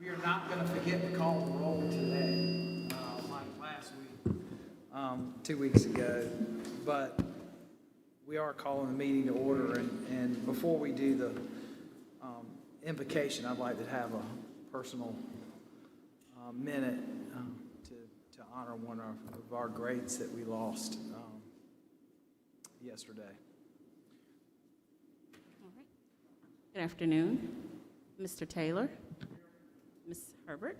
We are not going to forget to call the roll today, like last week, 2 weeks ago, but we are calling the meeting to order, and before we do the invocation, I'd like to have a personal minute to honor one of our greats that we lost yesterday. All right. Good afternoon, Mr. Taylor, Ms. Herbert,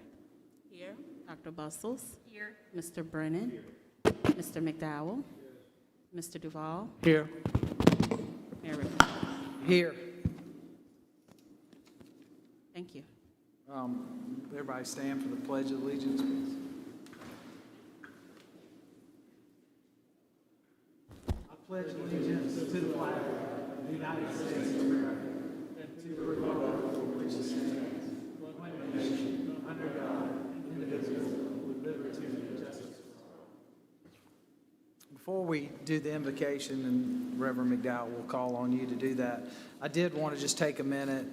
here, Dr. Bustles, here, Mr. Brennan, Mr. McDowell, Mr. Duval, Here. Mayor Rickman. Here. Thank you. Everybody stand for the Pledge of Allegiance, please. I pledge allegiance to the flag of the United States of America and to the republic for which it stands, one nation, under God, indivisible, with liberty and justice for all. Before we do the invocation, and Reverend McDowell will call on you to do that, I did want to just take a minute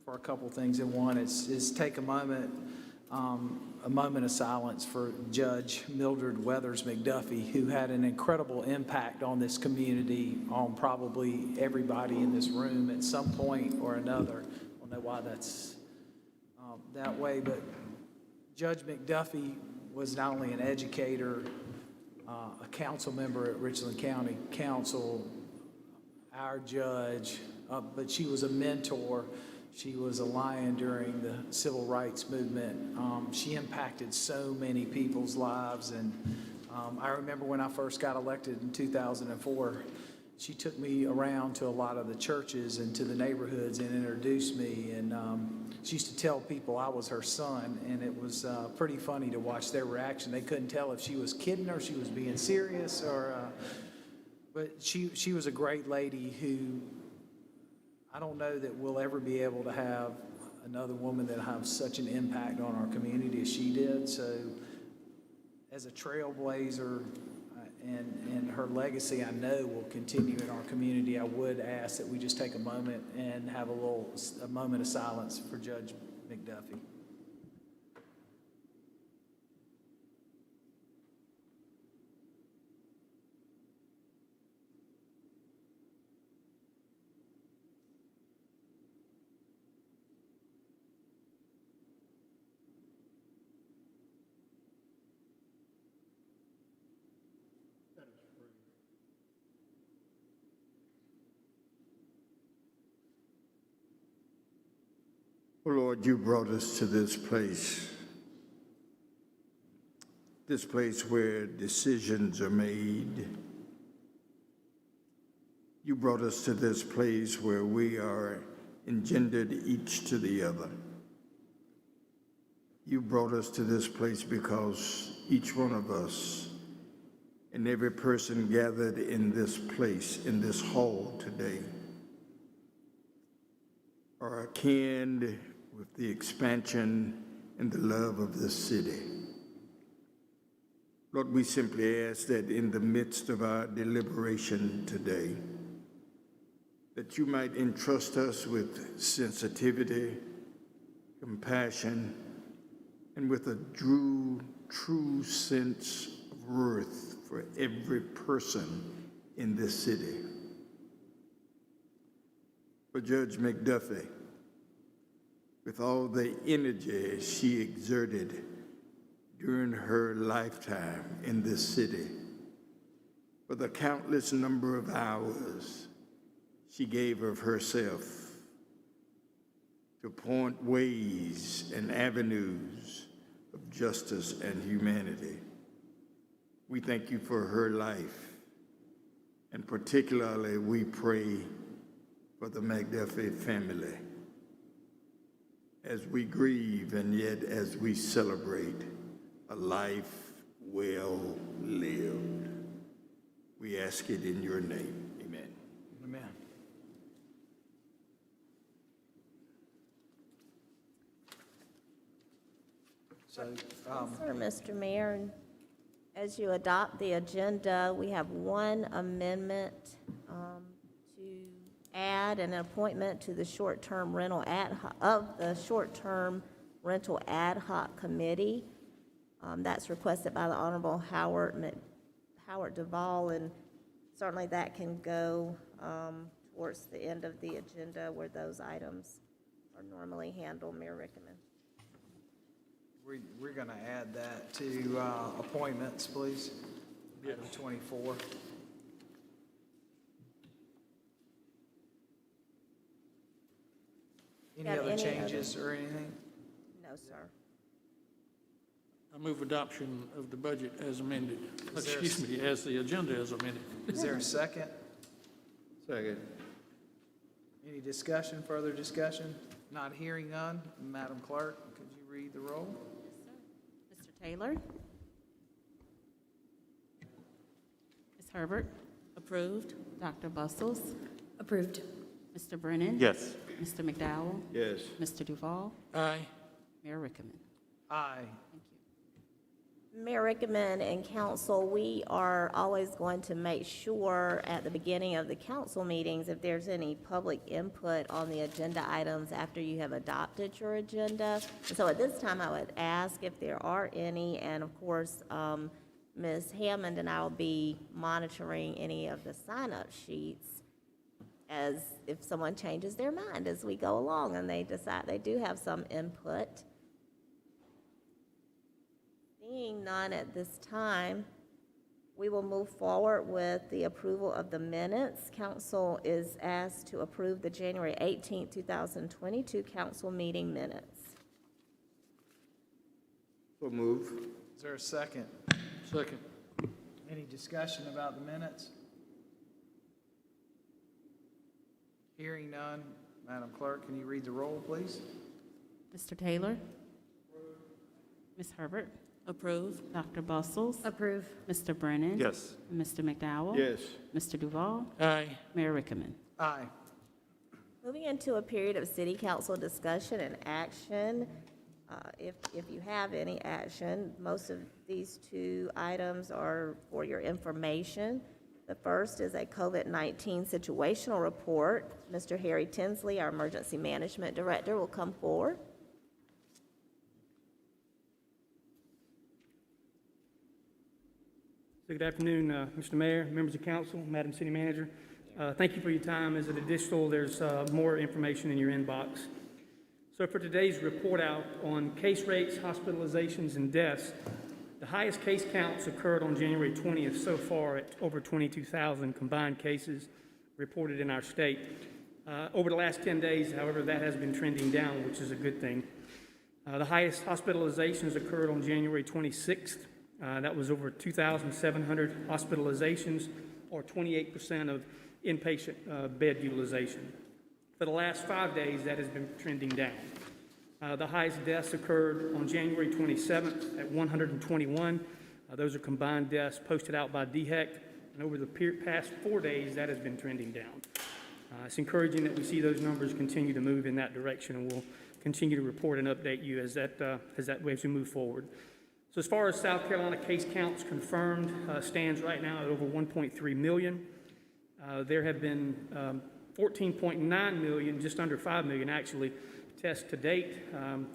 for a couple things. And one is take a moment of silence for Judge Mildred Weathers McDuffie, who had an incredible impact on this community, on probably everybody in this room at some point or another. I don't know why that's that way, but Judge McDuffie was not only an educator, a council member at Richland County Council, our judge, but she was a mentor. She was a lion during the civil rights movement. She impacted so many people's lives. And I remember when I first got elected in 2004, she took me around to a lot of the churches and to the neighborhoods and introduced me. And she used to tell people I was her son. And it was pretty funny to watch their reaction. They couldn't tell if she was kidding or she was being serious. But she was a great lady who, I don't know that we'll ever be able to have another woman that have such an impact on our community as she did. So as a trailblazer, and her legacy I know will continue in our community, I would ask that we just take a moment and have a moment of silence for Judge McDuffie. Oh Lord, you brought us to this place where decisions are made. You brought us to this place where we are engendered each to the other. You brought us to this place because each one of us and every person gathered in this place, in this hall today, are akin with the expansion and the love of this city. Lord, we simply ask that in the midst of our deliberation today, that you might entrust us with sensitivity, compassion, and with a true sense of worth for every person in this city. For Judge McDuffie, with all the energy she exerted during her lifetime in this city, for the countless number of hours she gave of herself to point ways and avenues of justice and humanity. We thank you for her life, and particularly we pray for the McDuffie family as we grieve and yet as we celebrate a life well lived. We ask it in your name. Amen. Amen. So, Sir, Mr. Mayor, and as you adopt the agenda, we have one amendment to add an appointment to the short-term rental short-term rental ad hoc committee. That's requested by the Honorable Howard Duvall, and certainly that can go towards the end of the agenda where those items are normally handled. Mayor Rickaman. We're going to add that to appointments, please. Item 24. Any Got other any changes or anything? No, sir. I move adoption of the budget as amended. Is there- Excuse me, as the agenda is amended. Is there a second? Second. Any discussion, further discussion? Not hearing none. Madam Clerk, could you read the roll? Mr. Taylor? Ms. Herbert? Approved. Dr. Bustles? Approved. Mr. Brennan? Yes. Mr. McDowell? Yes. Mr. Duval? Aye. Mayor Rickaman? Aye. Thank you. Mayor Rickaman and council, we are always going to make sure at the beginning of the council meetings, if there's any public input on the agenda items after you have adopted your agenda. So at this time, I would ask if there are any, and of course, Ms. Hammond and I will be monitoring any of the sign-up sheets as if someone changes their mind as we go along and they decide they do have some input. Seeing none at this time, we will move forward with the approval of the minutes. Council is asked to approve the January 18th, 2022 council meeting minutes. So move. Is there a second? Second. Any discussion about the minutes? Hearing none. Madam Clerk, can you read the roll, please? Mr. Taylor? Ms. Herbert? Approved. Dr. Bustles? Approve. Mr. Brennan? Yes. Mr. McDowell? Yes. Mr. Duval? Aye. Mayor Rickaman? Aye. Moving into a period of city council discussion and action. If you have any action, most of these two items are for your information. The first is a COVID-19 situational report. Mr. Harry Tinsley, our Emergency Management Director, will come forward. Good afternoon, Mr. Mayor, members of council, Madam City Manager. Thank you for your time. As an additional, there's more information in your inbox. So for today's report out on case rates, hospitalizations, and deaths, the highest case counts occurred on January 20th so far at over 22,000 combined cases reported in our state. Over the last 10 days, however, that has been trending down, which is a good thing. The highest hospitalizations occurred on January 26th. That was over 2,700 hospitalizations, or 28% of inpatient bed utilization. For the last 5 days, that has been trending down. The highest deaths occurred on January 27th at 121. Those are combined deaths posted out by DHEC, and over the past 4 days, that has been trending down. It's encouraging that we see those numbers continue to move in that direction, and we'll continue to report and update you as we move forward. So as far as South Carolina case counts confirmed stands right now at over 1.3 million. There have been 14.9 million, just under 5 million actually, tests to date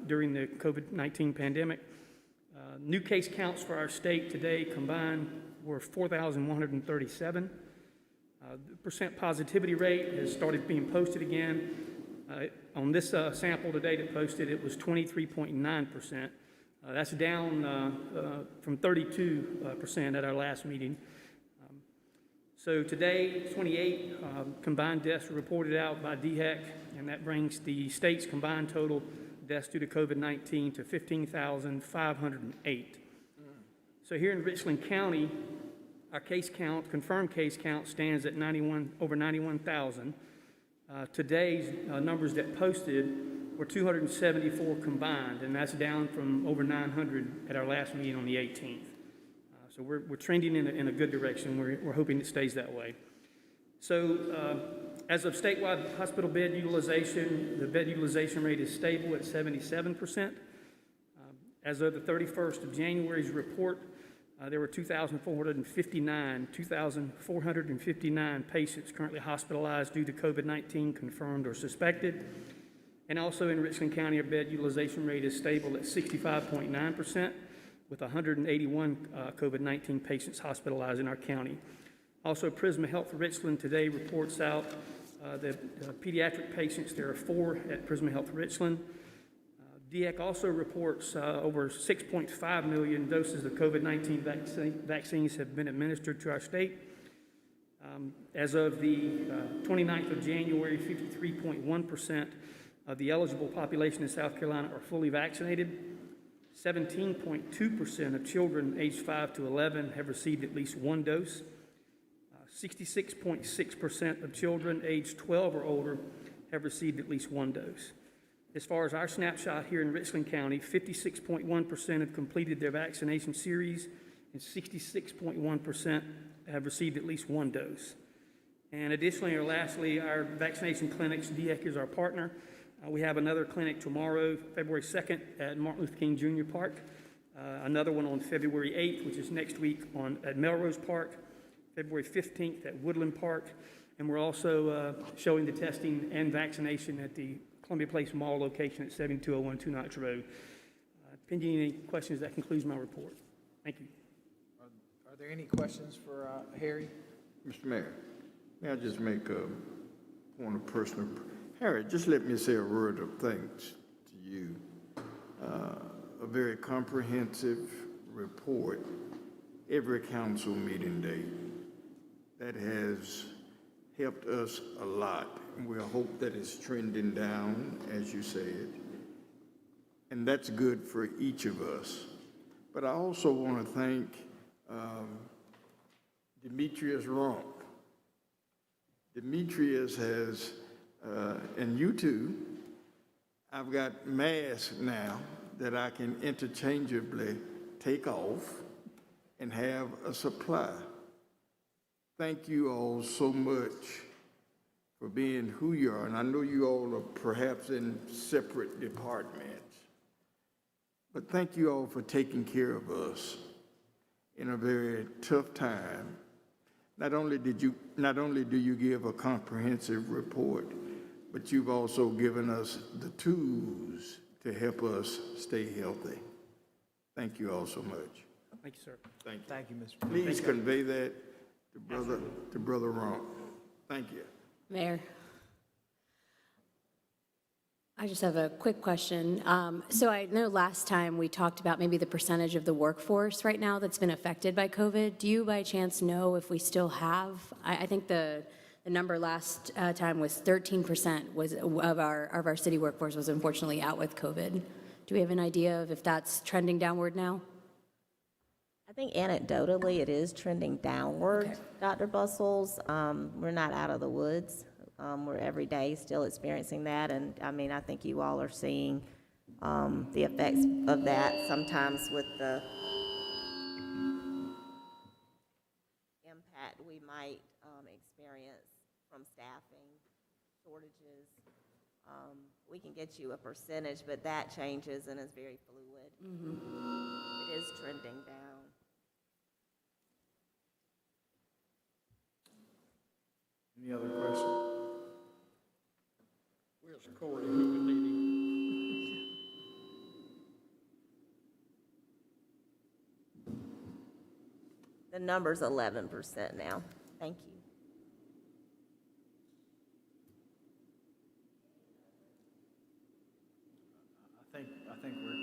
during the COVID-19 pandemic. New case counts for our state today combined were 4,137. The percent positivity rate has started being posted again. On this sample today that posted, it was 23.9%. That's down from 32% at our last meeting. So today, 28 combined deaths were reported out by DHEC, and that brings the state's combined total deaths due to COVID-19 to 15,508. So here in Richland County, our case count, confirmed case count, stands at over 91,000. Today's numbers that posted were 274 combined, and that's down from over 900 at our last meeting on the 18th. So we're trending in a good direction. We're hoping it stays that way. So as of statewide hospital bed utilization, the bed utilization rate is stable at 77%. As of the 31st of January's report, There were 2,459 patients currently hospitalized due to COVID-19 confirmed or suspected. And also in Richland County, our bed utilization rate is stable at 65.9%, with 181 COVID-19 patients hospitalized in our county. Also, Prisma Health Richland today reports out the pediatric patients. There are 4 at Prisma Health Richland. DEC also reports over 6.5 million doses of COVID-19 vaccines have been administered to our state. As of the 29th of January, 53.1% of the eligible population in South Carolina are fully vaccinated. 17.2% of children aged 5 to 11 have received at least 1 dose. 66.6% of children aged 12 or older have received at least 1 dose. As far as our snapshot here in Richland County, 56.1% have completed their vaccination series, and 66.1% have received at least 1 dose. And additionally, or lastly, our vaccination clinics, DEC is our partner. We have another clinic tomorrow, February 2nd, at Martin Luther King Jr. Park. Another one on February 8th, which is next week at Melrose Park. February 15th at Woodland Park. And we're also showing the testing and vaccination at the Columbia Place Mall location at 7201 Two Notch Road. Pending any questions, that concludes my report. Thank you. Are there any questions for Harry? Mr. Mayor, may I just make a point of personal... Harry, just let me say a word of thanks to you. A very comprehensive report every council meeting day. That has helped us a lot. We hope that it's trending down, as you said, and that's good for each of us. But I also want to thank Demetrius Rump. Demetrius has, and you too, I've got masks now that I can interchangeably take off and have a supply. Thank you all so much for being who you are. And I know you all are perhaps in separate departments, but thank you all for taking care of us in a very tough time. Not only do you give a comprehensive report, but you've also given us the tools to help us stay healthy. Thank you all so much. Thank you, sir. Thank you. Thank you, Mr. Please convey that to Brother Rump. Thank you. Mayor, I just have a quick question. So I know last time we talked about maybe the percentage of the workforce right now that's been affected by COVID. Do you by chance know if we still have? I think the number last time was 13% of our city workforce was unfortunately out with COVID. Do we have an idea of if that's trending downward now? I think anecdotally it is trending downward, Okay. Dr. Bustles. We're not out of the woods. We're every day still experiencing that, and I mean, I think you all are seeing the effects of that sometimes with the impact we might experience from staffing shortages. We can get you a percentage, but that changes and is very fluid. It is trending down. Any other questions? Where's Corey? We would need him. The number's 11% now. Thank you. I think we're.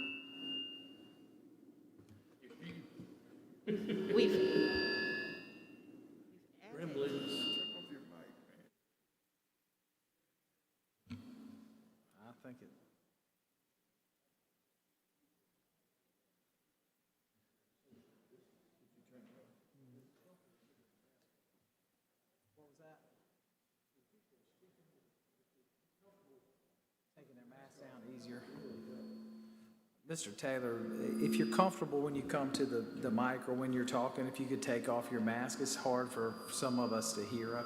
We've Gremlins. I think it. What was that? Taking their mask down easier. Mr. Taylor, if you're comfortable when you come to the mic or when you're talking, if you could take off your mask, it's hard for some of us to hear up.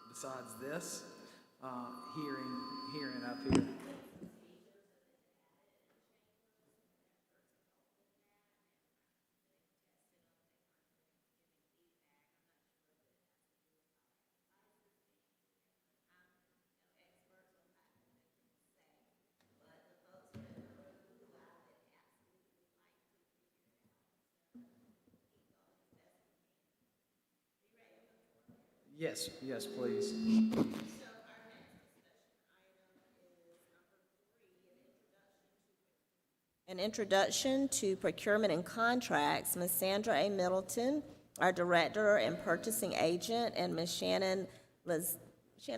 Besides this, hearing up here. Yes, yes, please. An introduction to procurement and contracts, Ms. Sandra A. Middleton, our Director and Purchasing Agent, and Ms. Shannon, I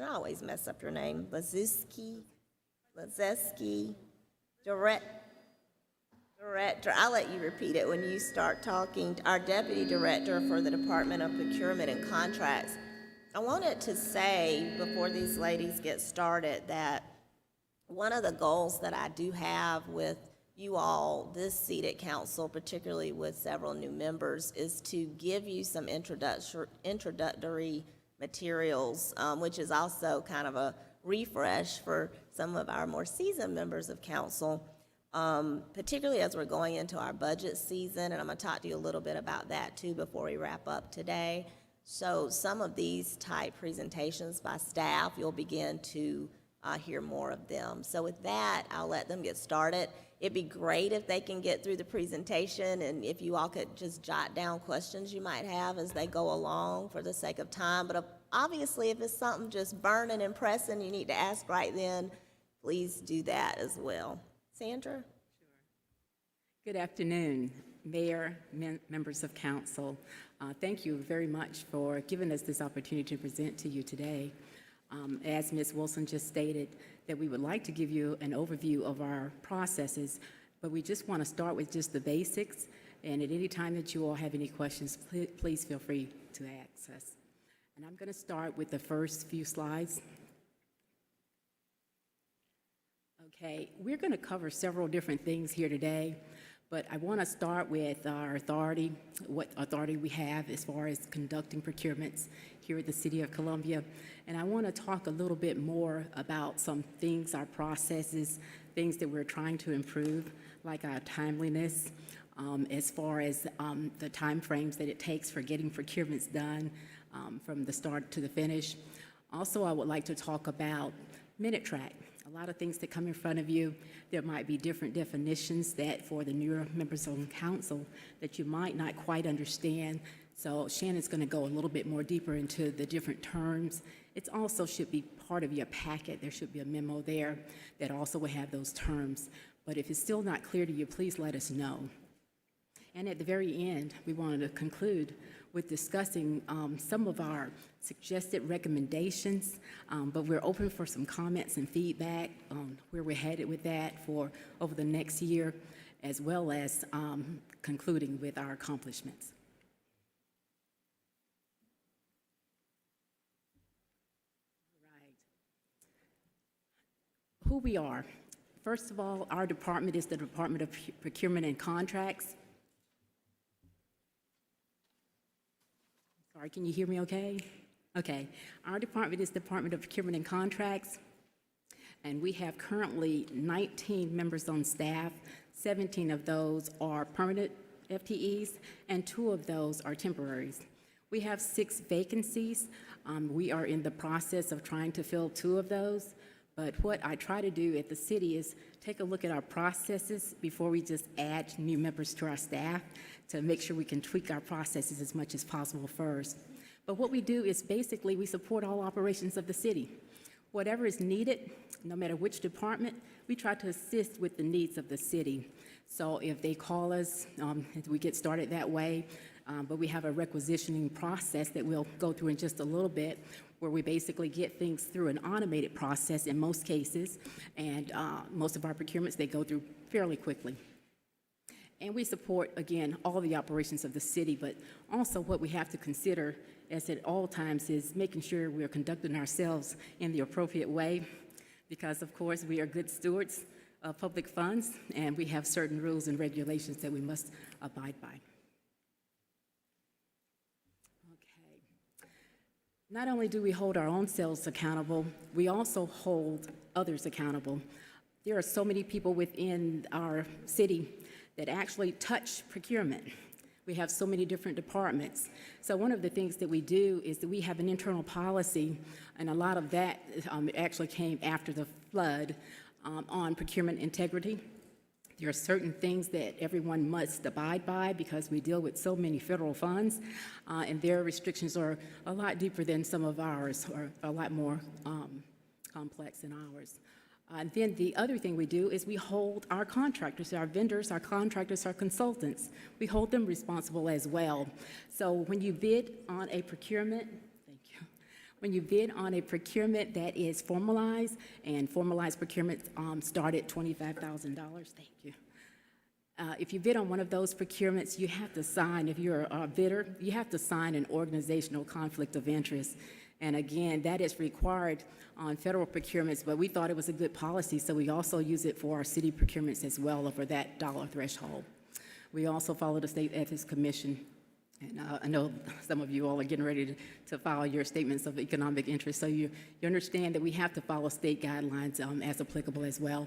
always mess up your name, Lazeski, Director, I'll let you repeat it when you start talking, our Deputy Director for the Department of Procurement and Contracts. I wanted to say, before these ladies get started, that one of the goals that I do have with you all, this seated council, particularly with several new members, is to give you some introductory materials, which is also kind of a refresh for some of our more seasoned members of council, particularly as we're going into our budget season, and I'm going to talk to you a little bit about that too before we wrap up today. So some of these type presentations by staff, you'll begin to hear more of them. So with that, I'll let them get started. It'd be great if they can get through the presentation, and if you all could just jot down questions you might have as they go along for the sake of time. But obviously, if it's something just burning and pressing you need to ask right then, please do that as well. Sandra? Good afternoon, Mayor, members of council. Thank you very much for giving us this opportunity to present to you today. As Ms. Wilson just stated, that we would like to give you an overview of our processes, but we just want to start with just the basics, and at any time that you all have any questions, please feel free to ask us. And I'm going to start with the first few slides. Okay, we're going to cover several different things here today, but I want to start with our authority, what authority we have as far as conducting procurements here at the City of Columbia. And I want to talk a little bit more about some things, our processes, things that we're trying to improve, like our timeliness, as far as the time frames that it takes for getting procurements done from the start to the finish. Also, I would like to talk about minute track. A lot of things that come in front of you, there might be different definitions that for the newer members on council that you might not quite understand. So Shannon's going to go a little bit more deeper into the different terms. It also should be part of your packet. There should be a memo there that also will have those terms. But if it's still not clear to you, please let us know. And at the very end, we wanted to conclude with discussing some of our suggested recommendations, but we're open for some comments and feedback on where we're headed with that for over the next year, as well as concluding with our accomplishments. Who we are. First of all, our department is the Department of Procurement and Contracts. Sorry, can you hear me okay? Okay. Our department is the Department of Procurement and Contracts, and we have currently 19 members on staff. 17 of those are permanent FTEs, and 2 of those are temporaries. We have 6 vacancies. We are in the process of trying to fill 2 of those. But what I try to do at the city is take a look at our processes before we just add new members to our staff to make sure we can tweak our processes as much as possible first. But what we do is basically we support all operations of the city. Whatever is needed, no matter which department, we try to assist with the needs of the city. So if they call us, we get started that way. But we have a requisitioning process that we'll go through in just a little bit, where we basically get things through an automated process in most cases, and most of our procurements, they go through fairly quickly. And we support, again, all the operations of the city, but also what we have to consider as at all times is making sure we're conducting ourselves in the appropriate way, because of course we are good stewards of public funds, and we have certain rules and regulations that we must abide by. Not only do we hold our own selves accountable, we also hold others accountable. There are so many people within our city that actually touch procurement. We have so many different departments. So one of the things that we do is that we have an internal policy, and a lot of that actually came after the flood on procurement integrity. There are certain things that everyone must abide by because we deal with so many federal funds, and their restrictions are a lot deeper than some of ours, or a lot more complex than ours. And then the other thing we do is we hold our contractors, our vendors, our contractors, our consultants, we hold them responsible as well. So when you bid on a procurement, when you bid on a procurement that is formalized, and formalized procurements start at $25,000, thank you. If you bid on one of those procurements, you have to sign, if you're a bidder, you have to sign an organizational conflict of interest. And again, that is required on federal procurements, but we thought it was a good policy, so we also use it for our city procurements as well over that dollar threshold. We also follow the State Ethics Commission. And I know some of you all are getting ready to file your statements of economic interest, so you understand that we have to follow state guidelines as applicable as well.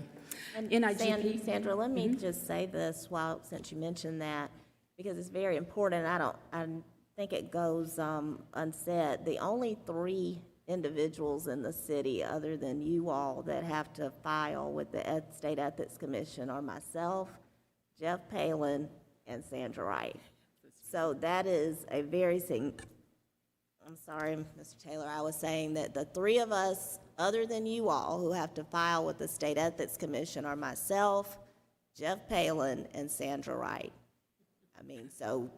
And NIGP, Sandra, let me just say this since you mentioned that, because it's very important. I think it goes unsaid. The only 3 individuals in the city other than you all that have to file with the State Ethics Commission are myself, Jeff Palin, and Sandra Wright. So that is a very I'm sorry, Mr. Taylor, I was saying that the 3 of us, other than you all, who have to file with the State Ethics Commission are myself, Jeff Palin, and Sandra Wright. I mean, so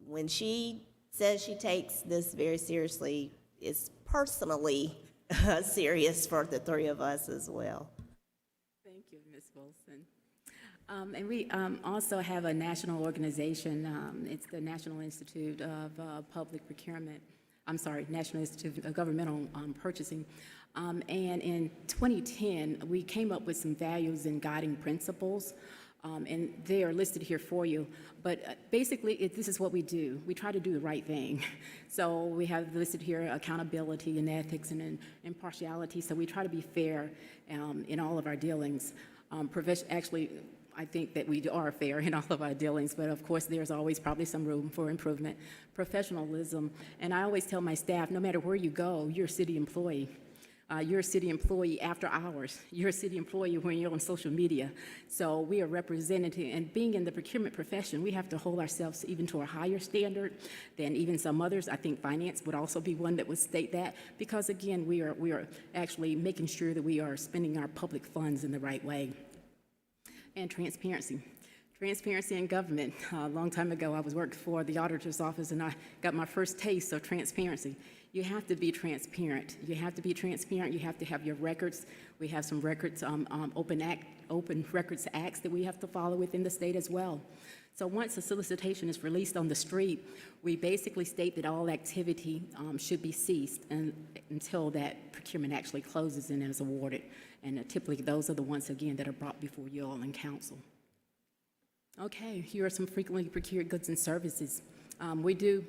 when she says she takes this very seriously, it's personally serious for the 3 of us as well. thank you, Ms. Wilson. And we also have a national organization. It's the National Institute of Public Procurement. I'm sorry, National Institute of Governmental Purchasing. And in 2010, we came up with some values and guiding principles, and they are listed here for you. But basically, this is what we do. We try to do the right thing. So we have listed here accountability and ethics and impartiality. So we try to be fair in all of our dealings. Actually, I think that we are fair in all of our dealings, but of course there's always probably some room for improvement. Professionalism, and I always tell my staff, no matter where you go, you're a city employee. You're a city employee after hours. You're a city employee when you're on social media. So we are representative, and being in the procurement profession, we have to hold ourselves even to a higher standard than even some others. I think finance would also be one that would state that, because again, we are actually making sure that we are spending our public funds in the right way. And transparency. Transparency in government. A long time ago, I was working for the auditor's office, and I got my first taste of transparency. You have to be transparent. You have to be transparent. You have to have your records. We have some records, open records acts that we have to follow within the state as well. So once a solicitation is released on the street, we basically state that all activity should be ceased until that procurement actually closes and is awarded. And typically those are the ones, again, that are brought before you all in council. Okay, here are some frequently procured goods and services. We do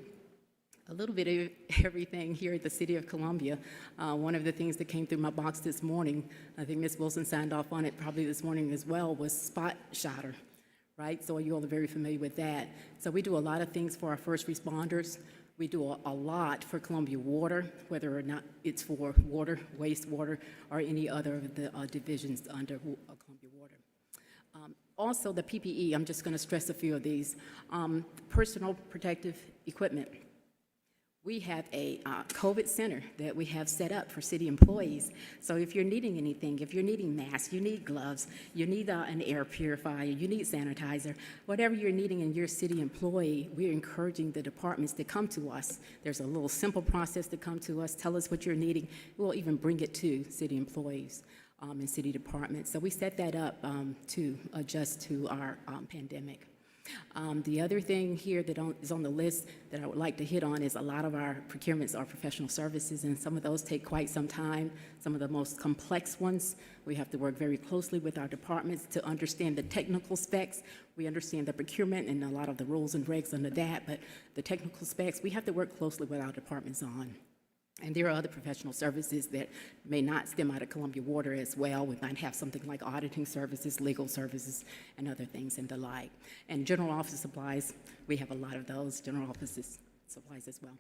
a little bit of everything here at the City of Columbia. One of the things that came through my box this morning, I think Ms. Wilson signed off on it probably this morning as well, was spot shotter, right? So you all are very familiar with that. So we do a lot of things for our first responders. We do a lot for Columbia Water, whether or not it's for water, wastewater, or any other of the divisions under Columbia Water. Also, the PPE, I'm just going to stress a few of these. Personal protective equipment. We have a COVID center that we have set up for city employees. So if you're needing anything, if you're needing masks, you need gloves, you need an air purifier, you need sanitizer, whatever you're needing in your city employee, we're encouraging the departments to come to us. There's a little simple process to come to us, tell us what you're needing. We'll even bring it to city employees and city departments. So we set that up to adjust to our pandemic. The other thing here that is on the list that I would like to hit on is a lot of our procurements are professional services, and some of those take quite some time. Some of the most complex ones, we have to work very closely with our departments to understand the technical specs. We understand the procurement and a lot of the rules and regs under that, but the technical specs, we have to work closely with our departments on. And there are other professional services that may not stem out of Columbia Water as well. We might have something like auditing services, legal services, and other things and the like. And general office supplies, we have a lot of those, general office supplies as well.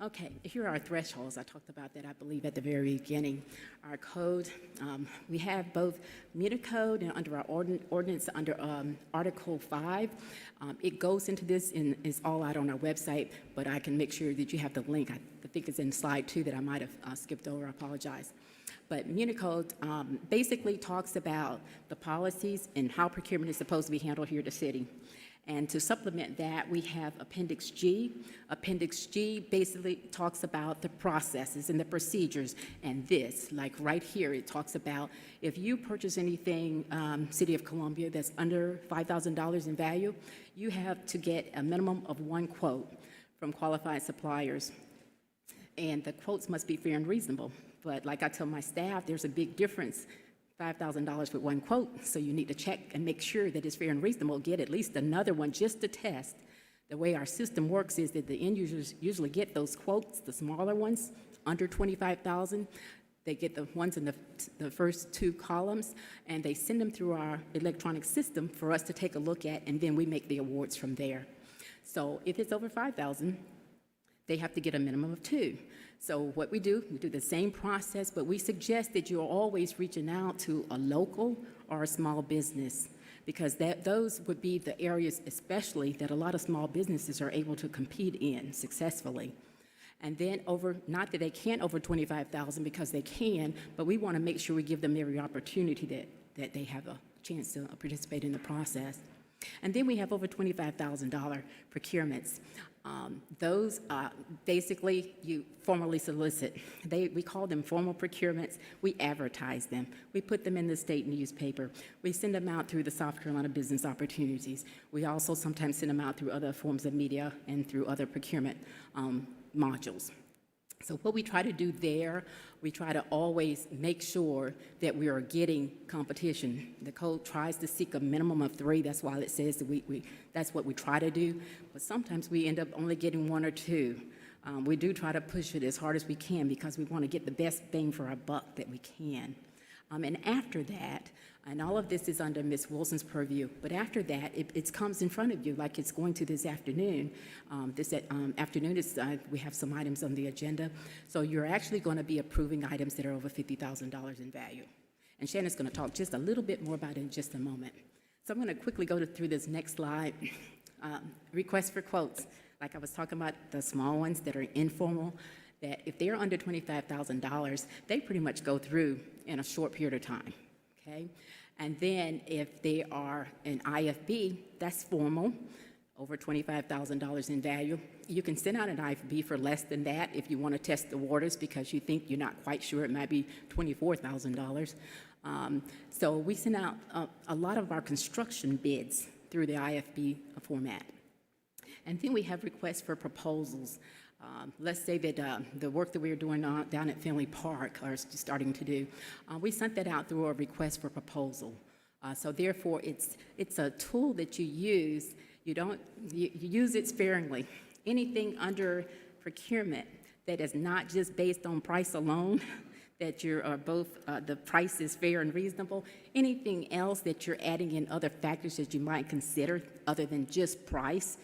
Okay, here are our thresholds. I talked about that, I believe, at the very beginning. Our code, we have both meter code and under our ordinance under Article 5. It goes into this and is all out on our website, but I can make sure that you have the link. I think it's in slide 2 that I might have skipped over. I apologize. But Muni Code basically talks about the policies and how procurement is supposed to be handled here at the city. And to supplement that, we have Appendix G. Appendix G basically talks about the processes and the procedures. And this, like right here, it talks about if you purchase anything, City of Columbia, that's under $5,000 in value, you have to get a minimum of 1 quote from qualified suppliers. And the quotes must be fair and reasonable. But like I tell my staff, there's a big difference. $5,000 with 1 quote, so you need to check and make sure that it's fair and reasonable. Get at least another one just to test. The way our system works is that the end users usually get those quotes, the smaller ones, under $25,000. They get the ones in the first 2 columns, and they send them through our electronic system for us to take a look at, and then we make the awards from there. So if it's over $5,000, they have to get a minimum of 2. So what we do the same process, but we suggest that you're always reaching out to a local or a small business, because those would be the areas especially that a lot of small businesses are able to compete in successfully. And then not that they can't over $25,000, because they can, but we want to make sure we give them every opportunity that they have a chance to participate in the process. And then we have over $25,000 procurements. Those basically you formally solicit. We call them formal procurements. We advertise them. We put them in the state newspaper. We send them out through the South Carolina Business Opportunities. We also sometimes send them out through other forms of media and through other procurement modules. So what we try to do there, we try to always make sure that we are getting competition. The code tries to seek a minimum of 3. That's why it says that that's what we try to do. But sometimes we end up only getting 1 or 2. We do try to push it as hard as we can because we want to get the best bang for our buck that we can. And after that, and all of this is under Ms. Wilson's purview, but after that, it comes in front of you like it's going to this afternoon. This afternoon, we have some items on the agenda. So you're actually going to be approving items that are over $50,000 in value. And Shannon's going to talk just a little bit more about it in just a moment. So I'm going to quickly go through this next slide. Requests for quotes. Like I was talking about the small ones that are informal, that if they're under $25,000, they pretty much go through in a short period of time, okay? And then if they are an IFB, that's formal, over $25,000 in value. You can send out an IFB for less than that if you want to test the waters because you think you're not quite sure. It might be $24,000. So we send out a lot of our construction bids through the IFB format. And then we have requests for proposals. Let's say that the work that we're doing down at Finley Park, or starting to do, we sent that out through a request for proposal. So therefore, it's a tool that you use. You use it sparingly. Anything under procurement that is not just based on price alone, that the price is fair and reasonable. Anything else that you're adding in other factors that you might consider other than just price,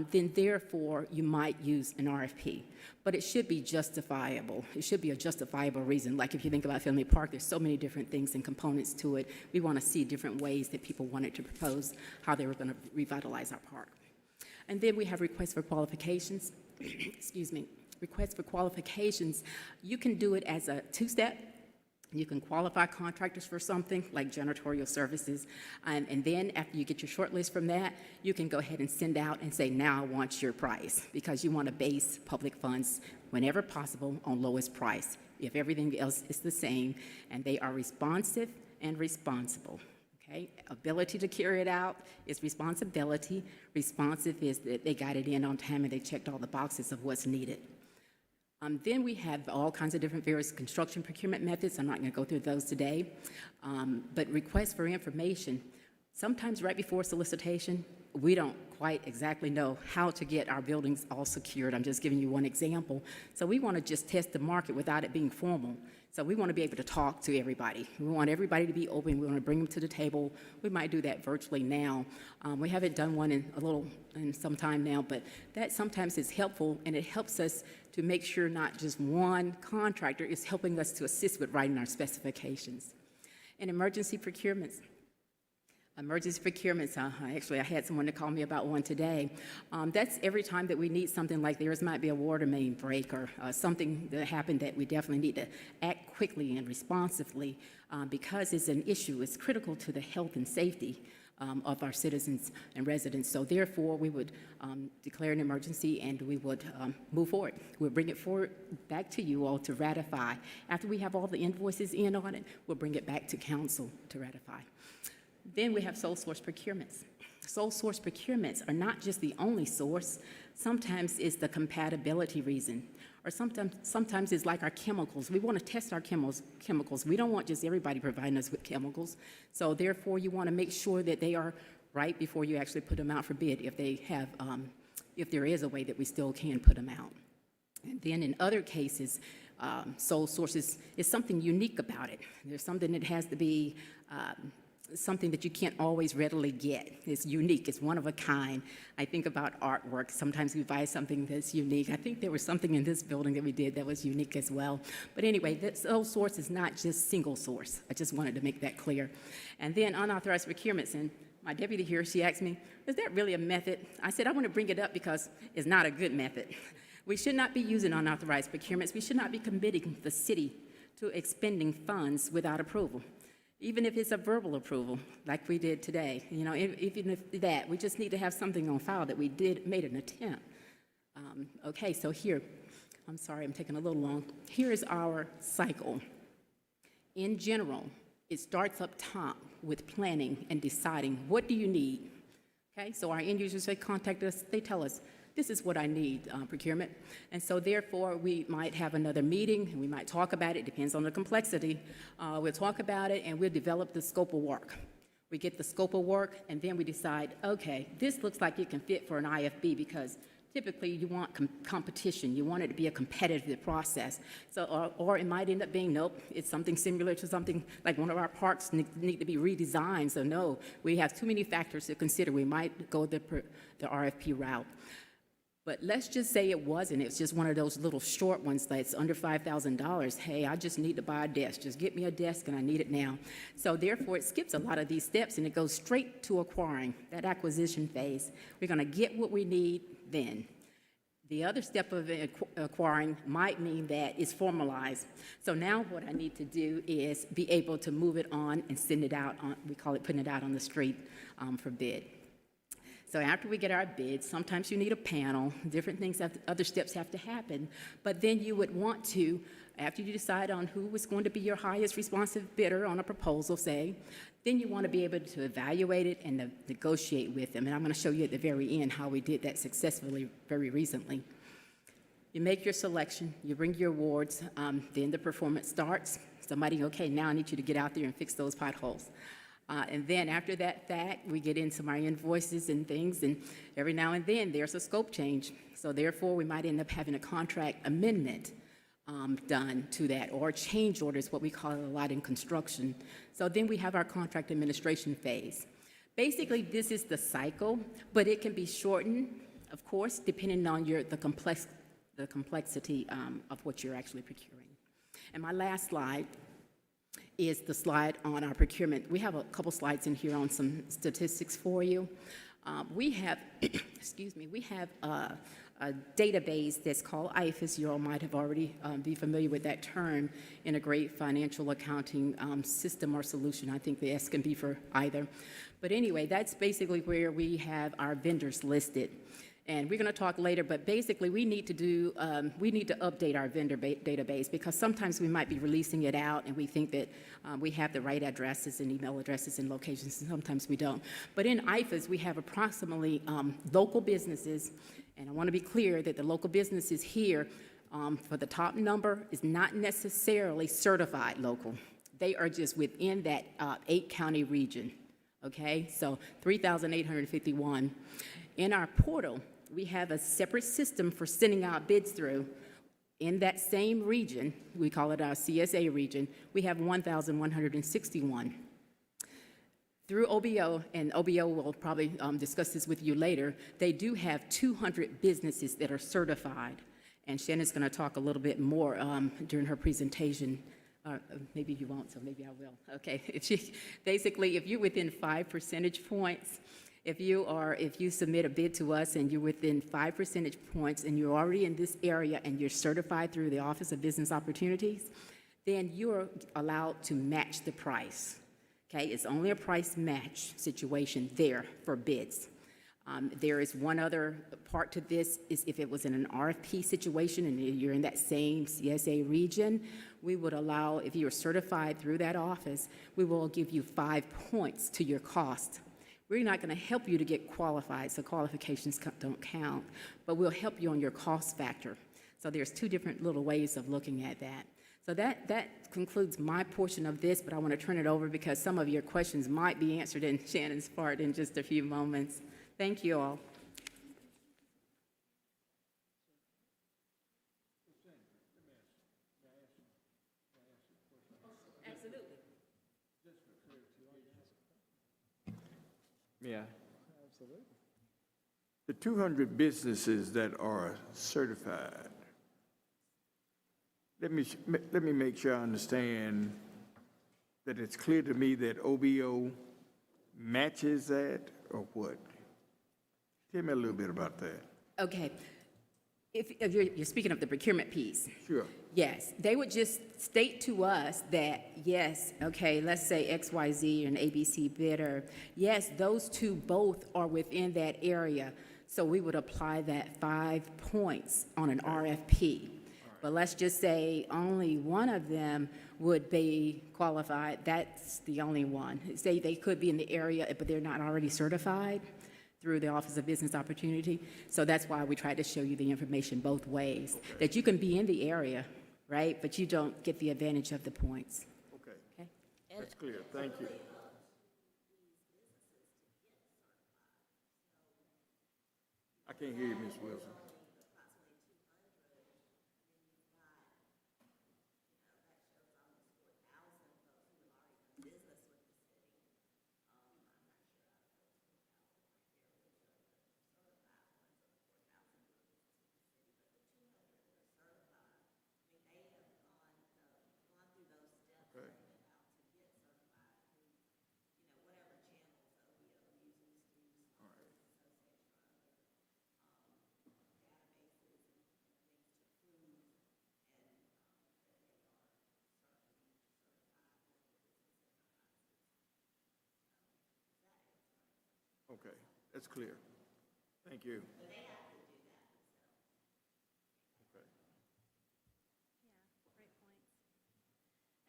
then therefore you might use an RFP. But it should be justifiable. It should be a justifiable reason. Like if you think about Finley Park, there's so many different things and components to it. We want to see different ways that people wanted to propose how they were going to revitalize our park. And then we have requests for qualifications. Excuse me. Requests for qualifications. You can do it as a 2-step. You can qualify contractors for something like janitorial services, and then after you get your short list from that, you can go ahead and send out and say, now I want your price, because you want to base public funds whenever possible on lowest price. If everything else is the same, and they are responsive and responsible. Okay? Ability to carry it out is responsibility. Responsive is that they got it in on time and they checked all the boxes of what's needed. Then we have all kinds of different various construction procurement methods. I'm not going to go through those today. But requests for information. Sometimes right before solicitation, we don't quite exactly know how to get our buildings all secured. I'm just giving you one example. So we want to just test the market without it being formal. So we want to be able to talk to everybody. We want everybody to be open. We want to bring them to the table. We might do that virtually now. We haven't done one in some time now, but that sometimes is helpful, and it helps us to make sure not just one contractor is helping us to assist with writing our specifications. And emergency procurements. Actually, I had someone to call me about one today. That's every time that we need something like theirs might be a water main break or something that happened that we definitely need to act quickly and responsively because it's an issue. It's critical to the health and safety of our citizens and residents. So therefore, we would declare an emergency and we would move forward. We'll bring it forward back to you all to ratify. After we have all the invoices in on it, we'll bring it back to council to ratify. Then we have sole source procurements. Sole source procurements are not just the only source. Sometimes it's the compatibility reason, or sometimes it's like our chemicals. We want to test our chemicals. We don't want just everybody providing us with chemicals. So therefore, you want to make sure that they are right before you actually put them out for bid if they have, if there is a way that we still can put them out. And then in other cases, sole sources is something unique about it. There's something that has to be something that you can't always readily get. It's unique. It's one of a kind. I think about artwork. Sometimes we buy something that's unique. I think there was something in this building that we did that was unique as well. But anyway, that sole source is not just single source. I just wanted to make that clear. And then unauthorized procurements. And my deputy here, she asked me, is that really a method? I said, I want to bring it up because it's not a good method. We should not be using unauthorized procurements. We should not be committing the city to expending funds without approval. Even if it's a verbal approval, like we did today, even if that, we just need to have something on file that we made an attempt. Okay, so here, I'm sorry, I'm taking a little long. Here is our cycle. In general, it starts up top with planning and deciding, what do you need? Okay, so our end users, they contact us, they tell us, this is what I need, procurement. And so therefore, we might have another meeting, and we might talk about it, depends on the complexity. We'll talk about it, and we'll develop the scope of work. We get the scope of work, and then we decide, okay, this looks like it can fit for an IFB because typically you want competition. You want it to be a competitive process. So, or it might end up being, nope, it's something similar to something like one of our parks need to be redesigned. So no, we have too many factors to consider. We might go the RFP route. But let's just say it wasn't. It's just one of those little short ones that's under $5,000. Hey, I just need to buy a desk. Just get me a desk, and I need it now. So therefore, it skips a lot of these steps, and it goes straight to acquiring, that acquisition phase. We're going to get what we need then. The other step of acquiring might mean that it's formalized. So now what I need to do is be able to move it on and send it out. We call it putting it out on the street for bid. So after we get our bids, sometimes you need a panel, different things, other steps have to happen. But then you would want to, after you decide on who was going to be your highest responsive bidder on a proposal, say, then you want to be able to evaluate it and negotiate with them. And I'm going to show you at the very end how we did that successfully very recently. You make your selection, you bring your awards, then the performance starts. Somebody, okay, now I need you to get out there and fix those potholes. And then after that fact, we get into my invoices and things, and every now and then there's a scope change. So therefore, we might end up having a contract amendment done to that, or change orders, what we call it a lot in construction. So then we have our contract administration phase. Basically, this is the cycle, but it can be shortened, of course, depending on the complexity of what you're actually procuring. And my last slide is the slide on our procurement. We have a couple slides in here on some statistics for you. We have, we have a database that's called IFAS. You all might have already be familiar with that term, Integrated Financial Accounting System or Solution. I think the S can be for either. But anyway, that's basically where we have our vendors listed. And we're going to talk later, but basically we need to update our vendor database because sometimes we might be releasing it out and we think that we have the right addresses and email addresses and locations, and sometimes we don't. But in IFAS, we have approximately local businesses, and I want to be clear that the local businesses here for the top number is not necessarily certified local. They are just within that 8-county region. okay? So 3,851. In our portal, we have a separate system for sending out bids through. In that same region, we call it our CSA region, we have 1,161. Through OBO, and OBO will probably discuss this with you later, they do have 200 businesses that are certified. And Shannon's going to talk a little bit more during her presentation. Maybe you won't, so maybe I will. Okay. Basically, if you're within 5 percentage points, if you submit a bid to us and you're within 5 percentage points and you're already in this area and you're certified through the Office of Business Opportunities, then you're allowed to match the price. Okay, it's only a price match situation there for bids. There is one other part to this, is if it was in an RFP situation and you're in that same CSA region, we would allow, if you're certified through that office, we will give you 5 points to your cost. We're not going to help you to get qualified, so qualifications don't count, but we'll help you on your cost factor. So there's 2 different little ways of looking at that. So that concludes my portion of this, but I want to turn it over because some of your questions might be answered in Shannon's part in just a few moments. Thank you all. Absolutely. Yeah. Absolutely. The 200 businesses that are certified, let me make sure I understand that it's clear to me that OBO matches that, or what? Tell me a little bit about that. Okay. If you're speaking of the procurement piece. Sure. Yes, they would just state to us that, yes, okay, let's say XYZ or an ABC bidder, yes, those 2 both are within that area, so we would apply that 5 points on an RFP. But let's just say only one of them would be qualified, that's the only one. Say they could be in the area, but they're not already certified through the Office of Business Opportunity. So that's why we try to show you the information both ways, that you can be in the area, right, but you don't get the advantage of the points. Okay. Okay? That's clear. Thank you. I can't hear you, Ms. Wilson. Okay, that's clear. Thank you.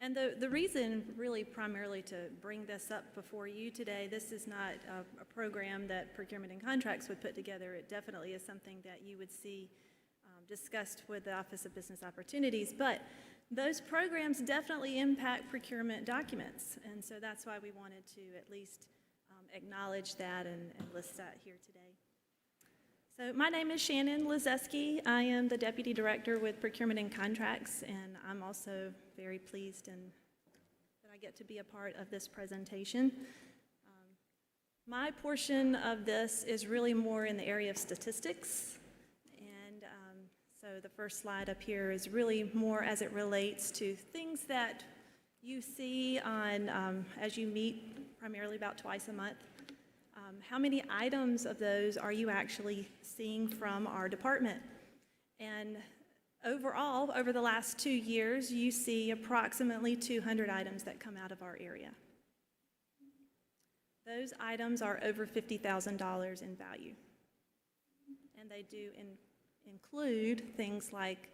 And the reason really primarily to bring this up before you today, this is not a program that Procurement and Contracts would put together. It definitely is something that you would see discussed with the Office of Business Opportunities, but those programs definitely impact procurement documents, and so that's why we wanted to at least acknowledge that and list that here today. So my name is Shannon Lizeski. I am the Deputy Director with Procurement and Contracts, and I'm also very pleased that I get to be a part of this presentation. My portion of this is really more in the area of statistics, and so the first slide up here is really more as it relates to things that you see on as you meet primarily about twice a month. How many items of those are you actually seeing from our department? And overall, over the last 2 years, you see approximately 200 items that come out of our area. Those items are over $50,000 in value. And they do include things like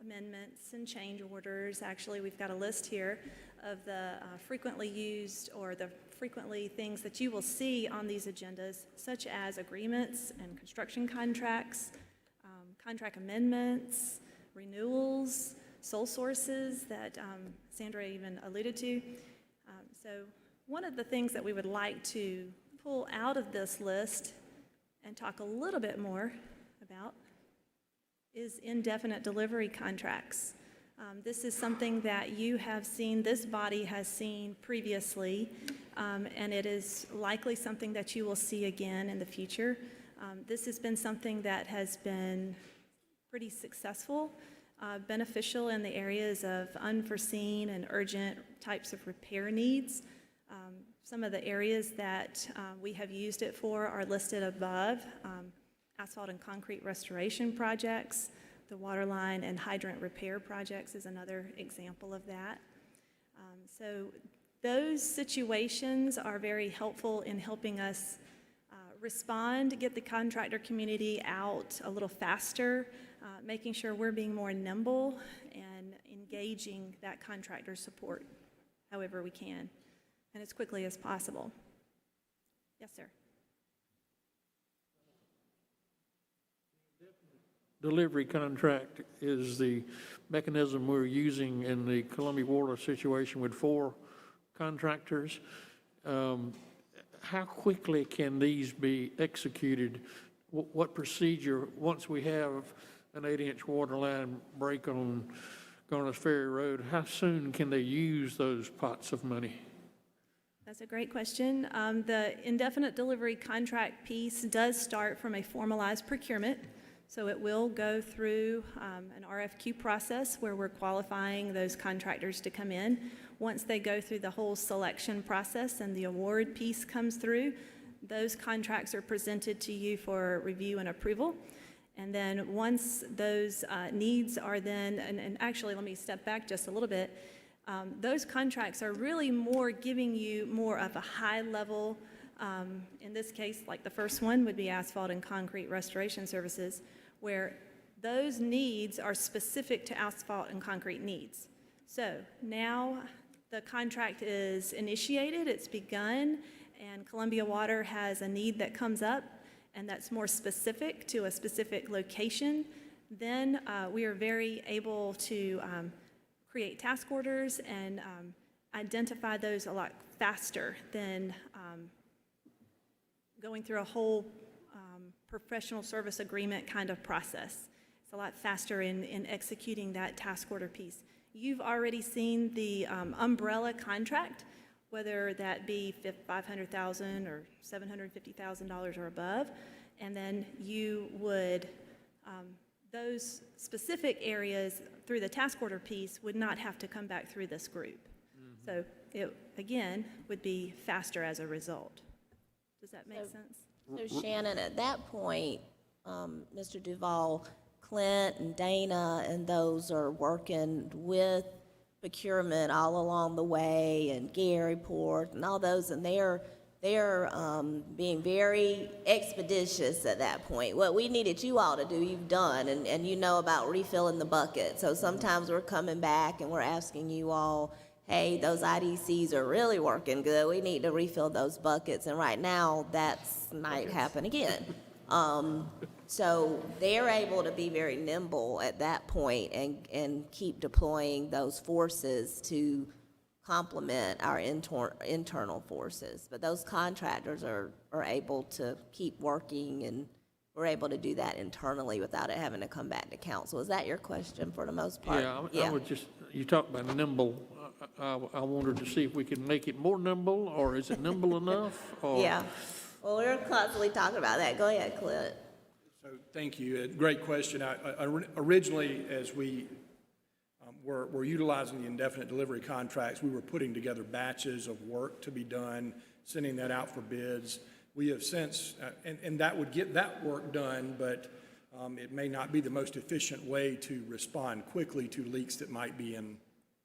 amendments and change orders. Actually, we've got a list here of the frequently used or the frequently things that you will see on these agendas, such as agreements and construction contracts, contract amendments, renewals, sole sources that Sandra even alluded to. So one of the things that we would like to pull out of this list and talk a little bit more about is indefinite delivery contracts. This is something that you have seen, this body has seen previously, and it is likely something that you will see again in the future. This has been something that has been pretty successful, beneficial in the areas of unforeseen and urgent types of repair needs. Some of the areas that we have used it for are listed above. Asphalt and concrete restoration projects, the water line and hydrant repair projects is another example of that. So those situations are very helpful in helping us respond, get the contractor community out a little faster, making sure we're being more nimble and engaging that contractor support however we can and as quickly as possible. Yes, sir. Delivery contract is the mechanism we're using in the Columbia Water situation with 4 contractors. How quickly can these be executed? What procedure, once we have an 8-inch water line break on Garner's Ferry Road, how soon can they use those pots of money? That's a great question. The indefinite delivery contract piece does start from a formalized procurement. So it will go through an RFQ process where we're qualifying those contractors to come in. Once they go through the whole selection process and the award piece comes through, those contracts are presented to you for review and approval. And then once those needs are then, and actually let me step back just a little bit, those contracts are really more giving you more of a high level, in this case, like the first one would be asphalt and concrete restoration services, where those needs are specific to asphalt and concrete needs. So now the contract is initiated, it's begun, and Columbia Water has a need that comes up, and that's more specific to a specific location. Then we are very able to create task orders and identify those a lot faster than going through a whole professional service agreement kind of process. It's a lot faster in executing that task order piece. You've already seen the umbrella contract, whether that be $500,000 or $750,000 or above, and then you would, those specific areas through the task order piece would not have to come back through this group. So it, again, would be faster as a result. Does that make sense? So Shannon, at that point, Mr. Duval, Clint and Dana and those are working with procurement all along the way, and Garyport and all those, and they're being very expeditious at that point. What we needed you all to do, you've done, and you know about refilling the bucket. So sometimes we're coming back and we're asking you all, hey, those IDCs are really working good. We need to refill those buckets. And right now, that's might happen again. So they're able to be very nimble at that point and keep deploying those forces to complement our internal forces. But those contractors are able to keep working, and we're able to do that internally without it having to come back to council. Is that your question for the most part? Yeah, I would just, you talked about nimble. I wanted to see if we could make it more nimble, or is it nimble enough? Or? Yeah. Well, we're constantly talking about that. Go ahead, Clint. So thank you. Great question. Originally, as we were utilizing the indefinite delivery contracts, we were putting together batches of work to be done, sending that out for bids. We have since, and that would get that work done, but it may not be the most efficient way to respond quickly to leaks that might be in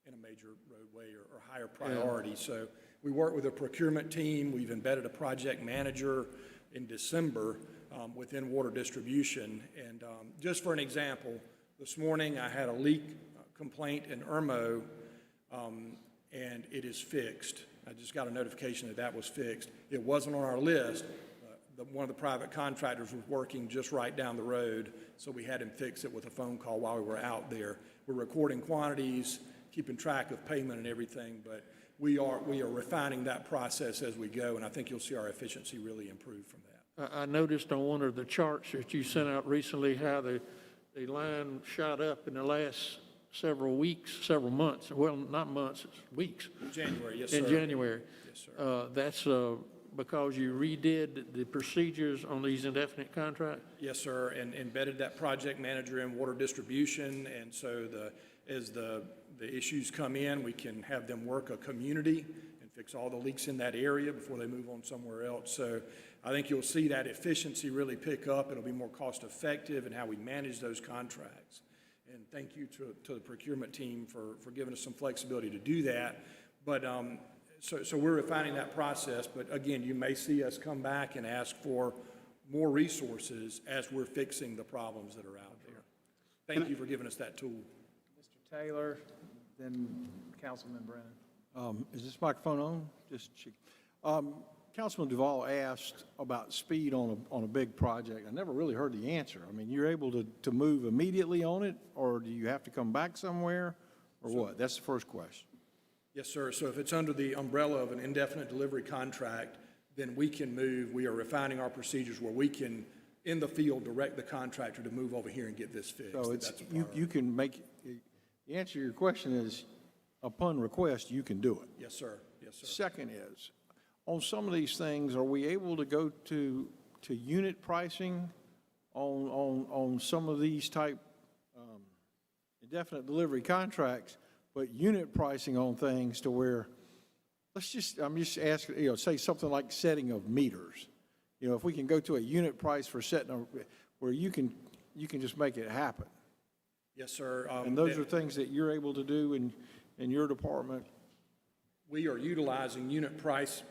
a major roadway or higher priority. So we work with a procurement team. We've embedded a project manager in December within water distribution. And just for an example, this morning I had a leak complaint in Irmo, and it is fixed. I just got a notification that that was fixed. It wasn't on our list. One of the private contractors was working just right down the road, so we had him fix it with a phone call while we were out there. We're recording quantities, keeping track of payment and everything, but we are refining that process as we go, and I think you'll see our efficiency really improve from that. I noticed on one of the charts that you sent out recently how the line shot up in the last several weeks, several months. Well, not months, it's weeks. January, yes, sir. In January. Yes, sir. That's because you redid the procedures on these indefinite contracts? Yes, sir, and embedded that project manager in water distribution, and so as the issues come in, we can have them work a community and fix all the leaks in that area before they move on somewhere else. So I think you'll see that efficiency really pick up. It'll be more cost effective in how we manage those contracts. And thank you to the procurement team for giving us some flexibility to do that. But so we're refining that process, but again, you may see us come back and ask for more resources as we're fixing the problems that are out there. Thank you for giving us that tool. Mr. Taylor, then Councilman Brennan. Is this microphone on? Just check. Councilman Duvall asked about speed on a big project. I never really heard the answer. I mean, you're able to move immediately on it, or do you have to come back somewhere, or what? That's the first question. Yes, sir. So if it's under the umbrella of an indefinite delivery contract, then we can move. We are refining our procedures where we can, in the field, direct the contractor to move over here and get this fixed. So it's, you can make, the answer to your question is, upon request, you can do it. Yes, sir. Yes, sir. Second is, on some of these things, are we able to go to unit pricing on some of these type indefinite delivery contracts, but unit pricing on things to where, I'm just asking, say something like setting of meters. If we can go to a unit price for setting, where you can just make it happen. Yes, sir. And those are things that you're able to do in your department. We are utilizing unit price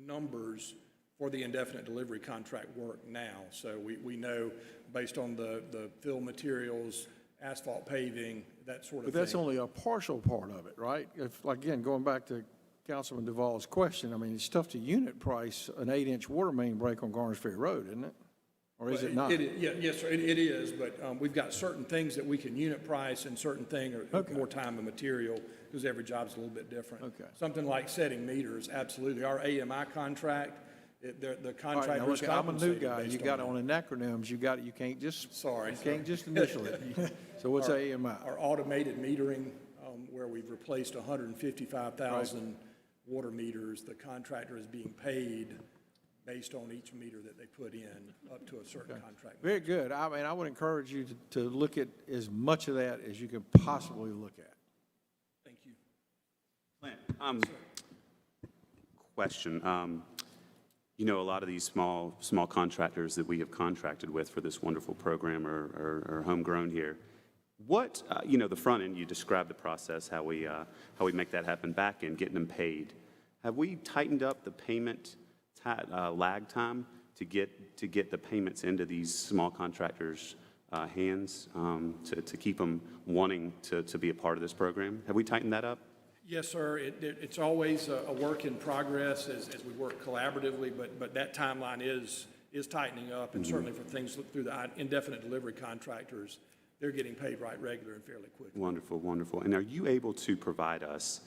numbers for the indefinite delivery contract work now. So we know based on the fill materials, asphalt paving, that sort of thing. But that's only a partial part of it, right? If, again, going back to Councilman Duvall's question, I mean, it's tough to unit price an 8-inch water main break on Garners Ferry Road, isn't it? Or is it not? Yes, sir, it is, but we've got certain things that we can unit price and certain things are more time and material because every job's a little bit different. Okay. Something like setting meters, absolutely. Our AMI contract, the contractor is I'm a new compensated guy. based You got on on acronyms. You can't just. Sorry, You sir. can't just initial it. So what's AMI? Our automated metering, where we've replaced 155,000 water meters, the contractor is being paid based on each meter that they put in up to a certain contract. Very good. I mean, I would encourage you to look at as much of that as you can possibly look at. Thank you. Question. A lot of these small contractors that we have contracted with for this wonderful program are homegrown here. What, the front end, you described the process, how we make that happen, back end, getting them paid. Have we tightened up the payment lag time to get the payments into these small contractors' hands to keep them wanting to be a part of this program? Have we tightened that up? Yes, sir. It's always a work in progress as we work collaboratively, but that timeline is tightening up, and certainly for things through the indefinite delivery contractors, they're getting paid right regular and fairly quickly. Wonderful, wonderful. And are you able to provide us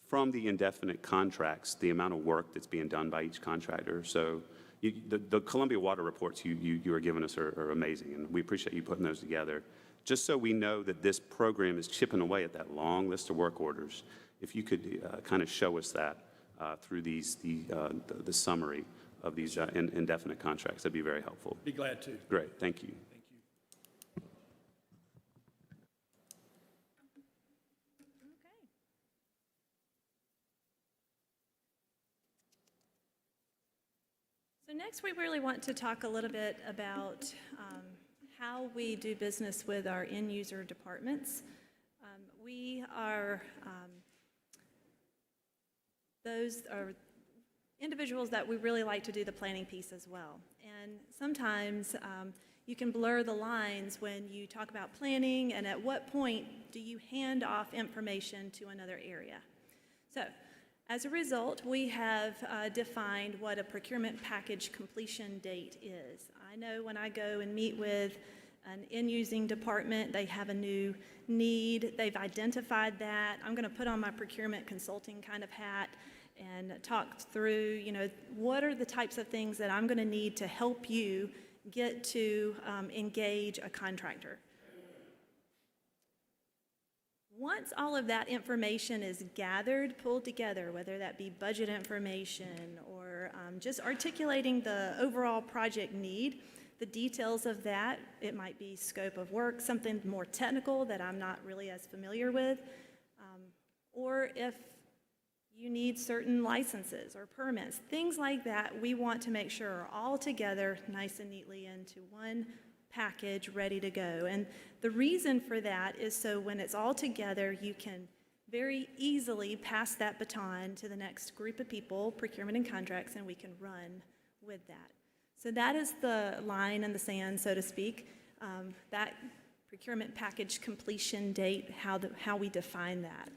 from the indefinite contracts, the amount of work that's being done by each contractor? So the Columbia Water reports you are giving us are amazing, and we appreciate you putting those together. Just so we know that this program is chipping away at that long list of work orders, if you could kind of show us that through the summary of these indefinite contracts, that'd be very helpful. Be glad to. Great, thank you. Thank you. Okay. So next, we really want to talk a little bit about how we do business with our end user departments. We are, those are individuals that we really like to do the planning piece as well. And sometimes you can blur the lines when you talk about planning, and at what point do you hand off information to another area. So as a result, we have defined what a procurement package completion date is. I know when I go and meet with an in-using department, they have a new need, they've identified that. I'm going to put on my procurement consulting kind of hat and talk through, what are the types of things that I'm going to need to help you get to engage a contractor. Once all of that information is gathered, pulled together, whether that be budget information or just articulating the overall project need, the details of that, it might be scope of work, something more technical that I'm not really as familiar with, or if you need certain licenses or permits, things like that, we want to make sure are all together nice and neatly into one package ready to go. And the reason for that is so when it's all together, you can very easily pass that baton to the next group of people, procurement and contracts, and we can run with that. So that is the line in the sand, so to speak, that procurement package completion date, how we define that.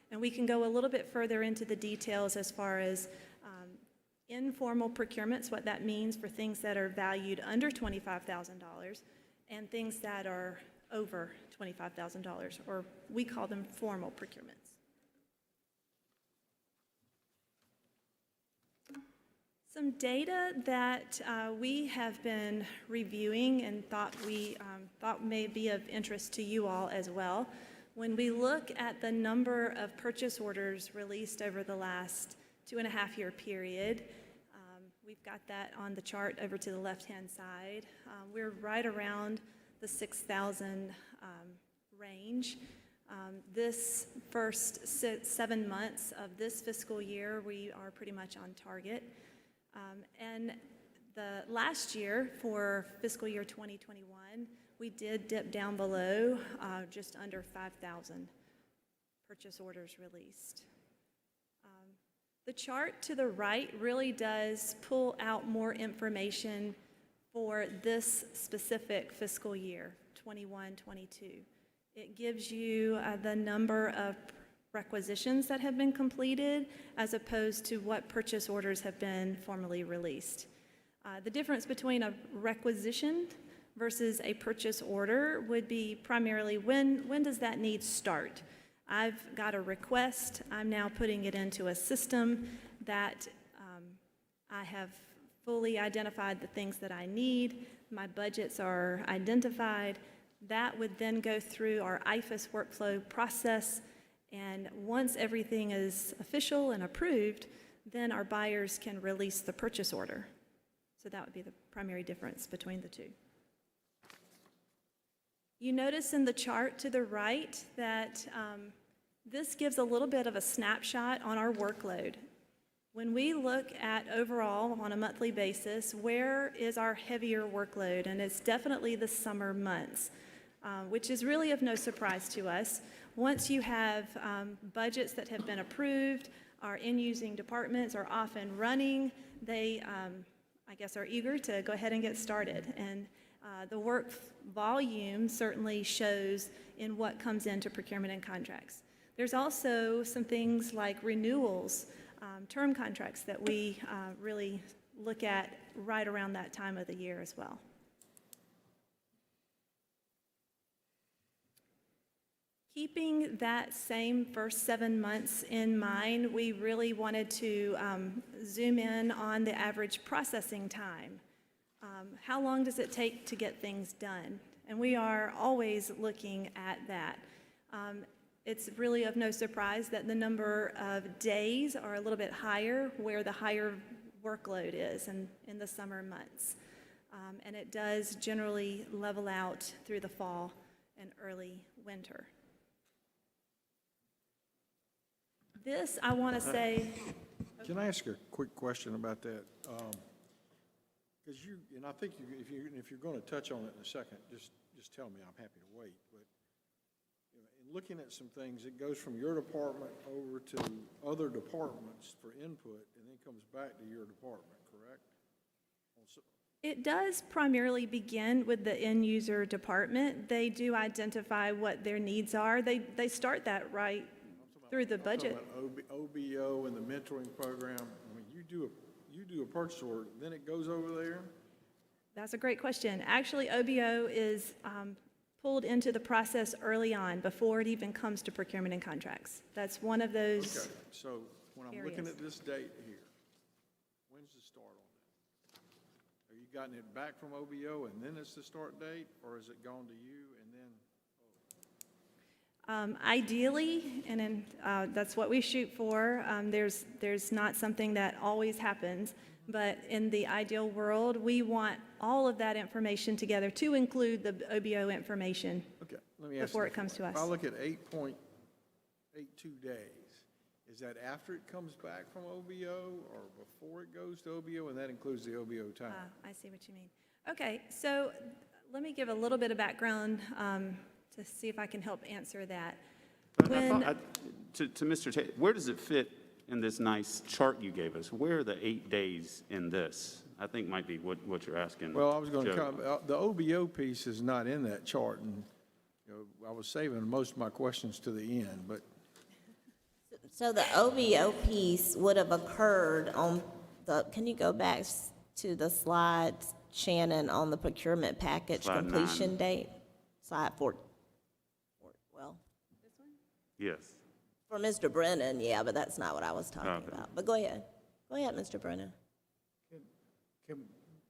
And we can go a little bit further into the details as far as informal procurements, what that means for things that are valued under $25,000 and things that are over $25,000, or we call them formal procurements. Some data that we have been reviewing and thought may be of interest to you all as well. When we look at the number of purchase orders released over the last 2.5-year period, we've got that on the chart over to the left-hand side. We're right around the 6,000 range. This first 7 months of this fiscal year, we are pretty much on target. And the last year, for fiscal year 2021, we did dip down below just under 5,000 purchase orders released. The chart to the right really does pull out more information for this specific fiscal year, 21-22. It gives you the number of requisitions that have been completed as opposed to what purchase orders have been formally released. The difference between a requisition versus a purchase order would be primarily when does that need start? I've got a request, I'm now putting it into a system that I have fully identified the things that I need, my budgets are identified, that would then go through our IFAS workflow process, and once everything is official and approved, then our buyers can release the purchase order. So that would be the primary difference between the two. You notice in the chart to the right that this gives a little bit of a snapshot on our workload. When we look at overall on a monthly basis, where is our heavier workload? And it's definitely the summer months, which is really of no surprise to us. Once you have budgets that have been approved, our in-using departments are off and running, they, I guess, are eager to go ahead and get started. And the work volume certainly shows in what comes into procurement and contracts. There's also some things like renewals, term contracts that we really look at right around that time of the year as well. Keeping that same first 7 months in mind, we really wanted to zoom in on the average processing time. How long does it take to get things done? And we are always looking at that. It's really of no surprise that the number of days are a little bit higher where the higher workload is in the summer months. And it does generally level out through the fall and early winter. This, I want to say... Can I ask a quick question about that? Because and I think if you're going to touch on it in a second, just tell me. I'm happy to wait. But in looking at some things, it goes from your department over to other departments for input, and then comes back to your department, correct? It does primarily begin with the end user department. They do identify what their needs are. They start that right through the budget. OBO and the mentoring program. I mean, you do a purchase order, then it goes over there. That's a great question. Actually, OBO is pulled into the process early on, before it even comes to procurement and contracts. That's one of those. Okay, so when I'm looking areas. at this date here, when's the start on that? Have you gotten it back from OBO and then it's the start date, or is it gone to you and then? Ideally, and then, that's what we shoot for, there's not something that always happens, but in the ideal world, we want all of that information together to include the OBO information. Okay, let me ask you. Before it comes to us. If I look at 8.82 days, is that after it comes back from OBO or before it goes to OBO, and that includes the OBO time? I see what you mean. Okay, so let me give a little bit of background to see if I can help answer that. To Mr. Taylor, where does it fit in this nice chart you gave us? Where are the 8 days in this? I think might be what you're asking. Well, I was going to Joe. come, the OBO piece is not in that chart, and, you know, I was saving most of my questions to the end, but So the OBO piece would have occurred on the, can you go back to the slides, Shannon, on the procurement package Slide completion 9. date? Slide 4, well, Yes. for Mr. Brennan, yeah, but that's not what I was talking Okay. about. But go ahead. Go ahead, Mr. Brennan. Can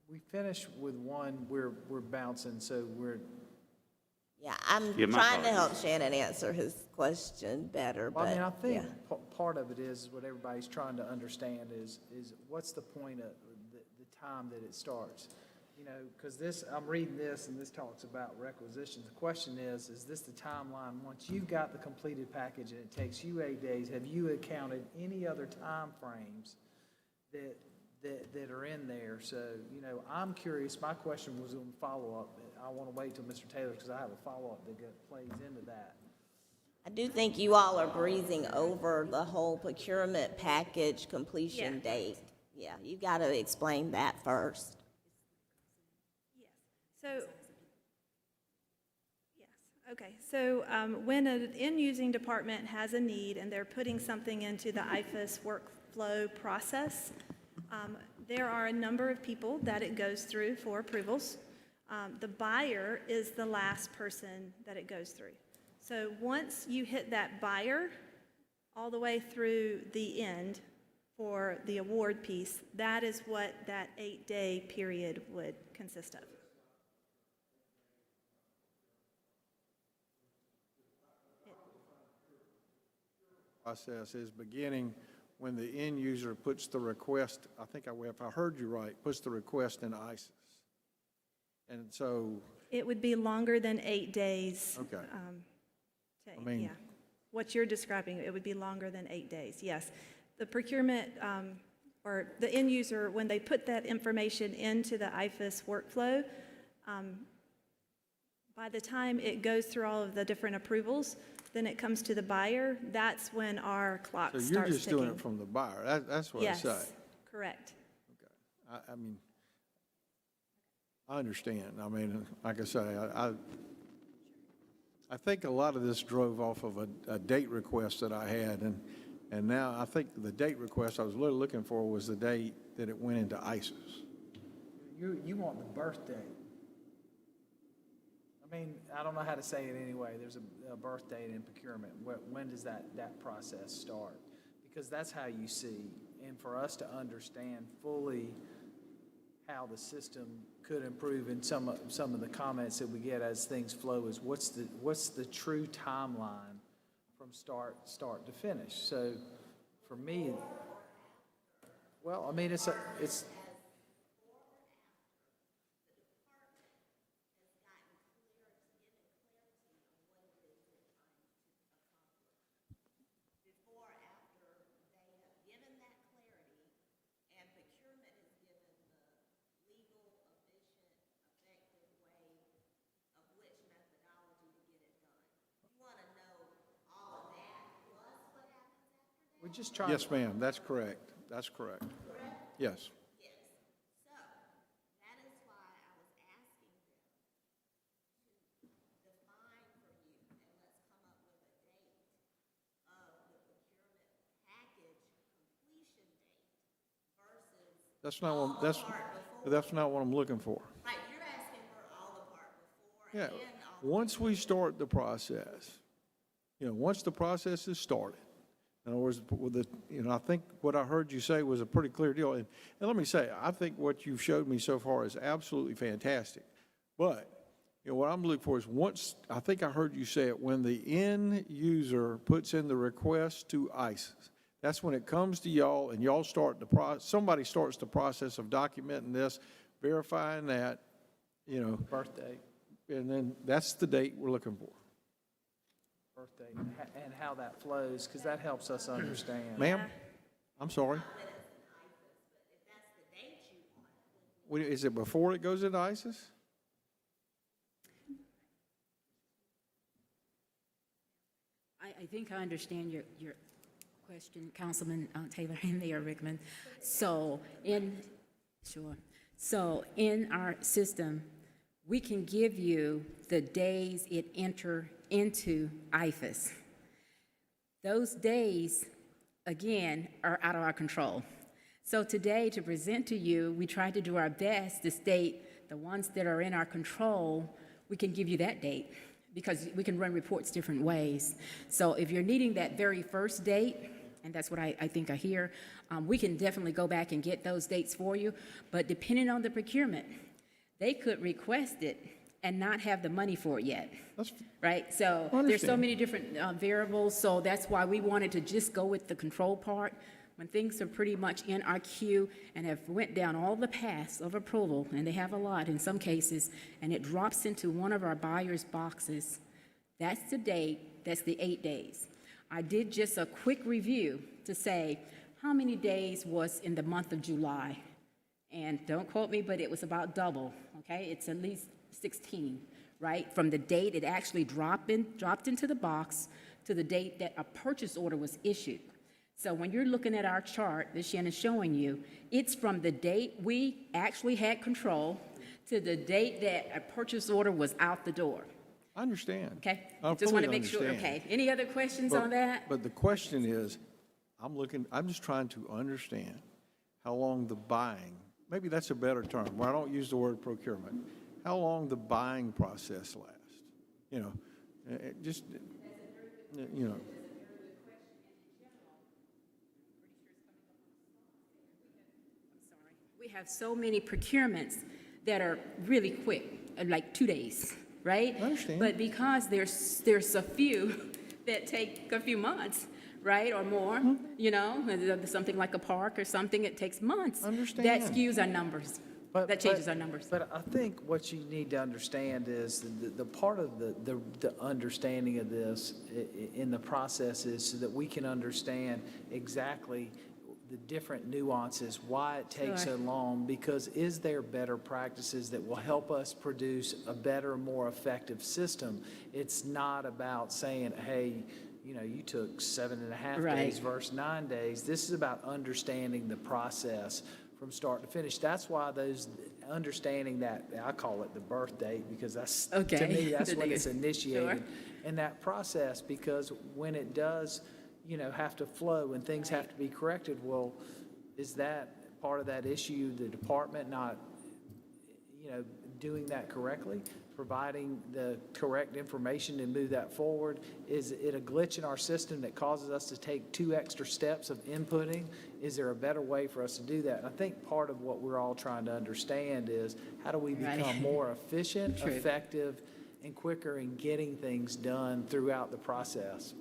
we finish with one? We're bouncing, so we're, Yeah, I'm Yeah, my trying to apologies. help Shannon answer his question better, well, but, I mean, I think yeah. part of it is what everybody's trying to understand is what's the point of the time that it starts? You know, because this, I'm reading this, and this talks about requisitions. The question is this the timeline? Once you've got the completed package and it takes you 8 days, have you accounted any other time frames that are in there? So, you know, I'm curious. My question was on follow-up. I want to wait till Mr. Taylor, because I have a follow-up that plays into that. I do think you all are breezing over the whole procurement package completion Yeah. date. Yeah, you got to explain that first. So, yes, okay. So when an end-using department has a need and they're putting something into the IFAS workflow process, there are a number of people that it goes through for approvals. The buyer is the last person that it goes through. So once you hit that buyer all the way through the end for the award piece, that is what that 8-day period would consist of. Process is beginning when the end user puts the request, I think if I heard you right, puts the request in ISIS. And so, It would be longer than 8 days. okay, To- I mean- yeah. What you're describing, it would be longer than 8 days, yes. The procurement, or the end user, when they put that information into the IFAS workflow, by the time it goes through all of the different approvals, then it comes to the buyer, that's when our clock so starts you're ticking. just doing it from the buyer. That's what I say. Yes, correct. I mean, I understand. I mean, like I say, I think a lot of this drove off of a date request that I had, and now I think the date request I was really looking for was the date that it went into ISIS. You want the birth date. I mean, I don't know how to say it anyway. There's a birth date in procurement. When does that process start? Because that's how you see, and for us to understand fully how the system could improve, and some of the comments that we get as things flow is what's the true timeline from start to finish. So for me, well, I mean, it's we're just trying. Yes, ma'am, that's correct. That's correct. Yes. Yes. So, that is why I was asking them to define for you, and let's come up with a date of the procurement package completion date versus That's not all what, the part before. that's not what I'm looking for. Right, Yeah, once we start the process, once the process is started, in other words, with the, I think what I heard you say was a pretty clear deal. And let me say, I think what you've showed me so far is absolutely fantastic. But, what I'm looking for is once, I think I heard you say it, when the end user puts in the request to ICES, that's when it comes to y'all and y'all start the process, somebody starts the process of documenting this, verifying that, Birthday, and then that's the date we're looking for. birthday, and how that flows, because that helps us understand. Ma'am? I'm sorry? Is it before it goes into ISIS? I think I understand your question, Councilman Taylor and Mayor Rickman. So in our system, we can give you the days it enter into IFAS. Those days, again, are out of our control. So today, to present to you, we tried to do our best to state the ones that are in our control. We can give you that date, because we can run reports different ways. So if you're needing that very first date, and that's what I think I hear, we can definitely go back and get those dates for you. But depending on the procurement, they could request it and not have the money for it yet, right? So there's so many different variables, so that's why we wanted to just go with the control part. When things are pretty much in our queue and have went down all the paths of approval, and they have a lot in some cases, and it drops into one of our buyer's boxes, that's the date, that's the 8 days. I did just a quick review to say how many days was in the month of July. And don't quote me, but it was about double, okay? It's at least 16, right? From the date it actually dropped into the box to the date that a purchase order was issued. So when you're looking at our chart that Shannon's showing you, it's from the date we actually had control to the date that a purchase order was out the door. I understand. Okay? I Just want to fully make sure, understand. okay. Any other questions on that? But the question is, I'm just trying to understand how long the buying, maybe that's a better term, where I don't use the word procurement, how long the buying process lasts. Just, We have so many procurements that are really quick, like 2 days, right? I understand. But because there's a few that take a few months, right, or more, something like a park or something, it takes months. I understand. That skews our numbers. That changes our numbers. But I think what you need to understand is the part of the understanding of this in the process is so that we can understand exactly the different nuances, why it takes so long, because is there better practices that will help us produce a better, more effective system? It's not about saying, hey, you took 7.5 days versus 9 days. This is about understanding the process from start to finish. That's why those understanding that, I call it the birth date, because that's, to me, that's when it's initiated. And that process, because when it does, have to flow and things have to be corrected, well, is that part of that issue, the department not, doing that correctly, providing the correct information to move that forward? Is it a glitch in our system that causes us to take 2 extra steps of inputting? Is there a better way for us to do that? And I think part of what we're all trying to understand is how do we become more efficient, effective, and quicker in getting things done throughout the process?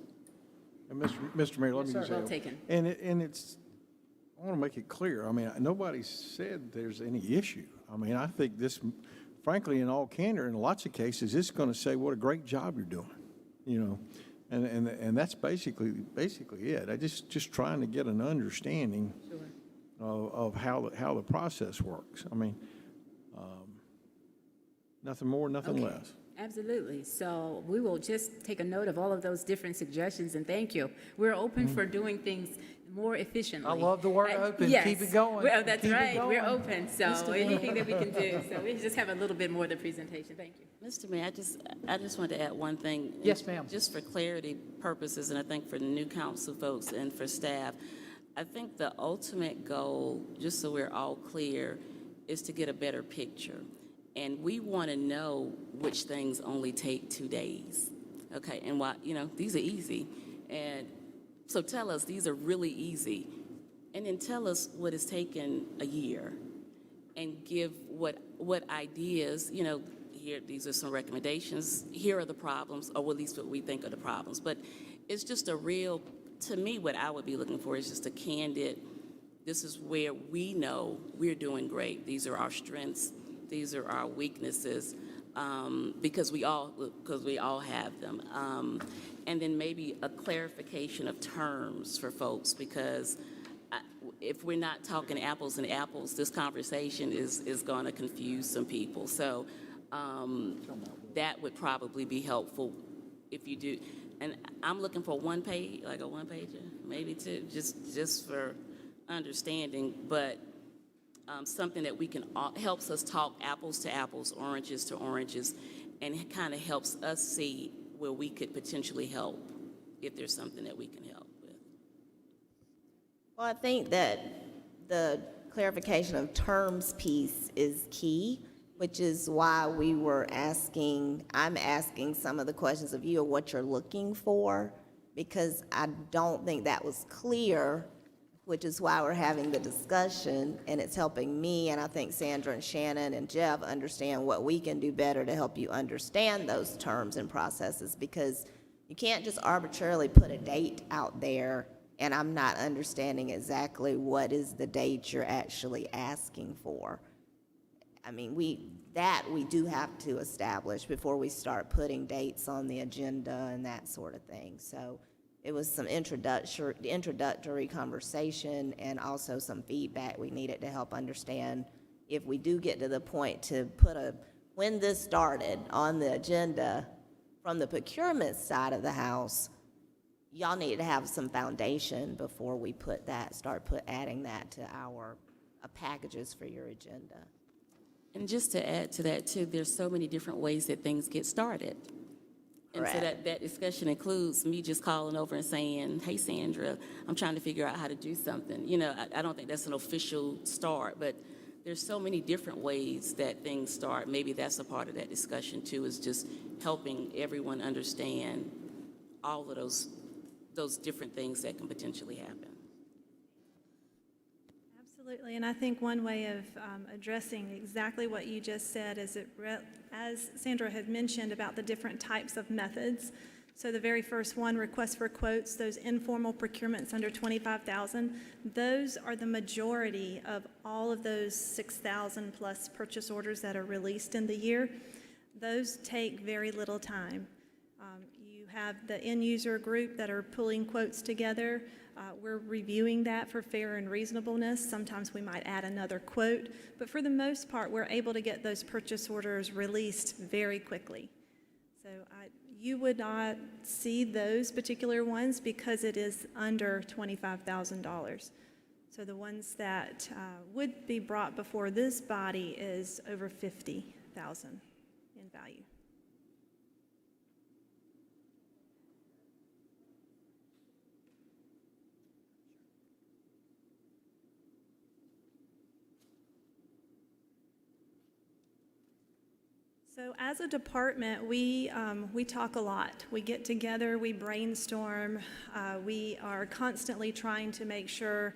And Mr. Mayor, let me just say, Well taken. and it's, I want to make it clear. I mean, nobody said there's any issue. I mean, I think this, frankly, in all candor, in lots of cases, it's going to say what a great job you're doing, and that's basically it. I just trying to get an understanding of how the process works. I mean, nothing more, nothing less. Absolutely. So we will just take a note of all of those different suggestions, and thank you. We're open for doing things more efficiently. I love the word open. Yes. Keep it going. Well, that's Keep it right. We're going. open. So anything that we can do. So we just have a little bit more of the presentation. Thank you. Mr. Mayor, I just wanted to add one thing. Yes, ma'am. Just for clarity purposes, and I think for the new council folks and for staff, I think the ultimate goal, just so we're all clear, is to get a better picture. And we want to know which things only take 2 days. Okay, and why, these are easy. And so tell us, these are really easy. And then tell us what has taken a year. And give what ideas, here, these are some recommendations, here are the problems, or at least what we think are the problems. But it's just to me, what I would be looking for is just a candid, this is where we know we're doing great. These are our strengths. These are our weaknesses, because we all have them. And then maybe a clarification of terms for folks, because if we're not talking apples and apples, this conversation is going to confuse some people. So that would probably be helpful if you do. And I'm looking for one page, like a one-pager, maybe two, just for understanding, but something that we can helps us talk apples to apples, oranges to oranges, and kind of helps us see where we could potentially help if there's something that we can help with. Well, I think that the clarification of terms piece is key, which is why I'm asking some of the questions of you, or what you're looking for, because I don't think that was clear, which is why we're having the discussion, and it's helping me, and I think Sandra and Shannon and Jeff understand what we can do better to help you understand those terms and processes, because you can't just arbitrarily put a date out there, and I'm not understanding exactly what is the date you're actually asking for. I mean, we do have to establish before we start putting dates on the agenda and that sort of thing. So it was some introductory conversation and also some feedback we needed to help understand if we do get to the point to put when this started on the agenda from the procurement side of the house, y'all need to have some foundation before we start adding that to our packages for your agenda. And just to add to that, too, there's so many different ways that things get started. And so that discussion includes me just calling over and saying, hey, Sandra, I'm trying to figure out how to do something. I don't think that's an official start, but there's so many different ways that things start. Maybe that's a part of that discussion, too, is just helping everyone understand all of those different things that can potentially happen. Absolutely, and I think one way of addressing exactly what you just said is as Sandra had mentioned about the different types of methods. So the very first one, request for quotes, those informal procurements under $25,000, those are the majority of all of those 6,000 plus purchase orders that are released in the year. Those take very little time. You have the end user group that are pulling quotes together. We're reviewing that for fair and reasonableness. Sometimes we might add another quote, but for the most part, we're able to get those purchase orders released very quickly. So you would not see those particular ones because it is under $25,000. So the ones that would be brought before this body is over $50,000 in value. So as a department, we talk a lot. We get together, we brainstorm, we are constantly trying to make sure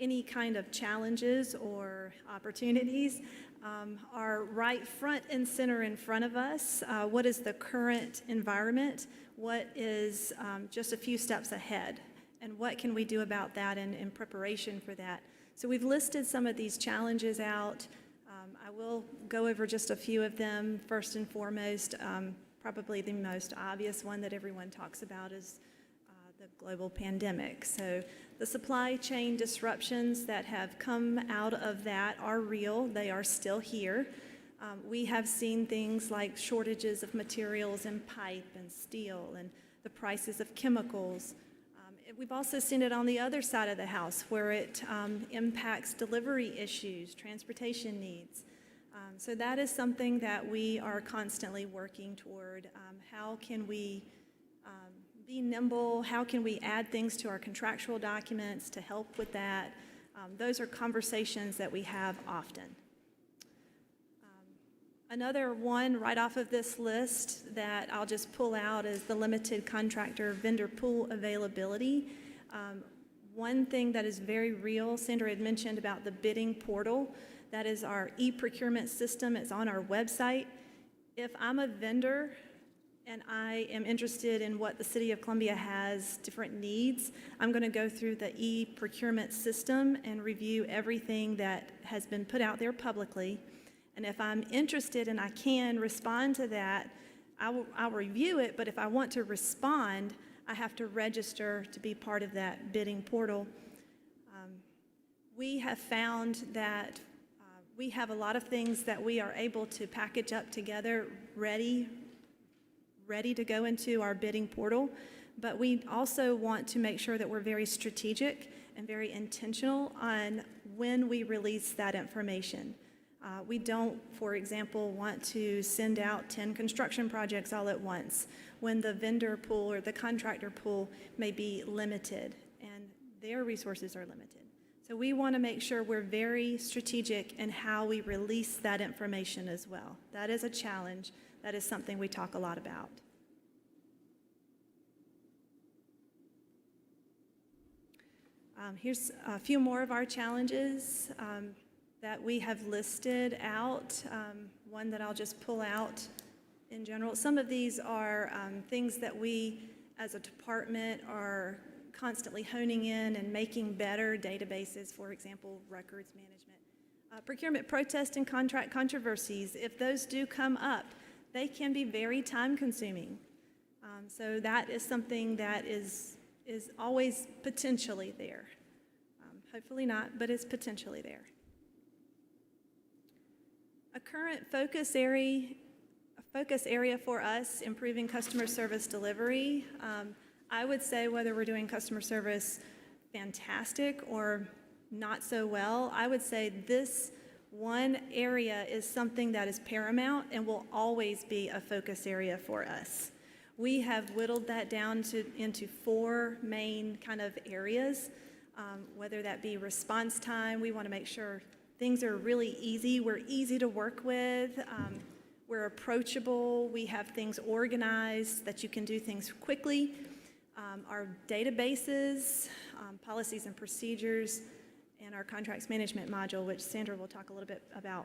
any kind of challenges or opportunities are right front and center in front of us. What is the current environment? What is just a few steps ahead? And what can we do about that in preparation for that? So we've listed some of these challenges out. I will go over just a few of them. First and foremost, probably the most obvious one that everyone talks about is the global pandemic. So the supply chain disruptions that have come out of that are real. They are still here. We have seen things like shortages of materials and pipe and steel and the prices of chemicals. We've also seen it on the other side of the house where it impacts delivery issues, transportation needs. So that is something that we are constantly working toward. How can we be nimble? How can we add things to our contractual documents to help with that? Those are conversations that we have often. Another one right off of this list that I'll just pull out is the limited contractor vendor pool availability. One thing that is very real, Sandra had mentioned about the bidding portal. That is our e-procurement system. It's on our website. If I'm a vendor and I am interested in what the City of Columbia has different needs, I'm going to go through the e-procurement system and review everything that has been put out there publicly. And if I'm interested and I can respond to that, I'll review it, but if I want to respond, I have to register to be part of that bidding portal. We have found that we have a lot of things that we are able to package up together, ready to go into our bidding portal, but we also want to make sure that we're very strategic and very intentional on when we release that information. We don't, for example, want to send out 10 construction projects all at once when the vendor pool or the contractor pool may be limited and their resources are limited. So we want to make sure we're very strategic in how we release that information as well. That is a challenge. That is something we talk a lot about. Here's a few more of our challenges that we have listed out. One that I'll just pull out in general. Some of these are things that we as a department are constantly honing in and making better databases, for example, records management. Procurement protest and contract controversies, if those do come up, they can be very time consuming. So that is something that is always potentially there. Hopefully not, but it's potentially there. A current focus area for us, improving customer service delivery. I would say whether we're doing customer service fantastic or not so well, I would say this one area is something that is paramount and will always be a focus area for us. We have whittled that down into 4 main kind of areas, whether that be response time. We want to make sure things are really easy. We're easy to work with. We're approachable. We have things organized that you can do things quickly. Our databases, policies and procedures, and our contracts management module, which Sandra will talk a little bit about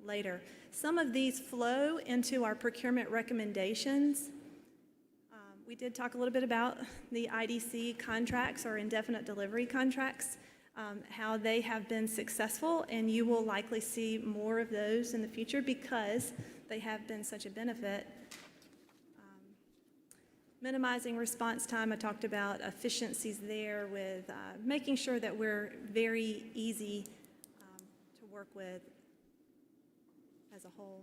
later. Some of these flow into our procurement recommendations. We did talk a little bit about the IDC contracts or indefinite delivery contracts, how they have been successful, and you will likely see more of those in the future because they have been such a benefit. Minimizing response time, I talked about efficiencies there with making sure that we're very easy to work with as a whole.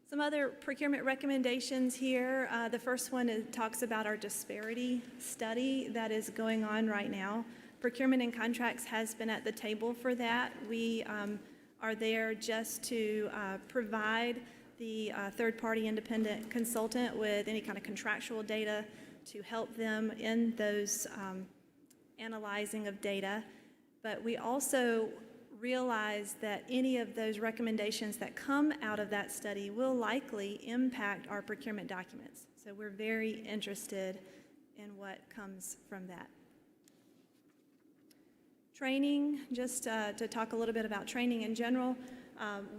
Some other procurement recommendations here. The first one talks about our disparity study that is going on right now. Procurement and Contracts has been at the table for that. We are there just to provide the third-party independent consultant with any kind of contractual data to help them in those analyzing of data. But we also realize that any of those recommendations that come out of that study will likely impact our procurement documents. So we're very interested in what comes from that. Training, just to talk a little bit about training in general.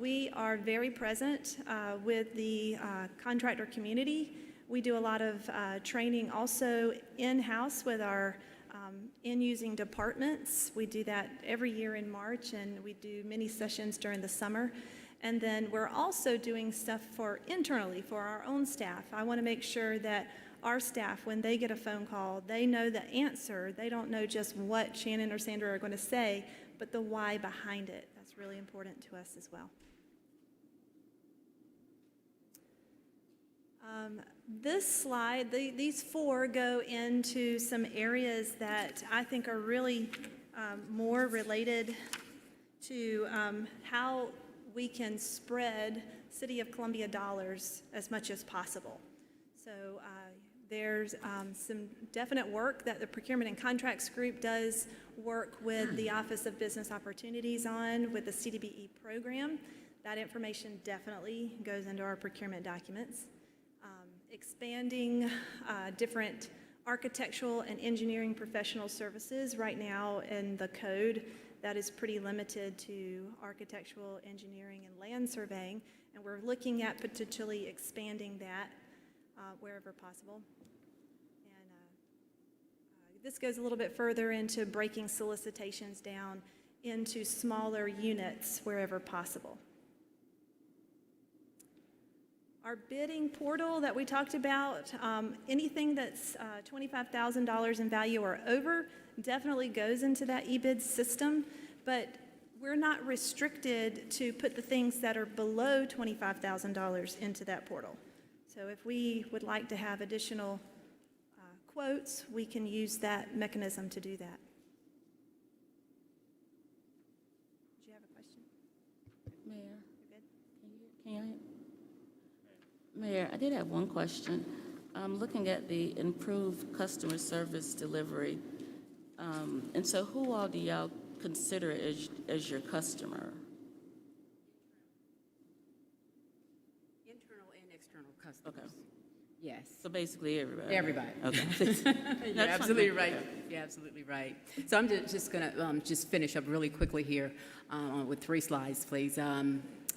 We are very present with the contractor community. We do a lot of training also in-house with our in-using departments. We do that every year in March, and we do many sessions during the summer. And then we're also doing stuff internally for our own staff. I want to make sure that our staff, when they get a phone call, they know the answer. They don't know just what Shannon or Sandra are going to say, but the why behind it. That's really important to us as well. This slide, these 4 go into some areas that I think are really more related to how we can spread City of Columbia dollars as much as possible. So there's some definite work that the Procurement and Contracts Group does work with the Office of Business Opportunities on with the CDBE program. That information definitely goes into our procurement documents. Expanding different architectural and engineering professional services. Right now in the code, that is pretty limited to architectural, engineering, and land surveying, and we're looking at potentially expanding that wherever possible. And this goes a little bit further into breaking solicitations down into smaller units wherever possible. Our bidding portal that we talked about, anything that's $25,000 in value or over definitely goes into that eBid system, but we're not restricted to put the things that are below $25,000 into that portal. So if we would like to have additional quotes, we can use that mechanism to do that. Did you have a question? Mayor, You're good? can you? Mayor, I did have one question. Looking at the improved customer service delivery, and so who all do y'all consider as your customer? Internal and external customers. Okay. Yes. So basically everybody? Everybody. Okay. You're absolutely right. You're absolutely right. So I'm just going to just finish up really quickly here with 3 slides, please.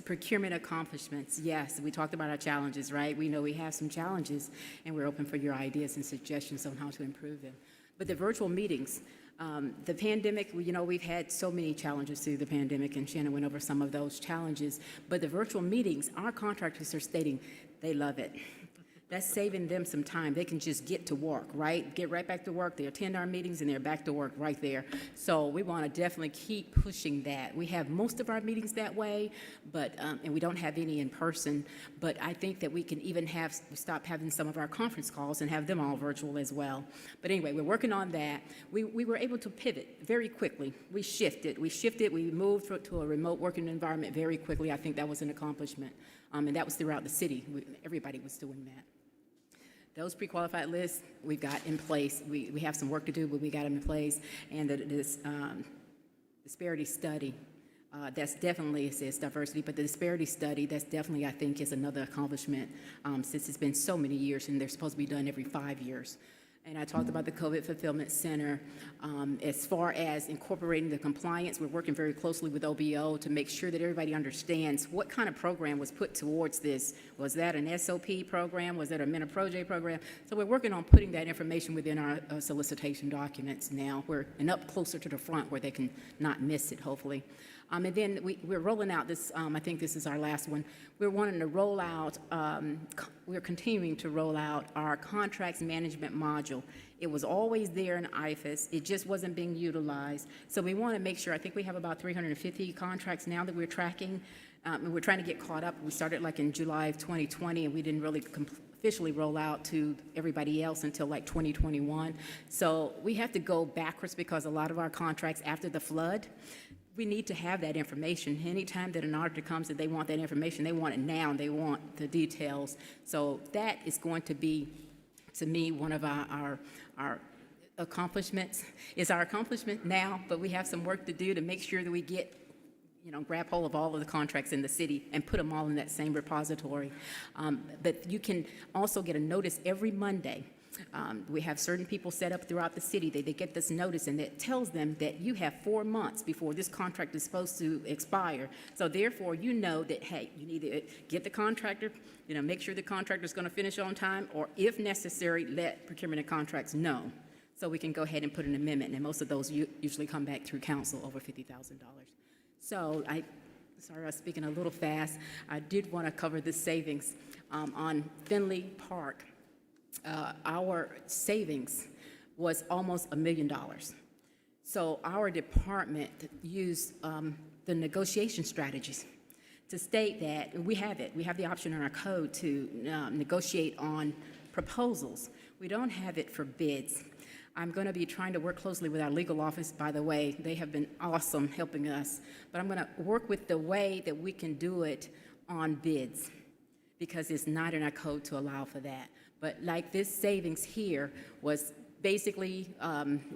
Procurement accomplishments. Yes, we talked about our challenges, right? We know we have some challenges, and we're open for your ideas and suggestions on how to improve them. But the virtual meetings, the pandemic, we've had so many challenges through the pandemic, and Shannon went over some of those challenges. But the virtual meetings, our contractors are stating they love it. That's saving them some time. They can just get to work, right? Get right back to work. They attend our meetings and they're back to work right there. So we want to definitely keep pushing that. We have most of our meetings that way, but and we don't have any in person. But I think that we can even stop having some of our conference calls and have them all virtual as well. But anyway, we're working on that. We were able to pivot very quickly. We shifted. We moved to a remote working environment very quickly. I think that was an accomplishment. And that was throughout the city. Everybody was doing that. Those pre-qualified lists we've got in place. We have some work to do, but we got them in place. And this disparity study, that's definitely, it says diversity, but the disparity study, that's definitely, I think, is another accomplishment since it's been so many years, and they're supposed to be done every 5 years. And I talked about the COVID Fulfillment Center. As far as incorporating the compliance, we're working very closely with OBO to make sure that everybody understands what kind of program was put towards this. Was that an SOP program? Was that a MENA-PROJ program? So we're working on putting that information within our solicitation documents now. We're up closer to the front where they can not miss it, hopefully. And then we're rolling out this, I think this is our last one. We're wanting to roll out, we're continuing to roll out our contracts management module. It was always there in IFAS. It just wasn't being utilized. So we want to make sure, I think we have about 350 contracts now that we're tracking. And we're trying to get caught up. We started like in July of 2020, and we didn't really officially roll out to everybody else until like 2021. So we have to go backwards because a lot of our contracts after the flood, we need to have that information. Anytime that an auditor comes and they want that information, they want it now, and they want the details. So that is going to be, to me, one of our accomplishments. It's our accomplishment now, but we have some work to do to make sure that we get, grab hold of all of the contracts in the city and put them all in that same repository. But you can also get a notice every Monday. We have certain people set up throughout the city. They get this notice, and it tells them that you have 4 months before this contract is supposed to expire. So therefore, you know that, hey, you need to get the contractor, make sure the contractor is going to finish on time, or if necessary, let procurement and contracts know. So we can go ahead and put an amendment, and most of those usually come back through council over $50,000. So sorry I was speaking a little fast. I did want to cover the savings on Finley Park. Our savings was almost $1 million. So our department used the negotiation strategies to state that we have it. We have the option in our code to negotiate on proposals. We don't have it for bids. I'm going to be trying to work closely with our legal office, by the way. They have been awesome helping us. But I'm going to work with the way that we can do it on bids, because it's not in our code to allow for that. But like this savings here was basically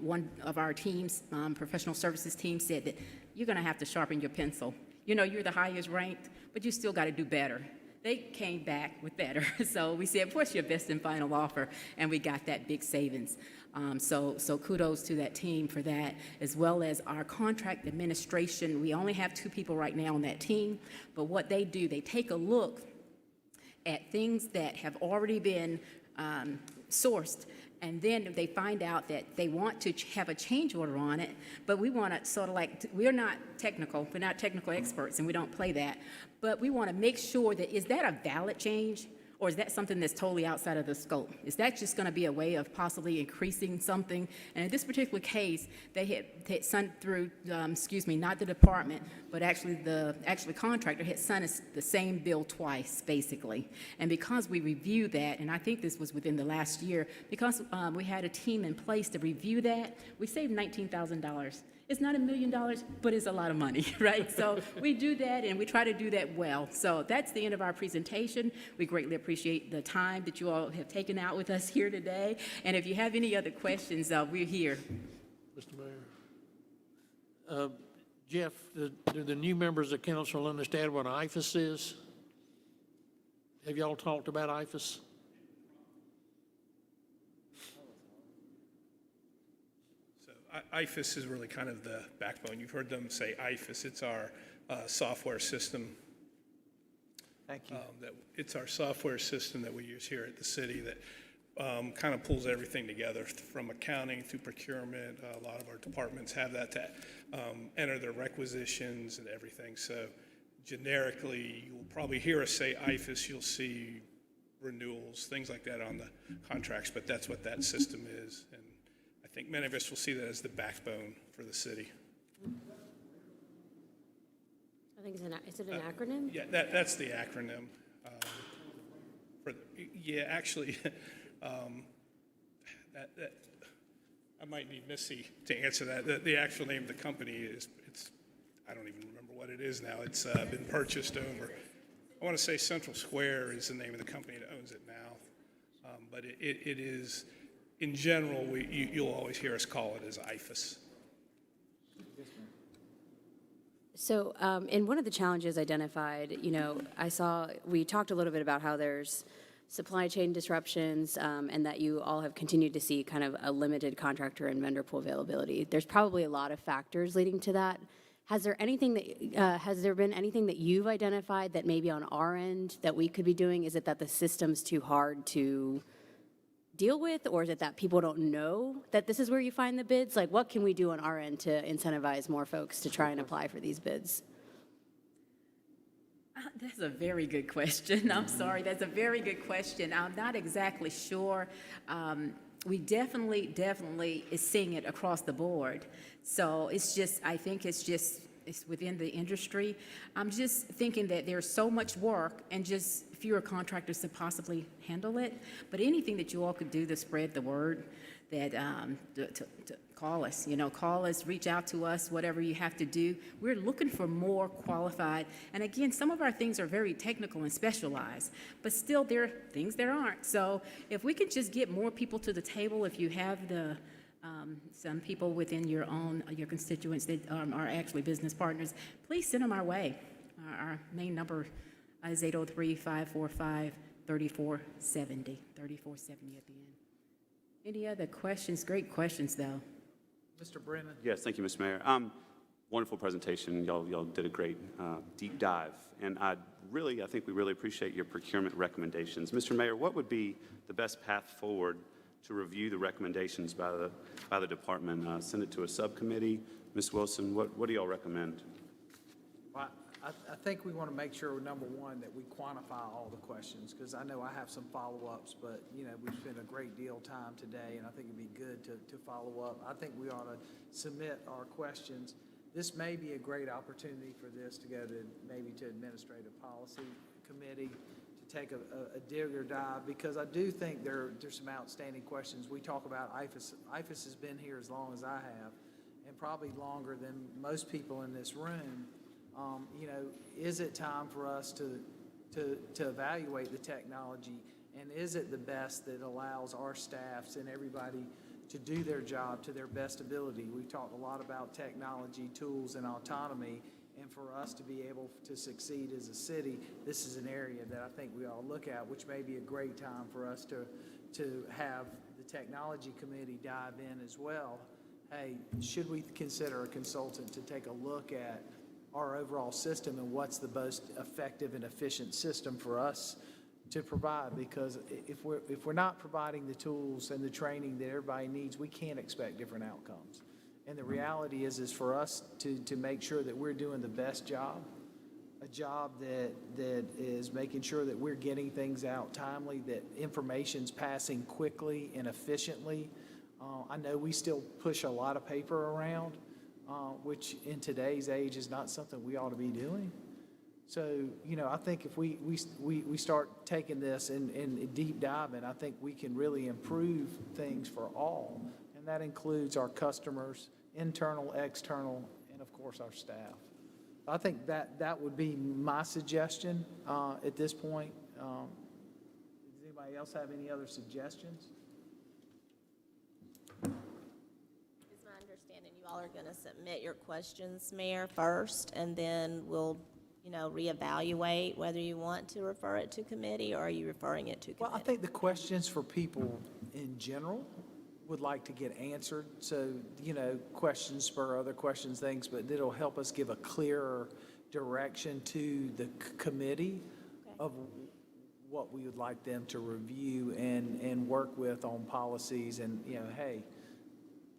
one of our teams, professional services team, said that you're going to have to sharpen your pencil. You know, you're the highest ranked, but you still got to do better. They came back with better. So we said, what's your best and final offer? And we got that big savings. So kudos to that team for that, as well as our contract administration. We only have 2 people right now on that team, but what they do, they take a look at things that have already been sourced, and then if they find out that they want to have a change order on it, but we want to sort of like, we're not technical experts, and we don't play that, but we want to make sure that, is that a valid change? Or is that something that's totally outside of the scope? Is that just going to be a way of possibly increasing something? And in this particular case, they had sent through, not the department, but actually the contractor had sent us the same bill twice, basically. And because we reviewed that, and I think this was within the last year, because we had a team in place to review that, we saved $19,000. It's not $1 million, but it's a lot of money, right? So we do that, and we try to do that well. So that's the end of our presentation. We greatly appreciate the time that you all have taken out with us here today. And if you have any other questions, we're here. Mr. Mayor. Jeff, do the new members of council understand what IFAS is? Have y'all talked about IFAS? IFAS is really kind of the backbone. You've heard them say IFAS. It's our software system. Thank you. It's our software system that we use here at the city that kind of pulls everything together from accounting through procurement. A lot of our departments have that to enter their requisitions and everything. So generically, you'll probably hear us say IFAS. You'll see renewals, things like that on the contracts, but that's what that system is. And I think many of us will see that as the backbone for the city. I think is it an acronym? Yeah, that's the acronym. Actually, I might need Missy to answer that. The actual name of the company is, I don't even remember what it is now. It's been purchased over. I want to say Central Square is the name of the company that owns it now. But it is, in general, you'll always hear us call it as IFAS. So in one of the challenges identified, we talked a little bit about how there's supply chain disruptions and that you all have continued to see kind of a limited contractor and vendor pool availability. There's probably a lot of factors leading to that. Has there been anything that you've identified that maybe on our end that we could be doing? Is it that the system's too hard to deal with, or is it that people don't know that this is where you find the bids? Like, what can we do on our end to incentivize more folks to try and apply for these bids? That's a very good question. I'm sorry, that's a very good question. I'm not exactly sure. We definitely is seeing it across the board. So I think it's within the industry. I'm just thinking that there's so much work and just fewer contractors to possibly handle it. But anything that you all could do to spread the word, that to call us, reach out to us, whatever you have to do. We're looking for more qualified. And again, some of our things are very technical and specialized, but still there are things there aren't. So if we could just get more people to the table, if you have some people within your constituents that are actually business partners, please send them our way. Our main number is 803-545-3470, 3470 at the end. Any other questions? Great questions, though. Mr. Brennan? Yes, thank you, Mr. Mayor. Wonderful presentation. Y'all did a great deep dive. And I think we really appreciate your procurement recommendations. Mr. Mayor, what would be the best path forward to review the recommendations by the department? Send it to a subcommittee? Ms. Wilson, what do y'all recommend? Well, I think we want to make sure, number one, that we quantify all the questions, because I know I have some follow-ups, but, we've spent a great deal of time today, and I think it'd be good to follow up. I think we ought to submit our questions. This may be a great opportunity for this to go to Administrative Policy Committee to take a digger dive, because I do think there's some outstanding questions. We talk about IFAS. IFAS has been here as long as I have, and probably longer than most people in this room. Is it time for us to evaluate the technology, and is it the best that allows our staffs and everybody to do their job to their best ability? We've talked a lot about technology, tools, and autonomy, And for us to be able to succeed as a city, this is an area that I think we all look at, which may be a great time for us to have the technology committee dive in as well. Hey, should we consider a consultant to take a look at our overall system and what's the most effective and efficient system for us to provide? Because if we're not providing the tools and the training that everybody needs, we can't expect different outcomes. And the reality is for us to make sure that we're doing the best job, a job that is making sure that we're getting things out timely, that information's passing quickly and efficiently. I know we still push a lot of paper around, which in today's age is not something we ought to be doing. So, I think if we start taking this and deep diving, I think we can really improve things for all. And that includes our customers, internal, external, and of course our staff. I think that would be my suggestion at this point. Does anybody else have any other suggestions? It's my understanding you all are going to submit your questions, Mayor, first, and then we'll, reevaluate whether you want to refer it to committee or are you referring it to committee? Well, I think the questions for people in general would like to get answered. So, questions spur other questions, things, but it'll help us give a clearer direction to the committee of what we would like them to review and work with on policies and, hey,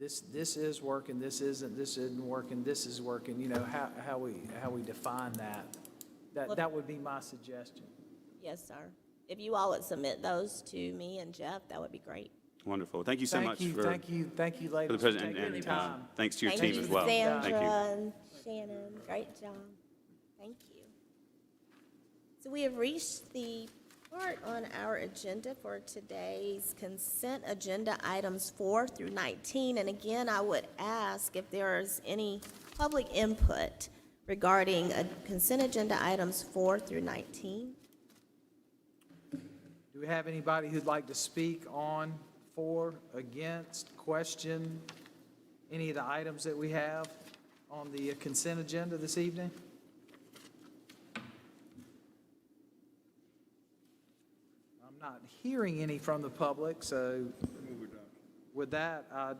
this is working, this isn't working, this is working, how we define that. That would be my suggestion. Yes, sir. If you all would submit those to me and Jeff, that would be great. Wonderful. Thank you so much for Thank you, for ladies, the for president, taking the and time. thanks to your Thank team you, as well. Thank Sandra you. and Shannon, great job. Thank you. So we have reached the part on our agenda for today's consent agenda items 4 through 19. And again, I would ask if there's any public input regarding consent agenda items 4 through 19. Do we have anybody who'd like to speak on, for, against, question any of the items that we have on the consent agenda this evening? I'm not hearing any from the public, so with that, I'd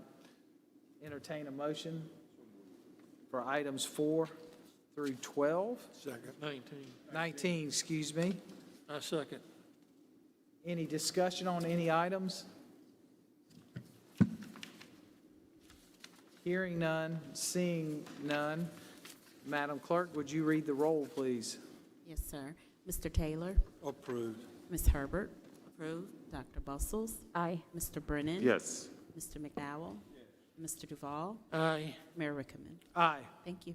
entertain a motion for items 4 through 12. Second. 19. 19, excuse me. I second. Any discussion on any items? Hearing none, seeing none. Madam Clerk, would you read the roll, please? Yes, sir. Mr. Taylor? Approved. Ms. Herbert? Approved. Dr. Bustles? Aye. Mr. Brennan? Yes. Mr. McDowell? Mr. Duval? Aye. Mayor Rickaman? Aye. Thank you.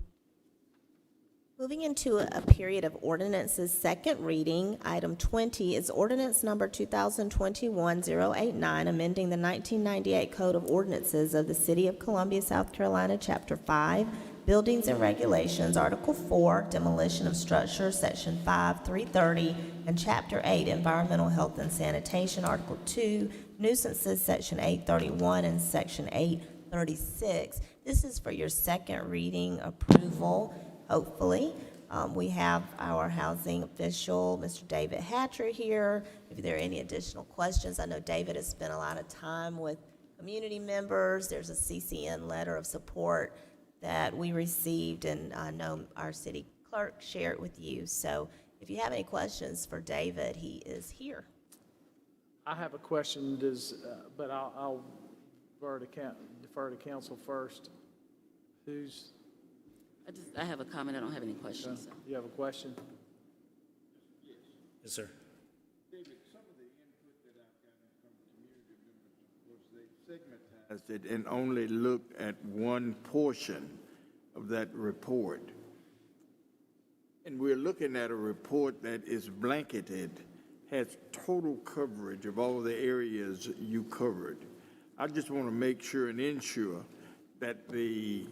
Moving into a period of ordinances, second reading, item 20 is ordinance number 2021-089, amending the 1998 Code of Ordinances of the City of Columbia, South Carolina, Chapter 5, Buildings and Regulations, Article 4, Demolition of Structures, Section 5, 330, and Chapter 8, Environmental Health and Sanitation, Article 2, Nuisances, Section 831, and Section 836. This is for your second reading approval. Hopefully, we have our housing official, Mr. David Hatcher, here. If there are any additional questions, I know David has spent a lot of time with community members. There's a CCN letter of support that we received, and I know our city clerk shared with you. So if you have any questions for David, he is here. I have a question, but I'll defer to council first. I have a comment. I don't have any questions. You have a question? Yes, sir. David, some of the input that I've gotten from community members was they segmentized it and only looked at one portion of that report. And we're looking at a report that is blanketed, has total coverage of all the areas you covered. I just want to make sure and ensure that the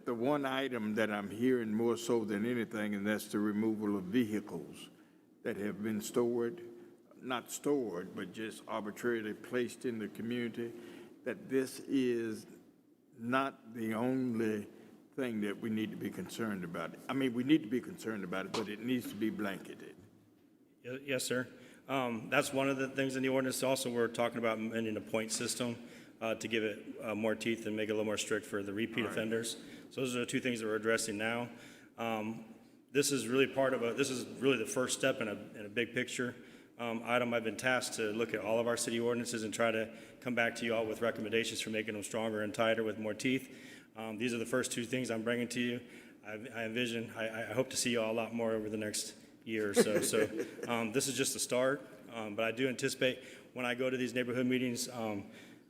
one item that I'm hearing more so than anything, and that's the removal of vehicles that have been not stored, but just arbitrarily placed in the community, that this is not the only thing that we need to be concerned about. I mean, we need to be concerned about it, but it needs to be blanketed. Yes, sir. That's one of the things in the ordinance. Also, we're talking about amending a point system to give it more teeth and make it a little more strict for the repeat offenders. So those are the two things that we're addressing now. This is really this is really the first step in a big picture item. I've been tasked to look at all of our city ordinances and try to come back to you all with recommendations for making them stronger and tighter with more teeth. These are the first two things I'm bringing to you. I hope to see you all a lot more over the next year or so. So this is just a start, but I do anticipate when I go to these neighborhood meetings,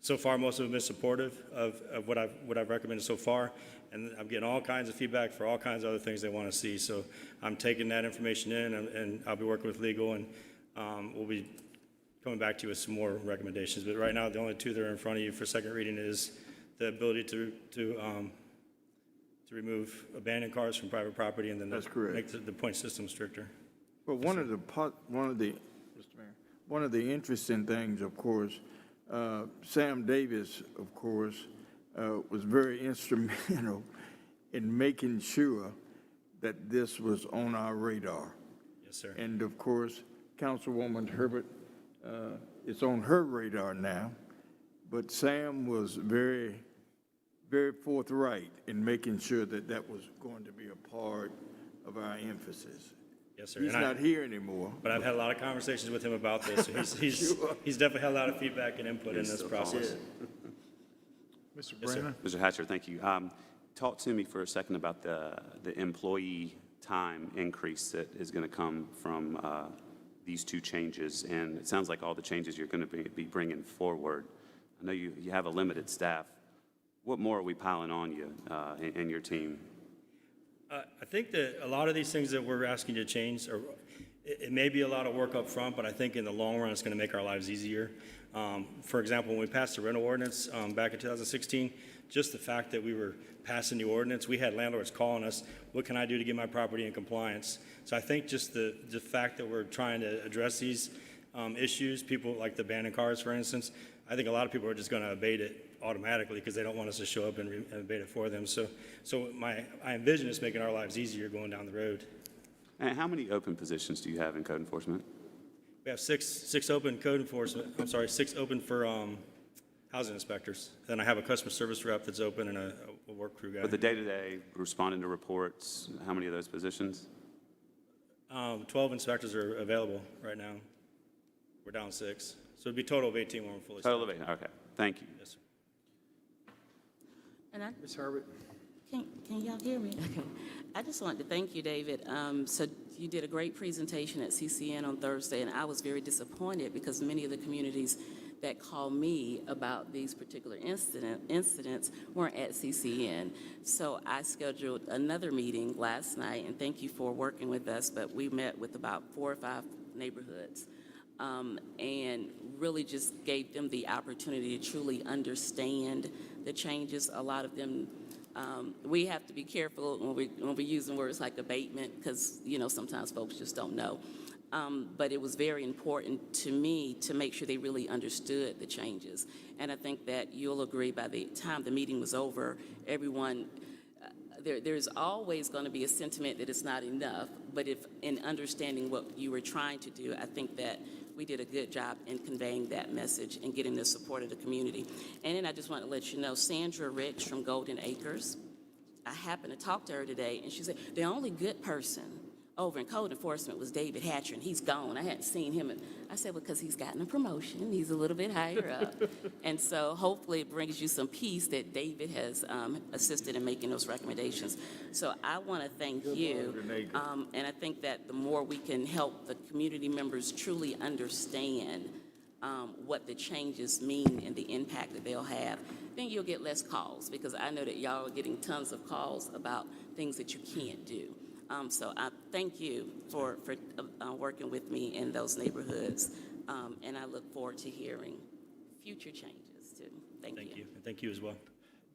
so far most of them have been supportive of what I've recommended so far, and I'm getting all kinds of feedback for all kinds of other things they want to see. So I'm taking that information in, and I'll be working with legal, and we'll be coming back to you with some more recommendations. But right now, the only two that are in front of you for second reading is the ability to remove abandoned cars from private property, and then That's correct. make the point system stricter. Well, one of the interesting things, of course, Sam Davis, of course, was very instrumental in making sure that this was on our radar. Yes, sir. And of course, Councilwoman Herbert, it's on her radar now, but Sam was very, very forthright in making sure that that was going to be a part of our emphasis. Yes, sir. He's And not here anymore. But I've had a lot of conversations with him about this. So he's definitely had a lot of feedback and input in this process. Mr. Yes, sir. Brennan? Mr. Hatcher, thank you. Talk to me for a second about the employee time increase that is going to come from these two changes. And it sounds like all the changes you're going to be bringing forward. I know you have a limited staff. What more are we piling on you and your team? I think that a lot of these things that we're asking you to change, it may be a lot of work up front, but I think in the long run, it's going to make our lives easier. For example, when we passed the rental ordinance back in 2016, just the fact that we were passing the ordinance, we had landlords calling us, what can I do to get my property in compliance? So I think just the fact that we're trying to address these issues, people like the abandoned cars, for instance, I think a lot of people are just going to abate it automatically because they don't want us to show up and abate it for them. So I envision it's making our lives easier going down the road. And how many open positions do you have in code enforcement? We have six open code enforcement, I'm sorry, 6 open for housing inspectors. Then I have a customer service rep that's open and a work crew guy. For the day-to-day responding to reports, how many of those positions? 12 inspectors are available right now. We're down 6. So it'd be a total of 18 when we're fully Total of staffed. 8, okay. Thank you. Yes, sir. And Ms. Herbert? Can y'all hear me? Okay. I just wanted to thank you, David. So you did a great presentation at CCN on Thursday, and I was very disappointed because many of the communities that called me about these particular incidents weren't at CCN. So I scheduled another meeting last night, and thank you for working with us, but we met with about 4 or 5 neighborhoods. And really just gave them the opportunity to truly understand the changes. A lot of them, we have to be careful when we're using words like abatement because, sometimes folks just don't know. But it was very important to me to make sure they really understood the changes. And I think that you'll agree by the time the meeting was over, everyone, there's always going to be a sentiment that it's not enough, but if in understanding what you were trying to do, I think that we did a good job in conveying that message and getting the support of the community. And then I just want to let you know, Sandra Rich from Golden Acres, I happened to talk to her today, and she said, the only good person over in code enforcement was David Hatcher, and he's gone. I hadn't seen him. And I said, well, because he's gotten a promotion. He's a little bit higher up. And so hopefully it brings you some peace that David has assisted in making those recommendations. So I want to thank you. And I think that the more we can help the community members truly understand what the changes mean and the impact that they'll have, then you'll get less calls, because I know that y'all are getting tons of calls about things that you can't do. So I thank you for working with me in those neighborhoods, and I look forward to hearing future changes too. Thank you. And thank you as well.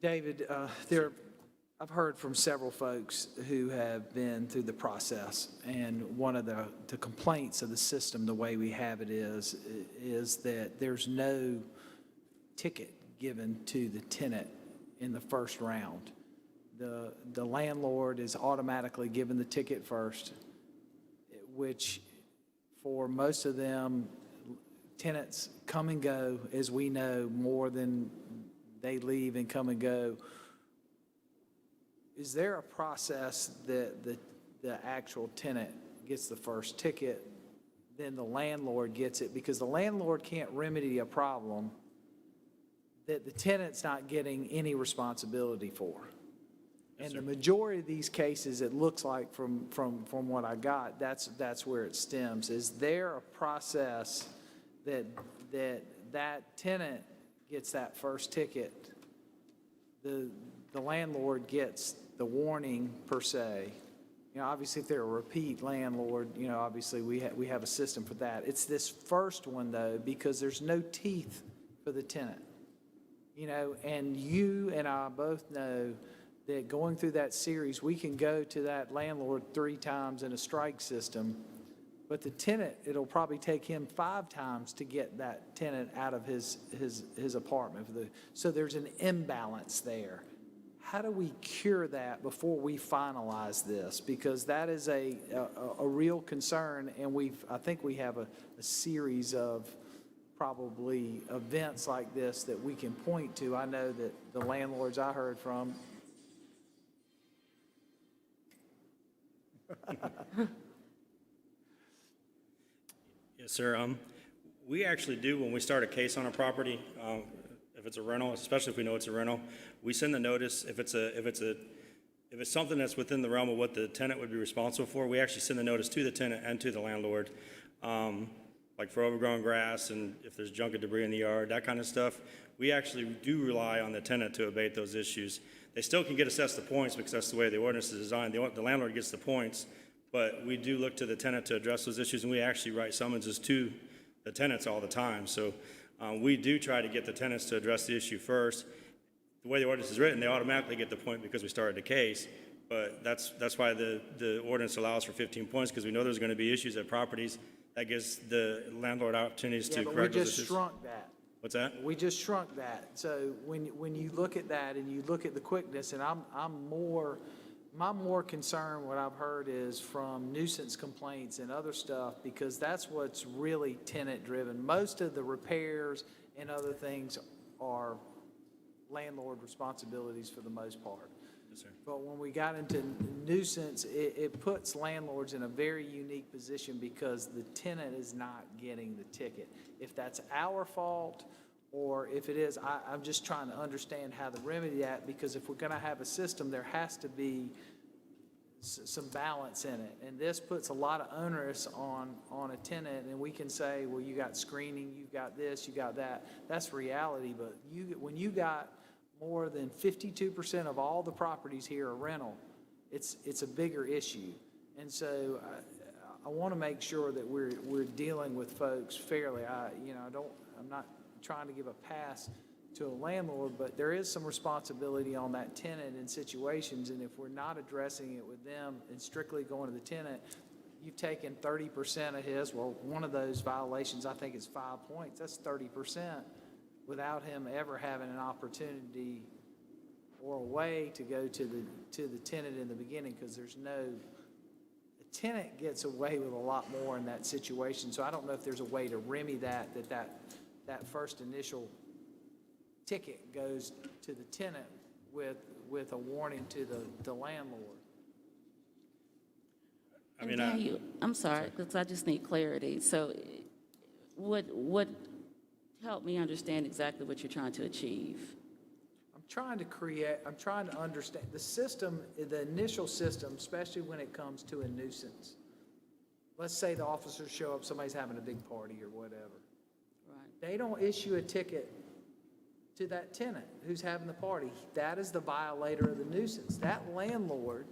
David, I've heard from several folks who have been through the process, and one of the complaints of the system, the way we have it is that there's no ticket given to the tenant in the first round. the landlord is automatically given the ticket first, which for most of them, tenants come and go, as we know, more than they leave and come and go. Is there a process that the actual tenant gets the first ticket, then the landlord gets it? Because the landlord can't remedy a problem that the tenant's not getting any responsibility for. And the majority of these cases, it looks like from what I got, that's where it stems. Is there a process that tenant gets that first ticket, the landlord gets the warning per se? You know, obviously if they're a repeat landlord, you know, obviously we have a system for that. It's this first one though, because there's no teeth for the tenant. You know, and you and I both know that going through that series, we can go to that landlord 3 times in a strike system, but the tenant, it'll probably take him 5 times to get that tenant out of his apartment. So there's an imbalance there. How do we cure that before we finalize this? Because that is a real concern, and I think we have a series of probably events like this that we can point to. I know that the landlords I heard from. Yes, sir. We actually do, when we start a case on a property, if it's a rental, especially if we know it's a rental, we send the notice. If it's something that's within the realm of what the tenant would be responsible for, we actually send the notice to the tenant and to the landlord. Like for overgrown grass and if there's junk and debris in the yard, that kind of stuff, we actually do rely on the tenant to abate those issues. They still can get assessed the points because that's the way the ordinance is designed. The landlord gets the points, but we do look to the tenant to address those issues, and we actually write summonses to the tenants all the time. So we do try to get the tenants to address the issue first. The way the ordinance is written, they automatically get the point because we started the case, but that's why the ordinance allows for 15 points, because we know there's going to be issues at properties. That gives the landlord opportunities to correct those issues. We just shrunk that. What's that? We just shrunk that. So when you look at that and you look at the quickness, and I'm more concerned, what I've heard is from nuisance complaints and other stuff, because that's what's really tenant driven. Most of the repairs and other things are landlord responsibilities for the most part. Yes, sir. But when we got into nuisance, it puts landlords in a very unique position because the tenant is not getting the ticket. If that's our fault, or if it is, I'm just trying to understand how to remedy that, because if we're going to have a system, there has to be some balance in it. And this puts a lot of onerous on a tenant, and we can say, well, you got screening, you got this, you got that. That's reality, but when you got more than 52% of all the properties here are rental, it's a bigger issue. And so I want to make sure that we're dealing with folks fairly. I'm not trying to give a pass to a landlord, but there is some responsibility on that tenant in situations, and if we're not addressing it with them and strictly going to the tenant, you've taken 30% of his, well, one of those violations, I think is 5 points. That's 30%. Without him ever having an opportunity or a way to go to the tenant in the beginning, because the tenant gets away with a lot more in that situation. So I don't know if there's a way to remedy that first initial ticket goes to the tenant with a warning to the landlord. I'm sorry, because I just need clarity. So what help me understand exactly what you're trying to achieve? I'm trying to understand the system, the initial system, especially when it comes to a nuisance. Let's say the officers show up, somebody's having a big party or whatever. Right. They don't issue a ticket to that tenant who's having the party. That is the violator of the nuisance. That landlord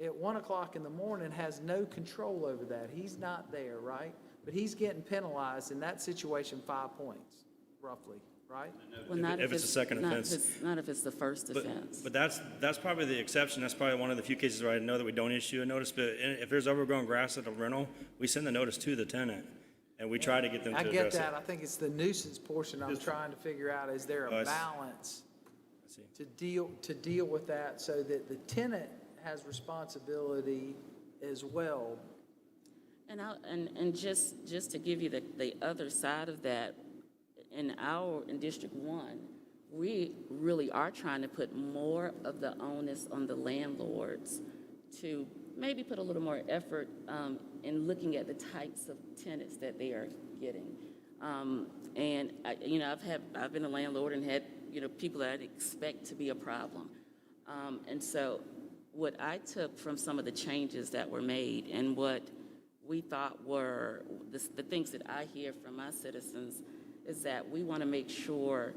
at 1 o'clock in the morning has no control over that. He's not there, right? But he's getting penalized in that situation 5 points, roughly, right? Well, not if it's a second offense. Not if it's the first offense. But that's probably the exception. That's probably one of the few cases where I know that we don't issue a notice. But if there's overgrown grass at a rental, we send the notice to the tenant, and we try to get them to address it. I get that. I think it's the nuisance portion I'm trying to figure out. Is there a balance see. to deal with that so that the tenant has responsibility as well. And just to give you the other side of that, in District 1, we really are trying to put more of the onus on the landlords to maybe put a little more effort in looking at the types of tenants that they are getting. And I've been a landlord and had people that I'd expect to be a problem. And so what I took from some of the changes that were made and what we thought were the things that I hear from my citizens is that we want to make sure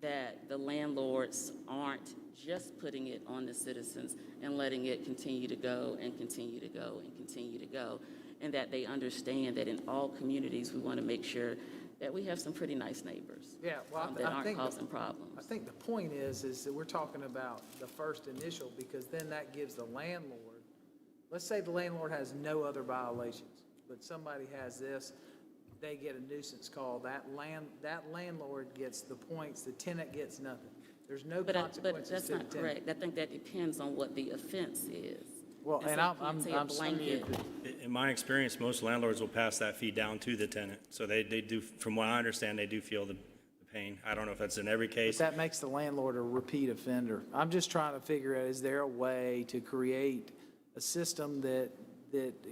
that the landlords aren't just putting it on the citizens and letting it continue to go and continue to go and continue to go, and that they understand that in all communities we want to make sure that we have some pretty nice neighbors that aren't causing problems. I think the point is that we're talking about the first initial, because then that gives the landlord, let's say the landlord has no other violations, but somebody has this, they get a nuisance call, that landlord gets the points, the tenant gets nothing. There's no consequences But that's to the not tenant. correct. I think that depends on what the offense is. Well, and so you can't say a blanket. In my experience, most landlords will pass that fee down to the tenant. So they do, from what I understand, they do feel the pain. I don't know if that's in every case. But that makes the landlord a repeat offender. I'm just trying to figure out, is there a way to create a system that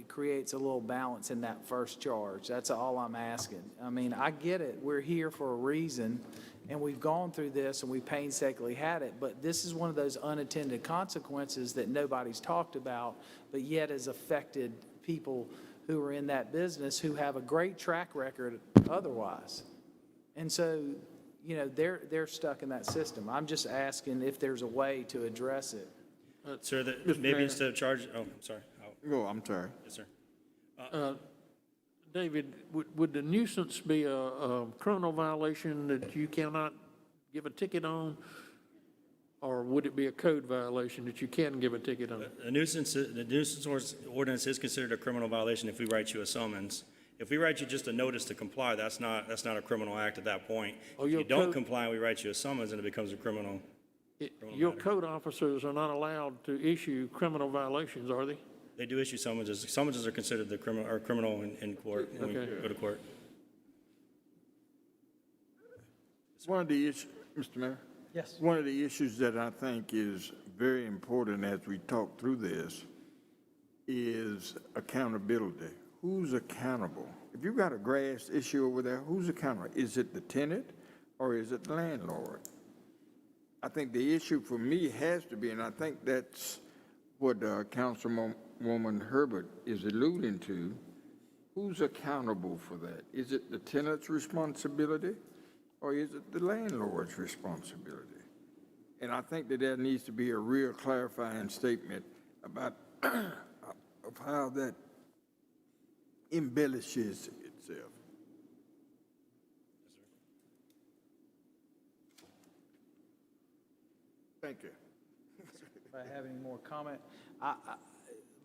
creates a little balance in that first charge? That's all I'm asking. I mean, I get it. We're here for a reason, and we've gone through this, and we painstakingly had it, but this is one of those unintended consequences that nobody's talked about, but yet has affected people who are in that business who have a great track record otherwise. And so, they're stuck in that system. I'm just asking if there's a way to address it. Sir, Mr. maybe Mayor. instead of charge, oh, I'm sorry. Oh, I'm sorry. Yes, sir. David, would the nuisance be a criminal violation that you cannot give a ticket on? Or would it be a code violation that you can give a ticket on? The nuisance ordinance is considered a criminal violation if we write you a summons. If we write you just a notice to comply, that's not a criminal act at that point. Oh, If your you don't code- comply, we write you a summons and it becomes a criminal. Your code officers are not allowed to issue criminal violations, are they? They do issue summonses. Summonses are considered criminal in court when we Okay. go to court. One of the issues, Mr. Mayor? Yes. One of the issues that I think is very important as we talk through this is accountability. Who's accountable? If you've got a grass issue over there, who's accountable? Is it the tenant or is it the landlord? I think the issue for me has to be, and I think that's what Councilwoman Herbert is alluding to, who's accountable for that? Is it the tenant's responsibility or is it the landlord's responsibility? And I think that there needs to be a real clarifying statement about of how that embellishes itself. Thank you. If I have any more comment,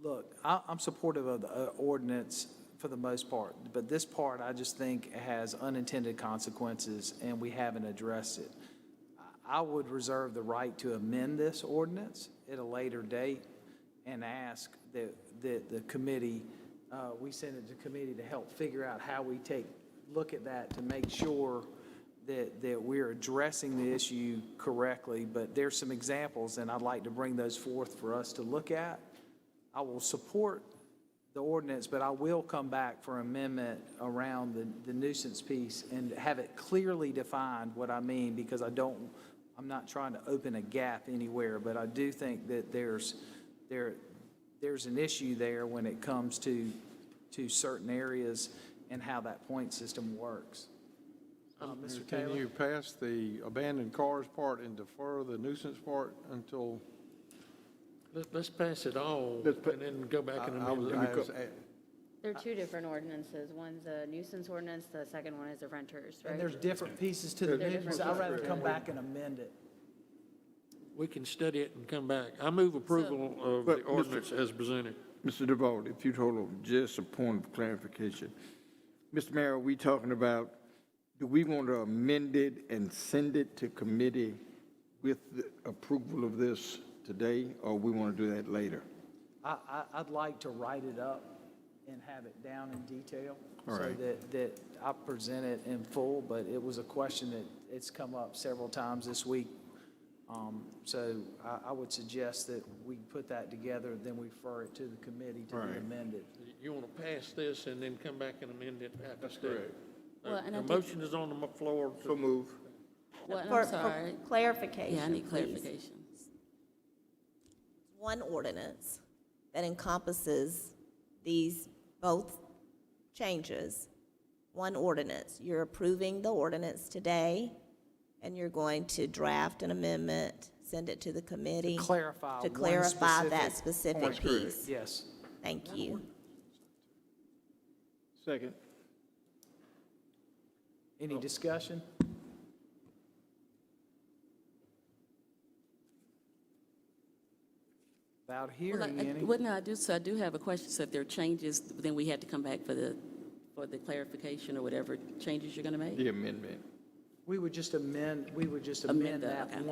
look, I'm supportive of the ordinance for the most part, but this part I just think has unintended consequences and we haven't addressed it. I would reserve the right to amend this ordinance at a later date and ask that the committee, we send it to committee to help figure out how we look at that to make sure that we're addressing the issue correctly, but there's some examples, and I'd like to bring those forth for us to look at. I will support the ordinance, but I will come back for amendment around the nuisance piece and have it clearly defined what I mean, because I'm not trying to open a gap anywhere, but I do think that there's an issue there when it comes to certain areas and how that point system works. Mr. Taylor? Can you pass the abandoned cars part and defer the nuisance part until? Let's pass it all Let's and then go back and amend I it. was- There are two different ordinances. One's a nuisance ordinance, the second one is a renters, right? And there's different pieces to the They're nuisance. different I'd rather pieces. come back and amend it. We can study it and come back. I move approval of But, the Mr. ordinance as presented. Mr. DeVault, if you'd hold on, just a point of clarification. Mr. Mayor, are we talking about, do we want to amend it and send it to committee with the approval of this today, or we want to do that later? I'd like to write it up and have it down in detail. All So right. that I present it in full, but it was a question that it's come up several times this week. So I would suggest that we put that together, then we refer it to the committee to All be right. amended. You want to pass this and then come back and amend it after That's that? correct. Well, and I The think- motion is on the floor. So move. Well, For I'm sorry. clarification, Yeah, I need please. clarification. One ordinance that encompasses these both changes. One ordinance. You're approving the ordinance today, and you're going to draft an amendment, send it to the committee. Clarify To one clarify that specific specific point. piece. Yes. Thank you. Second. Any discussion? Without hearing any. Well, no, I do have a question. So if there are changes, then we have to come back for the clarification or whatever changes you're going to make? The amendment. We would just amend Amend that, that okay.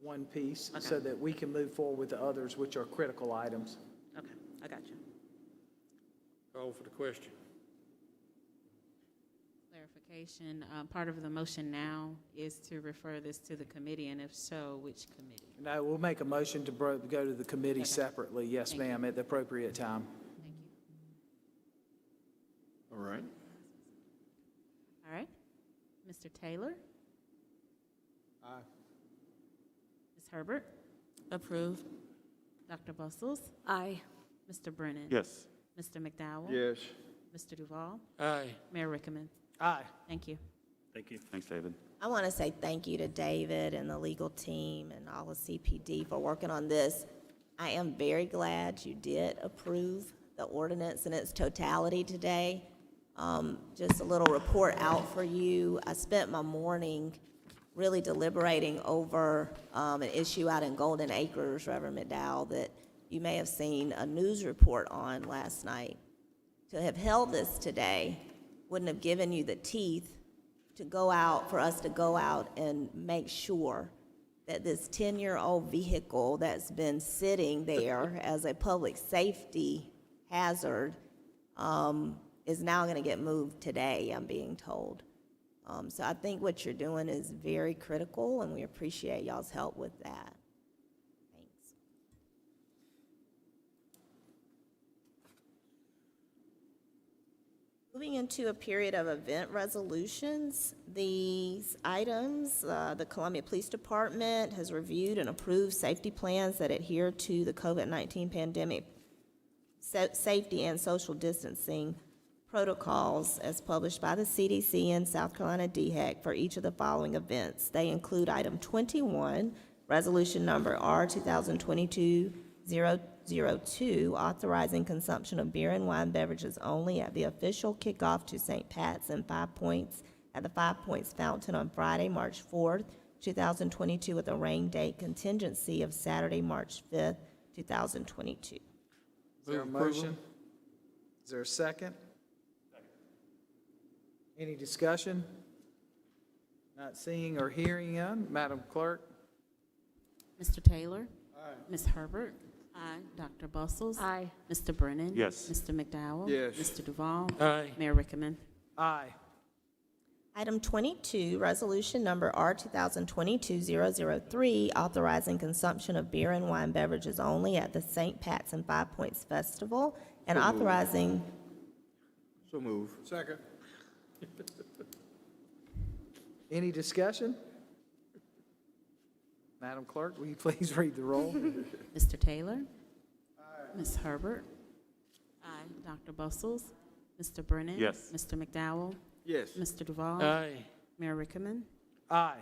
one piece Okay. so that we can move forward with the others, which are critical items. Okay, I got you. Call for the question. Clarification, part of the motion now is to refer this to the committee, and if so, which committee? No, we'll make a motion to go to the committee separately. Yes, Thank you. ma'am, at the appropriate time. Thank you. All right. All right. Mr. Taylor? Aye. Ms. Herbert? Approved. Dr. Bustles? Aye. Mr. Brennan? Yes. Mr. McDowell? Yes. Mr. Duval? Aye. Mayor Rickaman? Aye. Thank you. Thank you. Thanks, David. I want to say thank you to David and the legal team and all of CPD for working on this. I am very glad you did approve the ordinance in its totality today. Just a little report out for you. I spent my morning really deliberating over an issue out in Golden Acres, Reverend McDowell, that you may have seen a news report on last night. To have held this today wouldn't have given you the teeth to go out, for us to go out and make sure that this 10-year-old vehicle that's been sitting there as a public safety hazard is now going to get moved today, I'm being told. So I think what you're doing is very critical, and we appreciate y'all's help with that. Thanks. Moving into a period of event resolutions, these items, the Columbia Police Department has reviewed and approved safety plans that adhere to the COVID-19 pandemic safety and social distancing protocols as published by the CDC and South Carolina DHEC for each of the following events. They include item 21, resolution number R 2022-002, authorizing consumption of beer and wine beverages only at the official kickoff to St. Pat's and 5 Points at the 5 Points Fountain on Friday, March 4th, 2022, with a rain date contingency of Saturday, March 5th, 2022. Is there a Move approval. motion? Is there a second? Any discussion? Not seeing or hearing none. Madam Clerk? Mr. Taylor? Aye. Ms. Herbert? Aye. Dr. Bustles? Aye. Mr. Brennan? Yes. Mr. McDowell? Yes. Mr. Duval? Aye. Mayor Rickaman? Aye. Item 22, resolution number R 2022-003, authorizing consumption of beer and wine beverages only at the St. Pat's and 5 Points Festival, and authorizing, So move. Second. Any discussion? Madam Clerk, will you please read the roll? Mr. Taylor? Aye. Ms. Herbert? Aye. Dr. Bustles? Mr. Brennan? Yes. Mr. McDowell? Yes. Mr. Duval? Aye. Mayor Rickaman? Aye.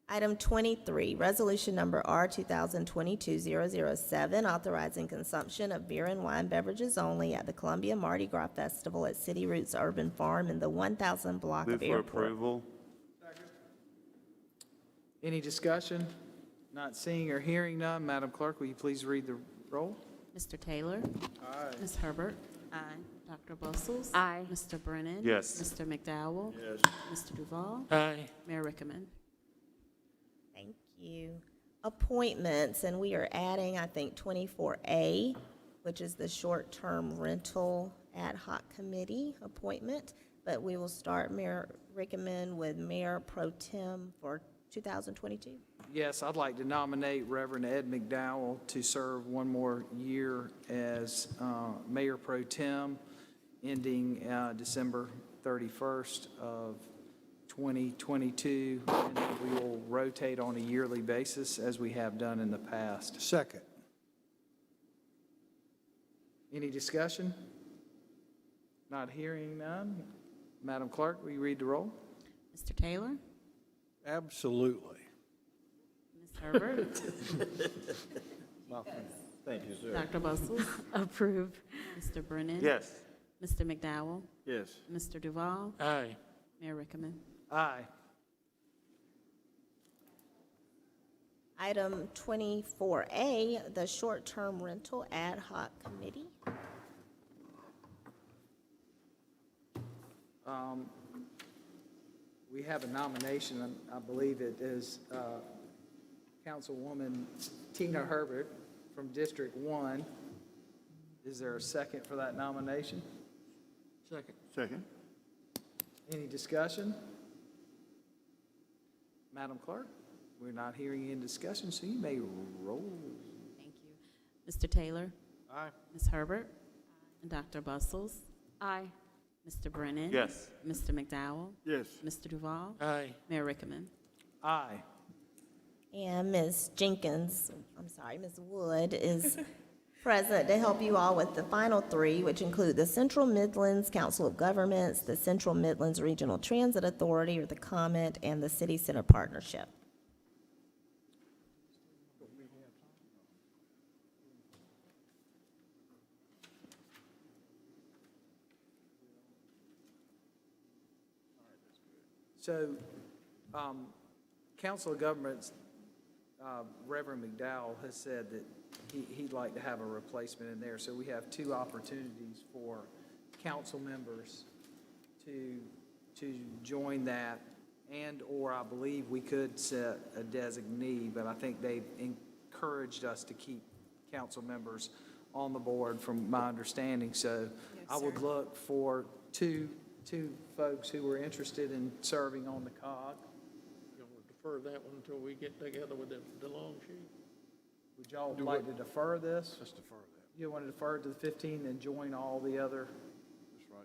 item 23, resolution number R 2022-007, authorizing consumption of beer and wine beverages only at the Columbia Mardi Gras Festival at City Roots Urban Farm in the 1000 block Move of for Airport. approval. Any discussion? Not seeing or hearing none. Madam Clerk, will you please read the roll? Mr. Taylor? Aye. Ms. Herbert? Aye. Dr. Bustles? Aye. Mr. Brennan? Yes. Mr. McDowell? Yes. Mr. Duval? Aye. Mayor Rickaman? Thank you. Appointments, and we are adding, I think, 24A, which is the short-term rental ad hoc committee appointment. But we will start, Mayor Rickaman, with Mayor Pro Tem for 2022. Yes, I'd like to nominate Reverend Ed McDowell to serve one more year as Mayor Pro Tem, ending December 31st of 2022, and then we will rotate on a yearly basis as we have done in the past. Second. Any discussion? Not hearing none. Madam Clerk, will you read the roll? Mr. Taylor? Absolutely. Ms. Herbert? Thank you, sir. Dr. Bustles? Approve. Mr. Brennan? Yes. Mr. McDowell? Yes. Mr. Duval? Aye. Mayor Rickaman? Aye. Item 24A, the short-term rental ad hoc committee. We have a nomination, and I believe it is Councilwoman Tina Herbert from District 1. Is there a second for that nomination? Second. Second. Any discussion? Madam Clerk, we're not hearing any discussion, so you may roll. Thank you. Mr. Taylor? Aye. Ms. Herbert? And Dr. Bustles? Aye. Mr. Brennan? Yes. Mr. McDowell? Yes. Mr. Duval? Aye. Mayor Rickaman? Aye. And Ms. Jenkins, Ms. Wood is present to help you all with the final three, which include the Central Midlands Council of Governments, the Central Midlands Regional Transit Authority, or the COMET, and the City Center Partnership. So, Council of Governments, Reverend McDowell has said that he'd like to have a replacement in there. So we have two opportunities for council members to join that, and/or I believe we could set a designee, but I think they've encouraged us to keep council members on the board from my understanding. So I would look for two folks who were interested in serving on the COG. You want to defer that one until we get together with the long sheet? Would y'all like to defer this? Let's defer that. You want to defer it to the 15th and join all the other? That's right.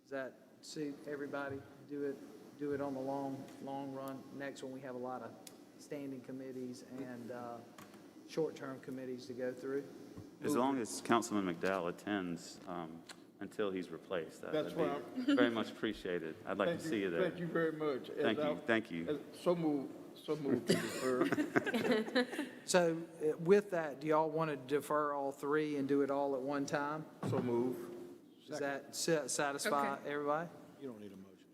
Does that suit everybody? Do it on the long run. Next one, we have a lot of standing committees and short-term committees to go through. As long as Councilman McDowell attends until he's replaced, that That's would what be very much appreciated. I'd like to see you there. Thank you very much. Thank you. So moved to defer. So with that, do y'all want to defer all three and do it all at one time? So move. Does that satisfy everybody? You don't need a motion.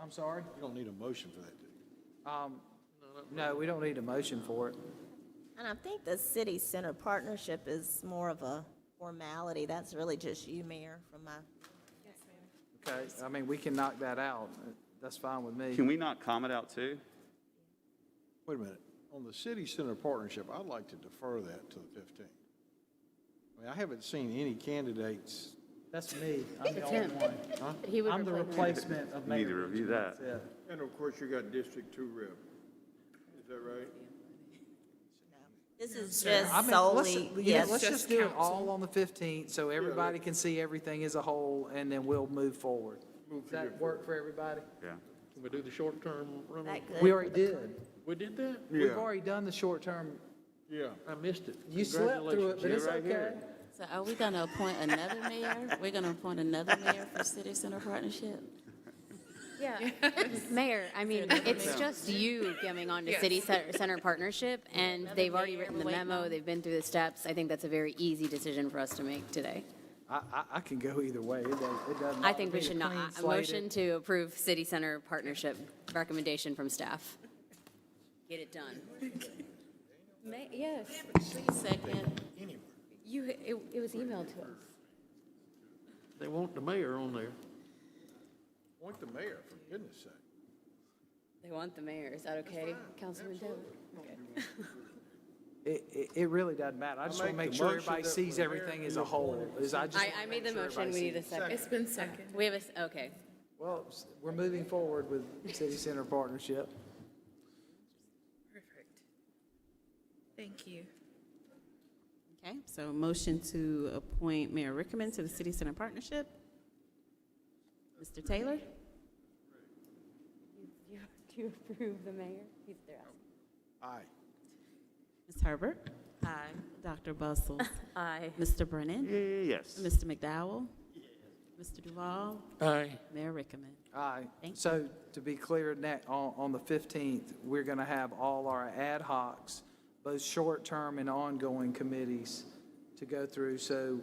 I'm sorry? You don't need a motion for that, do you? No, we don't need a motion for it. And I think the City Center Partnership is more of a formality. That's really just you, Mayor, from my. Okay, I mean, we can knock that out. That's fine with me. Can we knock Comet out too? Wait a minute. On the city center partnership, I'd like to defer that to the 15th. I mean, I haven't seen any candidates. That's me. I'm the It's only him. one. He would I'm the replace him. replacement of We need Mayor. to review that. That's it. And of course, you got District 2 rep. Is that right? This is I just mean, solely, yes. let's just do it all on the 15th, so everybody can see everything as a whole, and then we'll move forward. Does that work for everybody? Yeah. Can we do the short-term rental? That good? We already did. We did that? We've already done the short term. Yeah. I missed it. You slept through it, but it's Congratulations. okay. So are we going to appoint another mayor? We're going to appoint another mayor for City Center Partnership? Yeah. Mayor, I mean, it's just you coming on to City Center Partnership, and they've already written the memo, they've been through the steps. I think that's a very easy decision for us to make today. I can go either way. It doesn't. I think we bother me. should not, Clean a slate motion it. to approve City Center Partnership recommendation from staff. Get it done. Yes, Second. it was emailed to us. They want the mayor on there. Point the mayor, for goodness sake. They want the mayor. Is that okay, Councilman Taylor? Okay. It really doesn't matter. I just want to make sure everybody sees everything as a whole. I made the motion. We need a second. It's been second. We have okay. Well, we're moving forward with City Center Partnership. Perfect. Thank you. Okay, so motion to appoint Mayor Rickerman to the City Center Partnership. Mr. Taylor? Do you approve the mayor? He's there. Aye. Ms. Herbert? Aye. Dr. Bustles? Aye. Mr. Brennan? Yes. Mr. McDowell? Mr. Duval? Aye. Mayor Rickerman? Aye. Thank you. So to be clear, on the 15th, we're going to have all our ad hocs, both short-term and ongoing committees to go through. So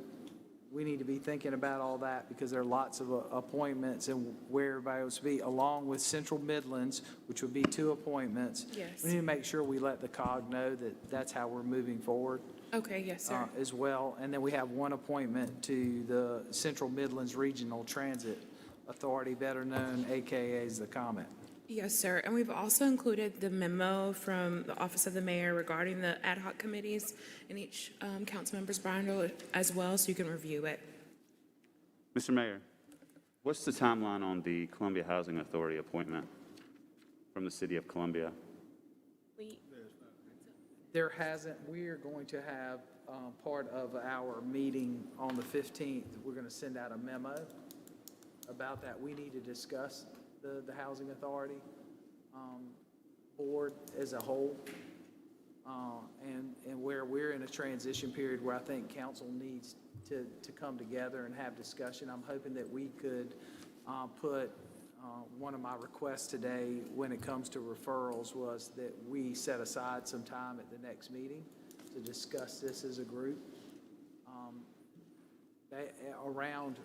we need to be thinking about all that because there are lots of appointments and where everybody will be, along with Central Midlands, which would be 2 appointments. Yes. We need to make sure we let the COG know that that's how we're moving forward. Okay, yes, sir. As well. And then we have 1 appointment to the Central Midlands Regional Transit Authority, better known AKA as the Comet. Yes, sir. And we've also included the memo from the Office of the Mayor regarding the ad hoc committees in each council member's binder as well, so you can review it. Mr. Mayor, what's the timeline on the Columbia Housing Authority appointment from the City of Columbia? There hasn't, we are going to have part of our meeting on the 15th. We're going to send out a memo about that. We need to discuss the Housing Authority board as a whole. And where we're in a transition period where I think council needs to come together and have discussion. I'm hoping that we could put one of my requests today when it comes to referrals was that we set aside some time at the next meeting to discuss this as a group around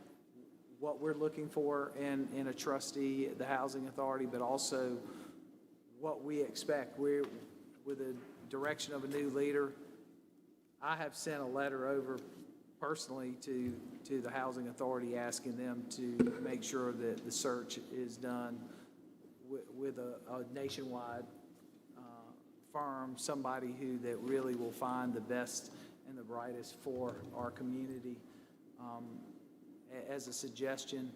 what we're looking for in a trustee, the Housing Authority, but also what we expect. We're, with the direction of a new leader, I have sent a letter over personally to the Housing Authority asking them to make sure that the search is done with a nationwide firm, somebody that really will find the best and the brightest for our community as a suggestion.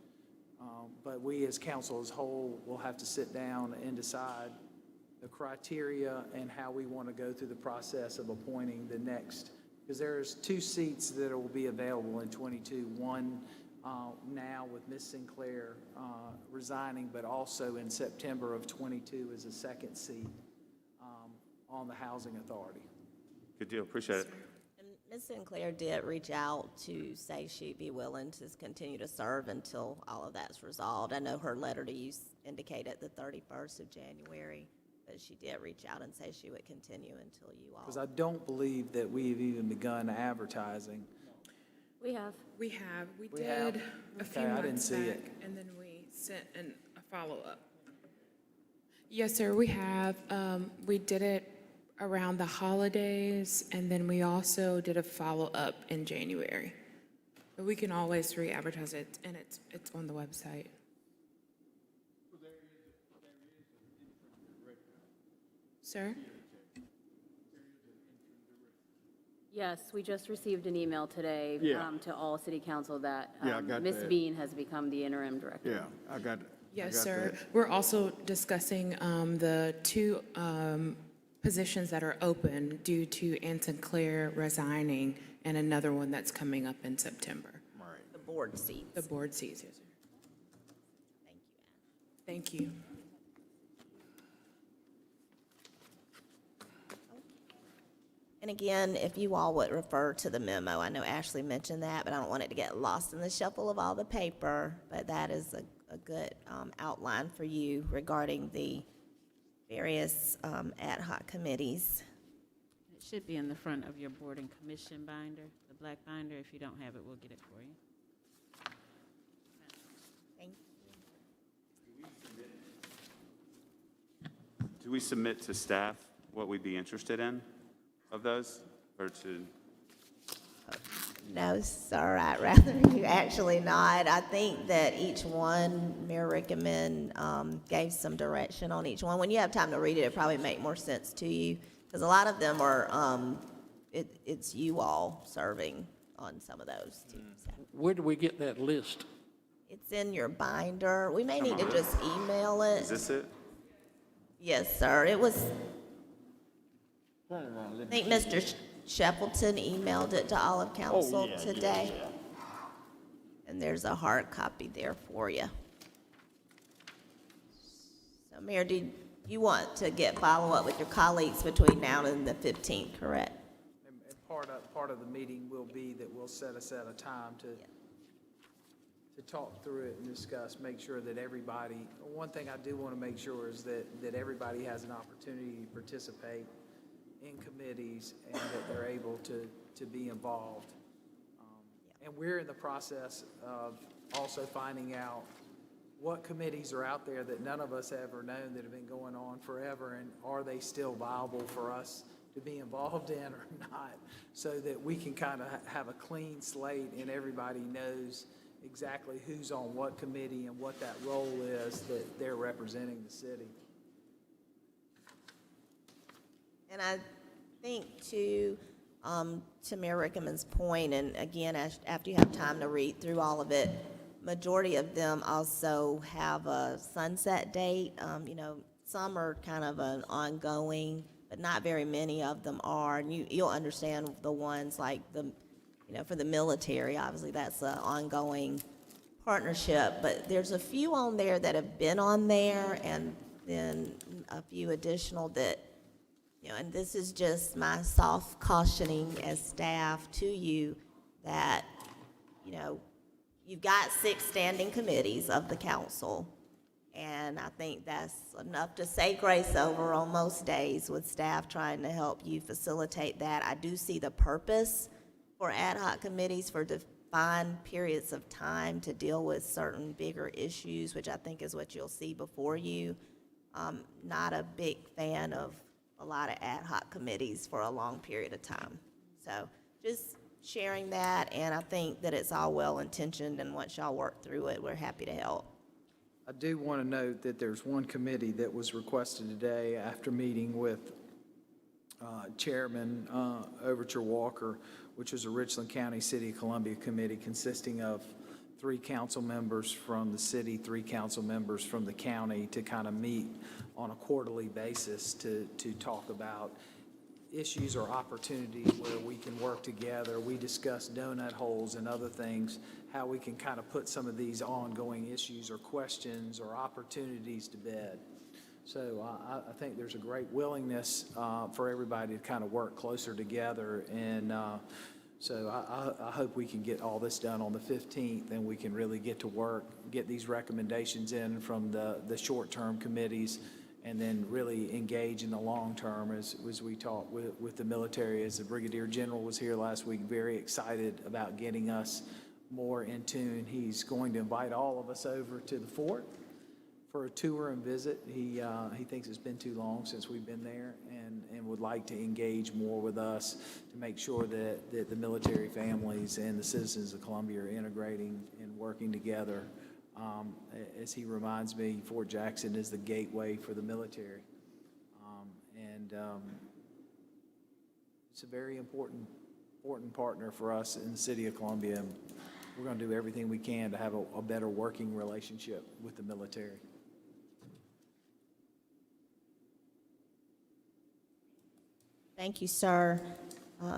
But we as council as a whole will have to sit down and decide the criteria and how we want to go through the process of appointing the next, because there's 2 seats that will be available in 22. One now with Ms. Sinclair resigning, but also in September of 22 is a 2nd seat on the Housing Authority. Good deal, appreciate it. And Ms. Sinclair did reach out to say she'd be willing to continue to serve until all of that's resolved. I know her letter to you indicated the 31st of January. But she did reach out and say she would continue until you all. Because I don't believe that we've even begun advertising. We have. We have. We We have? did a few Okay, I didn't months see back, it. and then we sent a follow-up. Yes, sir, we have. We did it around the holidays, and then we also did a follow-up in January. But we can always re-advertise it, and it's on the website. Sir? Yes, we just received an email today Yeah. to all city council that Yeah, I got Ms. that. Bean has become the interim director. Yeah, I got it. Yes, sir. We're also discussing the 2 positions that are open due to Ann Sinclair resigning and another one that's coming up in September. The board seats. The board seats, yes, sir. Thank you, Ann. Thank you. And again, if you all would refer to the memo, I know Ashley mentioned that, but I don't want it to get lost in the shuffle of all the paper. But that is a good outline for you regarding the various ad hoc committees. It should be in the front of your board and commission binder, the black binder. If you don't have it, we'll get it for you. Thank you. Do we submit to staff what we'd be interested in of those, or to? No, sir, I'd rather you actually not. I think that each one, Mayor Rickaman gave some direction on each one. When you have time to read it, it'll probably make more sense to you, because a lot of them are, it's you all serving on some of those too. So Where do we get that list? it's in your binder. We may need to just email it. Is this it? Yes, sir. It was, I think Mr. Shepleton emailed it to all of council today. And there's a hard copy there for you. So Mayor, do you want to get follow-up with your colleagues between now and the 15th, correct? And part of the meeting will be that we'll set aside a time to talk through it and discuss, make sure that everybody, one thing I do want to make sure is that everybody has an opportunity to participate in committees and that they're able to be involved. And we're in the process of also finding out what committees are out there that none of us ever known that have been going on forever, and are they still viable for us to be involved in or not, so that we can kind of have a clean slate and everybody knows exactly who's on what committee and what that role is that they're representing the city. And I think to Mayor Rickaman's point, and again, after you have time to read through all of it, majority of them also have a sunset date. You know, some are kind of an ongoing, but not very many of them are. And you'll understand the ones like for the military, obviously that's an ongoing partnership, but there's a few on there that have been on there, and then a few additional that, and this is just my soft cautioning as staff to you that, you've got 6 standing committees of the council, and I think that's enough to say grace over on most days with staff trying to help you facilitate that. I do see the purpose for ad hoc committees for defined periods of time to deal with certain bigger issues, which I think is what you'll see before you. I'm not a big fan of a lot of ad hoc committees for a long period of time. So just sharing that, and I think that it's all well-intentioned, and once y'all work through it, we're happy to help. I do want to note that there's one committee that was requested today after meeting with Chairman Overture Walker, which is a Richland County City of Columbia committee consisting of 3 council members from the city, 3 council members from the county, to kind of meet on a quarterly basis to talk about issues or opportunities where we can work together. We discuss donut holes and other things, how we can kind of put some of these ongoing issues or questions or opportunities to bed. So I think there's a great willingness for everybody to kind of work closer together, and so I hope we can get all this done on the 15th, and we can really get to work, get these recommendations in from the short-term committees, and then really engage in the long term as we talk with the military. As the Brigadier General was here last week, very excited about getting us more in tune. He's going to invite all of us over to the fort for a tour and visit. He thinks it's been too long since we've been there, and would like to engage more with us to make sure that the military families and the citizens of Columbia are integrating and working together. As he reminds me, Fort Jackson is the gateway for the military. It's a very important partner for us in the city of Columbia. And we're going to do everything we can to have a better working relationship with the military. Thank you, sir.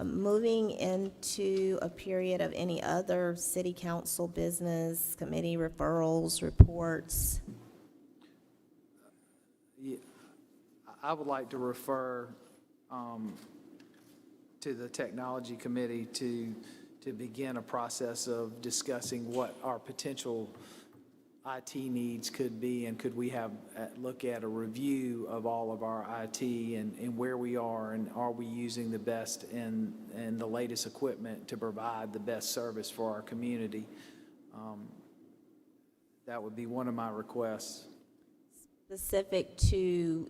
Moving into a period of any other city council business, committee referrals, reports. Yeah, I would like to refer to the technology committee to begin a process of discussing what our potential IT needs could be, and could we look at a review of all of our IT and where we are, and are we using the best and the latest equipment to provide the best service for our community. That would be one of my requests. Specific to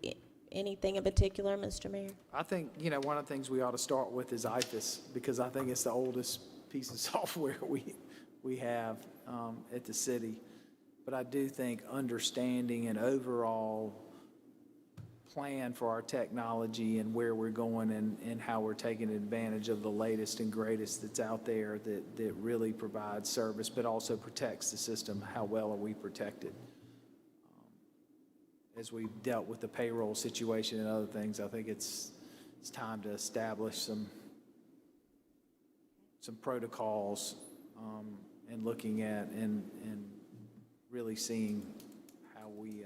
anything in particular, Mr. Mayor? I think, one of the things we ought to start with is IFAS, because I think it's the oldest piece of software we have at the city. But I do think understanding an overall plan for our technology and where we're going and how we're taking advantage of the latest and greatest that's out there that really provides service, but also protects the system. How well are we protected? As we've dealt with the payroll situation and other things, I think it's time to establish some protocols and looking at and really seeing how we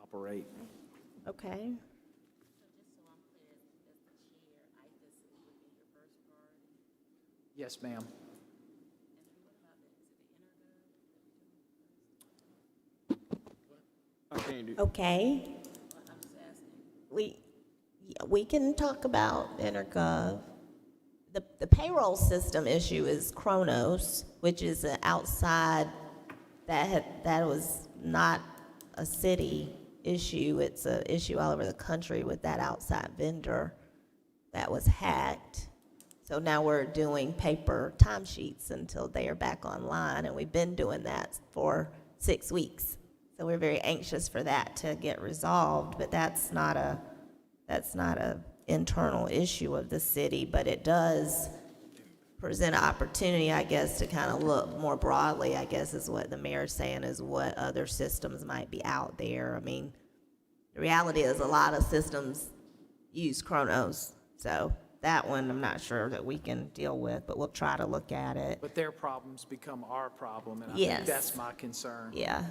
operate. Okay. Yes, ma'am. I can't do. Okay. We can talk about Intergov. The payroll system issue is Kronos, which is an outside, that was not a city issue. It's an issue all over the country with that outside vendor that was hacked. So now we're doing paper timesheets until they are back online, and we've been doing that for 6 weeks. So we're very anxious for that to get resolved, but that's not a internal issue of the city, but it does present an opportunity, I guess, to kind of look more broadly, I guess is what the mayor's saying, is what other systems might be out there. I mean, the reality is a lot of systems use Kronos, so that one I'm not sure that we can deal with, but we'll try to look at it. But their problems become our problem, and I Yes. think that's my concern. Yeah.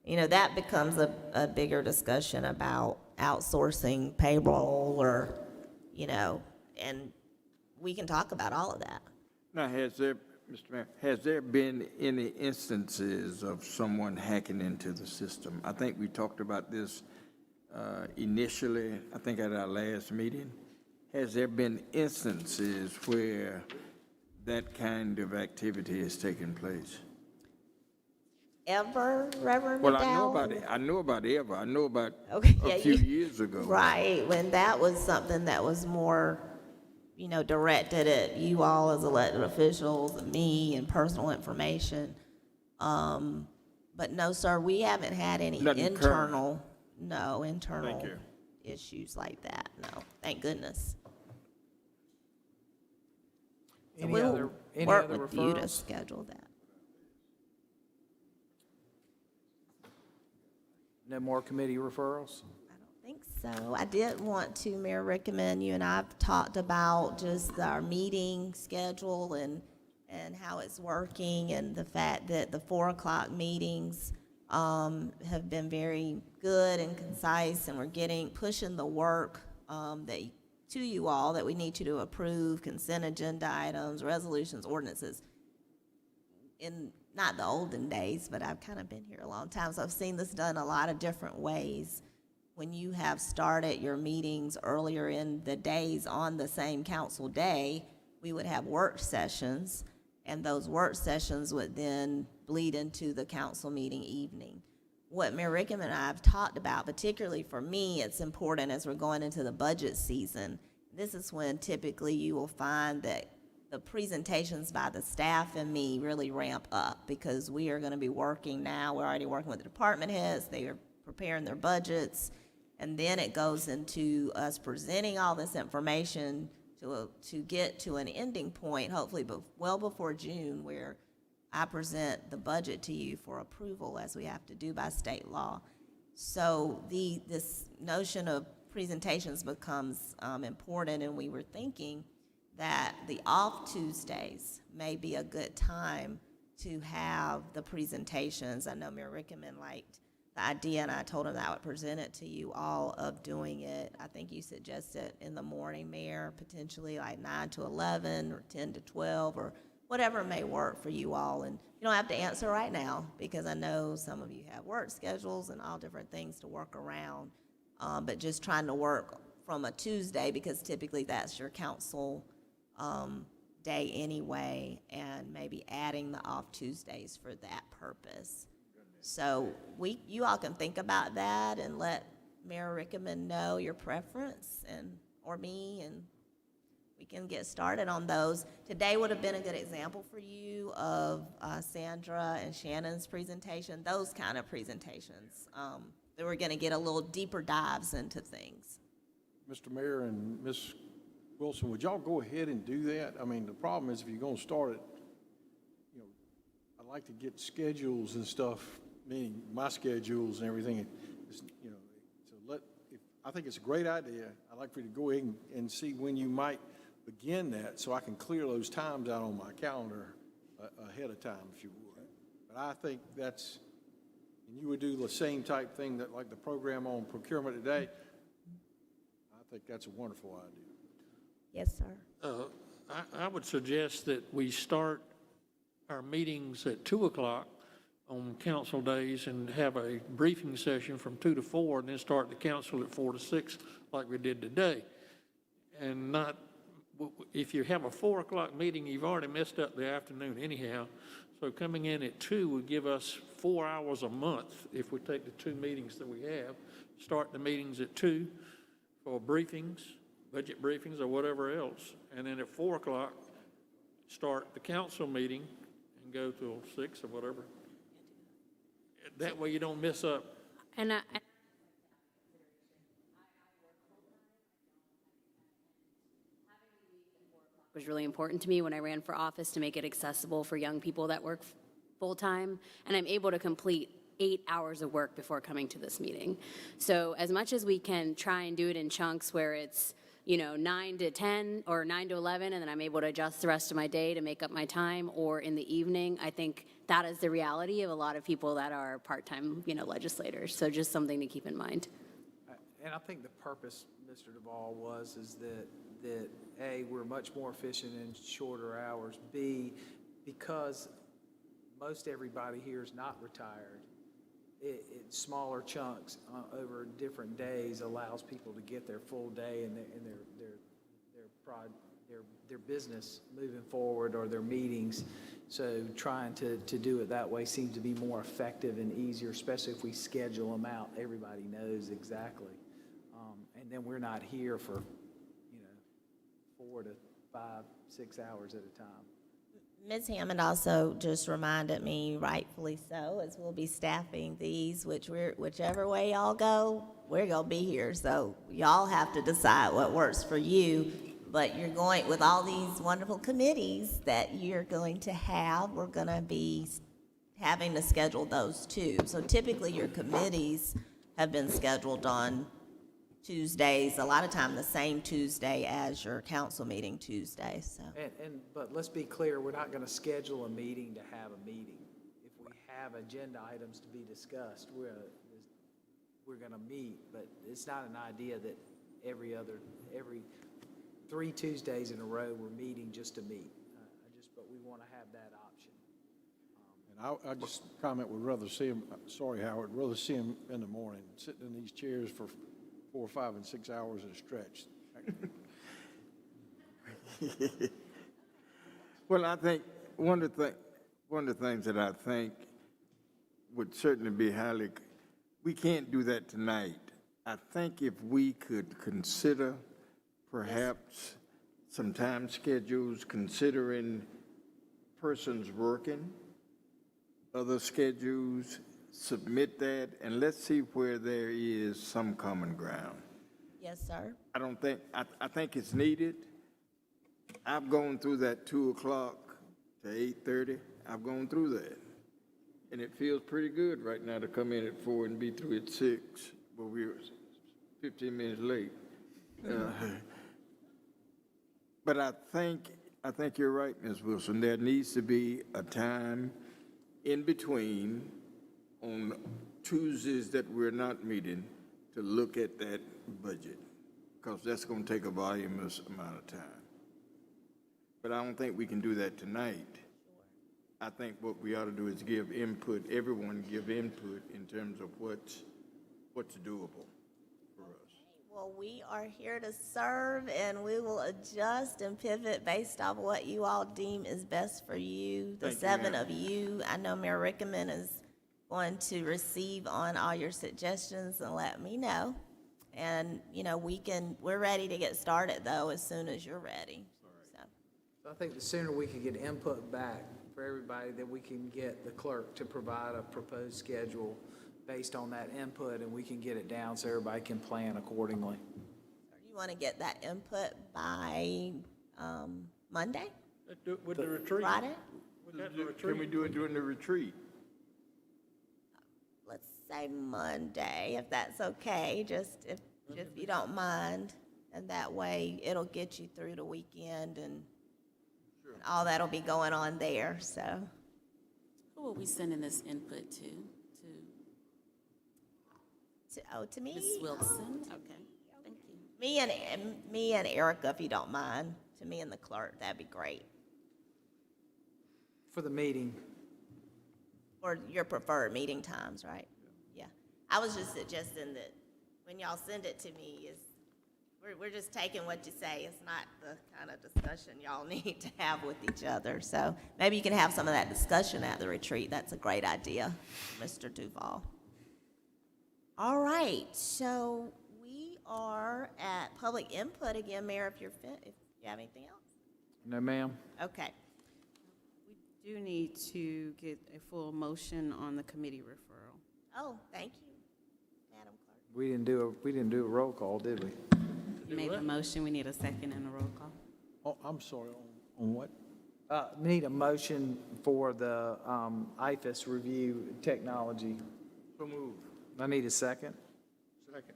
You know, that becomes a bigger discussion about outsourcing payroll or, you know, and we can talk about all of that. Now, Mr. Mayor, has there been any instances of someone hacking into the system? I think we talked about this initially, I think at our last meeting. Has there been instances where that kind of activity has taken place? Ever, Reverend Well, McDowell? I know about ever. I know about Okay, a yeah, few years ago. Right, when that was something that was more, you know, directed at you all as elected officials and me and personal information. But no, sir, we haven't had any Nothing current. internal you. issues like that, no, thank goodness. So Any we'll other work with you to referrals? schedule that. No more committee referrals? I don't think so. I did want to, Mayor, recommend you and I've talked about just our meeting schedule and how it's working, and the fact that the 4 o'clock meetings have been very good and concise, and we're pushing the work to you all that we need you to approve, consent agenda items, resolutions, ordinances. In not the olden days, but I've kind of been here a long time, so I've seen this done a lot of different ways. When you have started your meetings earlier in the days on the same council day, we would have work sessions, and those work sessions would then bleed into the council meeting evening. What Mayor Rickham and I have talked about, particularly for me, it's important as we're going into the budget season. This is when typically you will find that the presentations by the staff and me really ramp up, because we are going to be working now. We're already working with the department heads. They are preparing their budgets. And then it goes into us presenting all this information to get to an ending point, hopefully well before June, where I present the budget to you for approval, as we have to do by state law. So this notion of presentations becomes important, and we were thinking that the off Tuesdays may be a good time to have the presentations. I know Mayor Rickham liked the idea, and I told him that I would present it to you all, of doing it. I think you suggested in the morning, Mayor, potentially like 9 to 11 or 10 to 12 or whatever may work for you all. And you don't have to answer right now, because I know some of you have work schedules and all different things to work around. But just trying to work from a Tuesday, because typically that's your council day anyway, and maybe adding the off Tuesdays for that purpose. So you all can think about that and let Mayor Rickham know your preference, or me, and we can get started on those. Today would have been a good example for you of Sandra and Shannon's presentation, those kind of presentations. That we're gonna get a little deeper dives into things. Mr. Mayor and Ms. Wilson, would y'all go ahead and do that? I mean, the problem is if you're going to start it, you know, I'd like to get schedules and stuff, meaning my schedules and everything, you know, I think it's a great idea. I'd like for you to go ahead and see when you might begin that so I can clear those times out on my calendar ahead of time, if you would. But I think that's, and you would do the same type thing that like the program on procurement today. I think that's a wonderful idea. Yes, sir. I would suggest that we start our meetings at 2 o'clock on council days and have a briefing session from 2 to 4, and then start the council at 4 to 6 like we did today. And not, if you have a 4 o'clock meeting, you've already messed up the afternoon anyhow. So coming in at 2 would give us 4 hours a month if we take the 2 meetings that we have. Start the meetings at 2 for briefings, budget briefings or whatever else. And then at 4 o'clock, start the council meeting and go till 6 or whatever. That way you don't mess up. And was really important to me when I ran for office to make it accessible for young people that work full-time, and I'm able to complete 8 hours of work before coming to this meeting. So as much as we can try and do it in chunks where it's, you know, 9 to 10 or 9 to 11, and then I'm able to adjust the rest of my day to make up my time, or in the evening, I think that is the reality of a lot of people that are part-time, you know, legislators. So just something to keep in mind. And I think the purpose, Mr. Duvall, is that A, we're much more efficient in shorter hours. B, because most everybody here is not retired, smaller chunks over different days allows people to get their full day and their business moving forward or their meetings. So trying to do it that way seems to be more effective and easier, especially if we schedule them out. Everybody knows exactly. And then we're not here for, 4 to 5, 6 hours at a time. Ms. Hammond also just reminded me, rightfully so, as we'll be staffing these, whichever way y'all go, we're gonna be here. So y'all have to decide what works for you. But you're going, with all these wonderful committees that you're going to have, we're gonna be having to schedule those too. So typically your committees have been scheduled on Tuesdays, a lot of time the same Tuesday as your council meeting Tuesday, so. But let's be clear, we're not going to schedule a meeting to have a meeting. If we have agenda items to be discussed, we're going to meet, but it's not an idea that every 3 Tuesdays in a row we're meeting just to meet. But we want to have that option. And I just comment, would rather see him, sorry, Howard, rather see him in the morning, sitting in these chairs for 4, 5, and 6 hours at a stretch. Well, I think one of the things that I think would certainly be highly, we can't do that tonight. I think if we could consider perhaps some time schedules, considering persons working, other schedules, submit that, and let's see where there is some common ground. Yes, sir. I think it's needed. I've gone through that 2 o'clock to 8:30. I've gone through that. And it feels pretty good right now to come in at 4 and be through at 6, but we were 15 minutes late. But I think you're right, Ms. Wilson. There needs to be a time in between on Tuesdays that we're not meeting to look at that budget, because that's going to take a voluminous amount of time. But I don't think we can do that tonight. I think what we ought to do is give input, everyone give input in terms of what's doable for us. Well, we are here to serve, and we will adjust and pivot based off what you all deem is best for you, the 7 of you. I know Mayor Rickman is going to receive on all your suggestions and let me know. And, you know, we're ready to get started, though, as soon as you're ready. So, So I think the sooner we can get input back for everybody, that we can get the clerk to provide a proposed schedule based on that input, and we can get it down so everybody can plan accordingly. you want to get that input by Monday, Let's do it with the retreat. Friday? Can we do it during the retreat? Let's say Monday, if that's okay, just if you don't mind. And that way, it'll get you through the weekend and all that'll be going on there, so. Who are we sending this input to? To me? Ms. Wilson? Okay, thank you. Me and Erica, if you don't mind, to me and the clerk, that'd be great. For the meeting, Or your preferred meeting times, right? Yeah. I was just suggesting that when y'all send it to me, we're just taking what you say. It's not the kind of discussion y'all need to have with each other. So maybe you can have some of that discussion at the retreat. That's a great idea, Mr. Duval. All right, so we are at public input again, Mayor, if you have anything else? no ma'am? Okay. We do need to get a full motion on the committee referral. Oh, thank you, Madam Clerk. We didn't do a roll call, did we? You made the motion, we need a second and a roll call. Oh, I'm sorry, on what? Need a motion for the IFAS review technology. So move. I need a second. Second.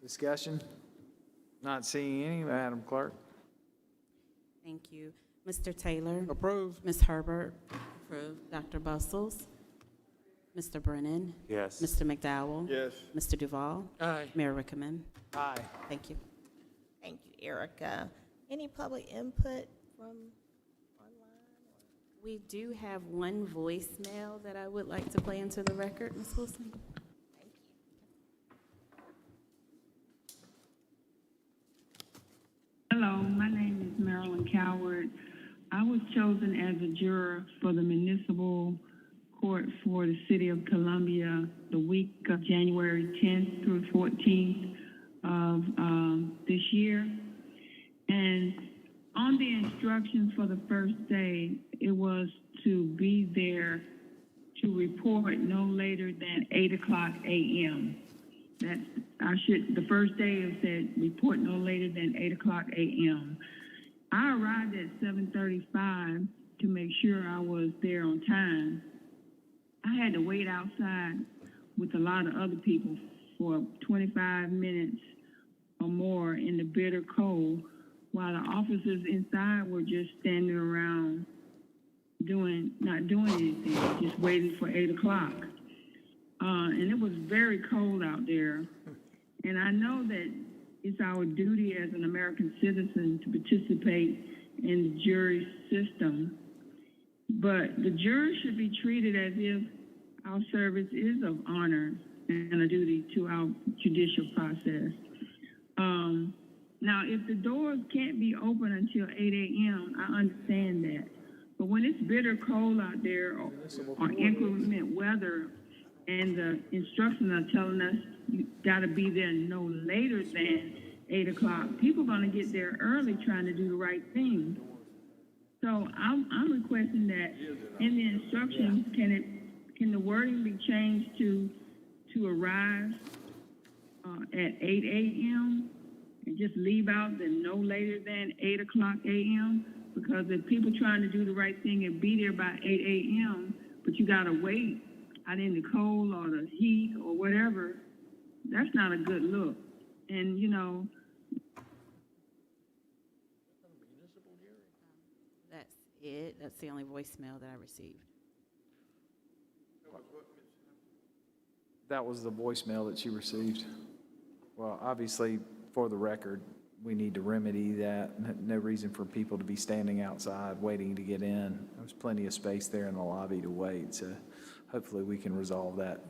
Discussion? Not seeing any, Madam Clerk? Thank you. Mr. Taylor? Approved. Ms. Herbert? Approved. Dr. Bustles? Mr. Brennan? Yes. Mr. McDowell? Yes. Mr. Duval? Aye. Mayor Rickaman? Aye. Thank you. Thank you, Erica. Any public input from online? We do have one voicemail that I would like to play into the record, Ms. Wilson. Thank you. Hello, my name is Marilyn Coward. I was chosen as a juror for the municipal court for the city of Columbia the week of January 10th through 14th of this year. And on the instructions for the first day, it was to be there to report no later than 8:00 a.m. The first day it said report no later than 8:00 a.m. I arrived at 7:35 to make sure I was there on time. I had to wait outside with a lot of other people for 25 minutes or more in the bitter cold, while the officers inside were just standing around not doing anything, just waiting for 8:00. And it was very cold out there. And I know that it's our duty as an American citizen to participate in the jury system, but the jury should be treated as if our service is of honor and a duty to our judicial process. Now, if the doors can't be open until 8 a.m., I understand that. But when it's bitter cold out there or inclement weather, and the instructions are telling us you gotta be there no later than 8:00, people are gonna get there early trying to do the right thing. So I'm requesting that in the instructions, can the wording be changed to arrive at 8 a.m. and just leave out the no later than 8:00 a.m.? Because if people trying to do the right thing and be there by 8 a.m., but you gotta wait out in the cold or the heat or whatever, that's not a good look. And, you know, That's it. That's the only voicemail that I received. That was the voicemail that she received. Well, obviously, for the record, we need to remedy that. No reason for people to be standing outside waiting to get in. There's plenty of space there in the lobby to wait, so hopefully we can resolve that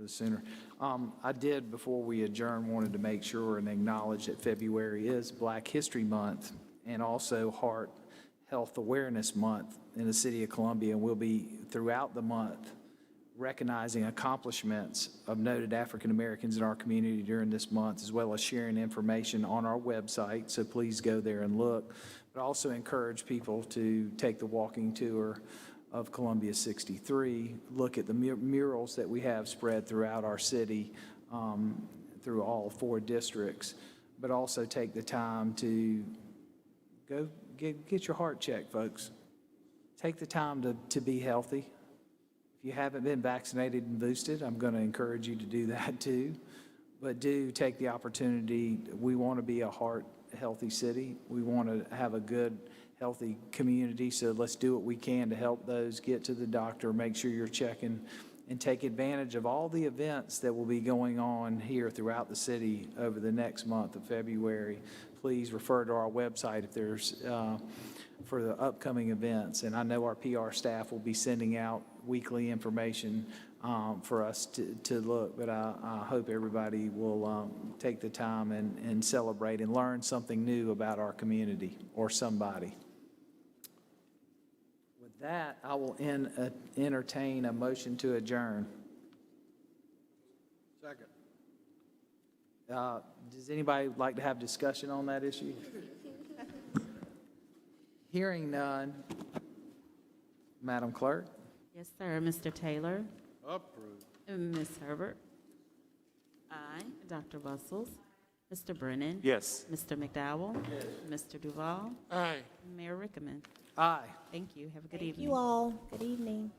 sooner. I did, before we adjourn, wanted to make sure and acknowledge that February is Black History Month and also Heart Health Awareness Month in the city of Columbia, and we'll be throughout the month recognizing accomplishments of noted African Americans in our community during this month, as well as sharing information on our website, so please go there and look. But also encourage people to take the walking tour of Columbia 63, look at the murals that we have spread throughout our city, through all 4 districts, but also take the time to go get your heart checked, folks. Take the time to be healthy. If you haven't been vaccinated and boosted, I'm going to encourage you to do that too. But do take the opportunity. We want to be a heart-healthy city. We want to have a good, healthy community, so let's do what we can to help those get to the doctor, make sure you're checking, and take advantage of all the events that will be going on here throughout the city over the next month of February. Please refer to our website if there's for the upcoming events. And I know our PR staff will be sending out weekly information for us to look, but I hope everybody will take the time and celebrate and learn something new about our community or somebody. With that, I will entertain a motion to adjourn. Second. Does anybody like to have discussion on that issue? Hearing none. Madam Clerk? Yes, sir. Mr. Taylor? Approved. Ms. Herbert? Aye. Dr. Bustles? Mr. Brennan? Yes. Mr. McDowell? Yes. Mr. Duval? Aye. Mayor Rickaman? Aye. Thank you. Have a good Thank evening. you all. Good evening.